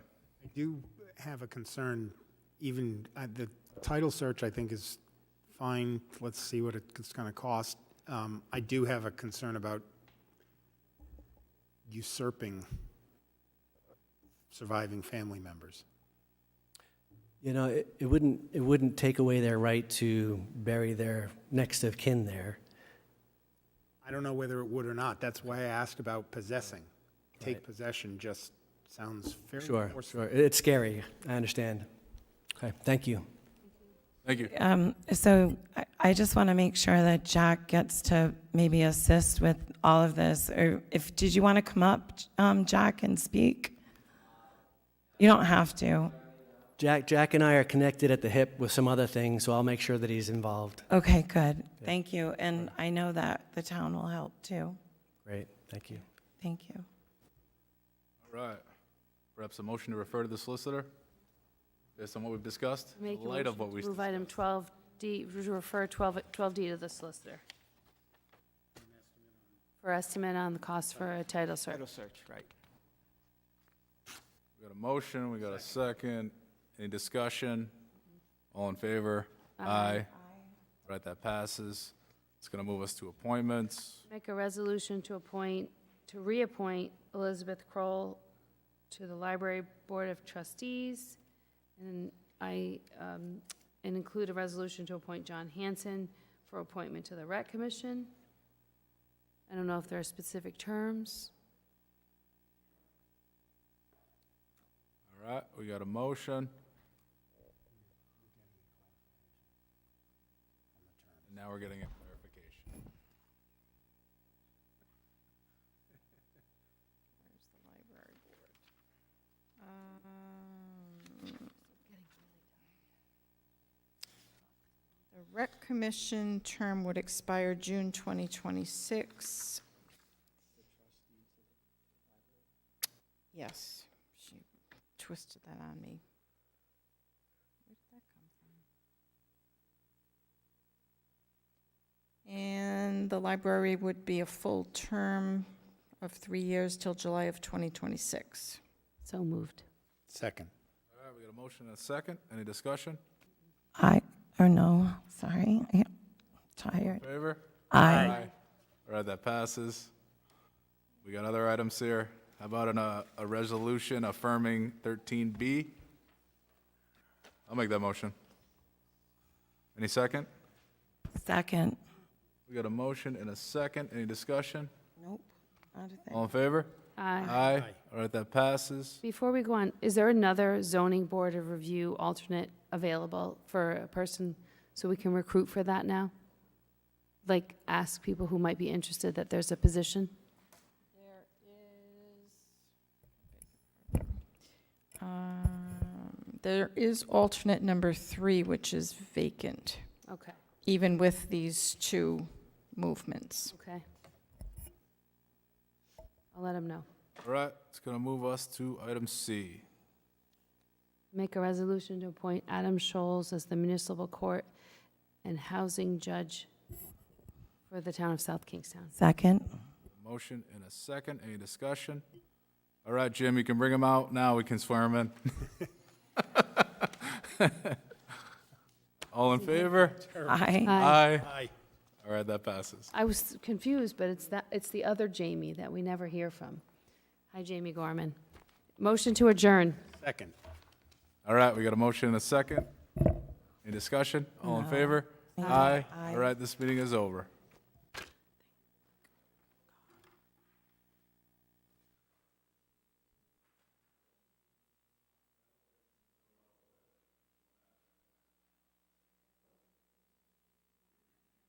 S12: I do have a concern, even, the title search, I think, is fine. Let's see what it's going to cost. I do have a concern about usurping surviving family members.
S13: You know, it wouldn't take away their right to bury their next of kin there.
S12: I don't know whether it would or not. That's why I asked about possessing. Take possession just sounds fairly
S13: Sure,
S12: forceful.
S13: sure. It's scary, I understand. Okay, thank you.
S2: Thank you.
S5: So I just want to make sure that Jack gets to maybe assist with all of this. Or did you want to come up, Jack, and speak? You don't have to.
S13: Jack and I are connected at the hip with some other things, so I'll make sure that he's involved.
S5: Okay, good. Thank you. And I know that the town will help too.
S13: Great, thank you.
S5: Thank you.
S2: All right. Perhaps a motion to refer to the solicitor based on what we've discussed,
S4: Make
S2: in
S4: a
S2: light of
S4: motion
S2: what we.
S4: to move item 12D, to refer 12D to the solicitor. For estimate on the cost for a title search.
S19: Title search, right.
S2: We got a motion, we got a second. Any discussion? All in favor? Aye. Right, that passes. It's going to move us to appointments.
S4: Make a resolution to reappoint Elizabeth Kroll to the Library Board of Trustees. And and include a resolution to appoint John Hanson for appointment to the Rec Commission. I don't know if there are specific terms.
S2: All right, we got a motion. And now we're getting a clarification.
S3: Where's the library board? The Rec Commission term would expire June 2026. Yes, she twisted that on me. Where did that come from? And the library would be a full term of 3 years till July of 2026.
S4: So moved.
S12: Second.
S2: All right, we got a motion and a second. Any discussion?
S5: Sorry, I'm tired.
S2: Favor?
S5: Aye.
S2: All right, that passes. We got other items here. How about a resolution affirming 13B? I'll make that motion. Any second?
S5: Second.
S2: We got a motion and a second. Any discussion?
S5: Nope. Not a thing.
S2: All in favor?
S4: Aye.
S2: Aye. All right, that passes.
S4: Before we go on, is there another zoning board of review alternate available for a person so we can recruit for that now? Like, ask people who might be interested that there's a position?
S3: There is alternate number 3, which is vacant,
S4: Okay,
S3: even with these 2 movements.
S4: okay. I'll let them know.
S2: All right, it's going to move us to item C.
S4: Make a resolution to appoint Adam Scholes as the municipal court and housing judge for the town of South Kingstown.
S5: Second.
S2: Motion and a second. Any discussion? All right, Jim, you can bring him out. Now we can swear him in. All in favor?
S5: Aye.
S2: Aye. All right, that passes.
S4: I was confused, but it's the other Jamie that we never hear from. Hi, Jamie Gorman. Motion to adjourn.
S12: Second.
S2: All right, we got a motion and a second. Any discussion? All in favor? Aye. All right, this meeting is over.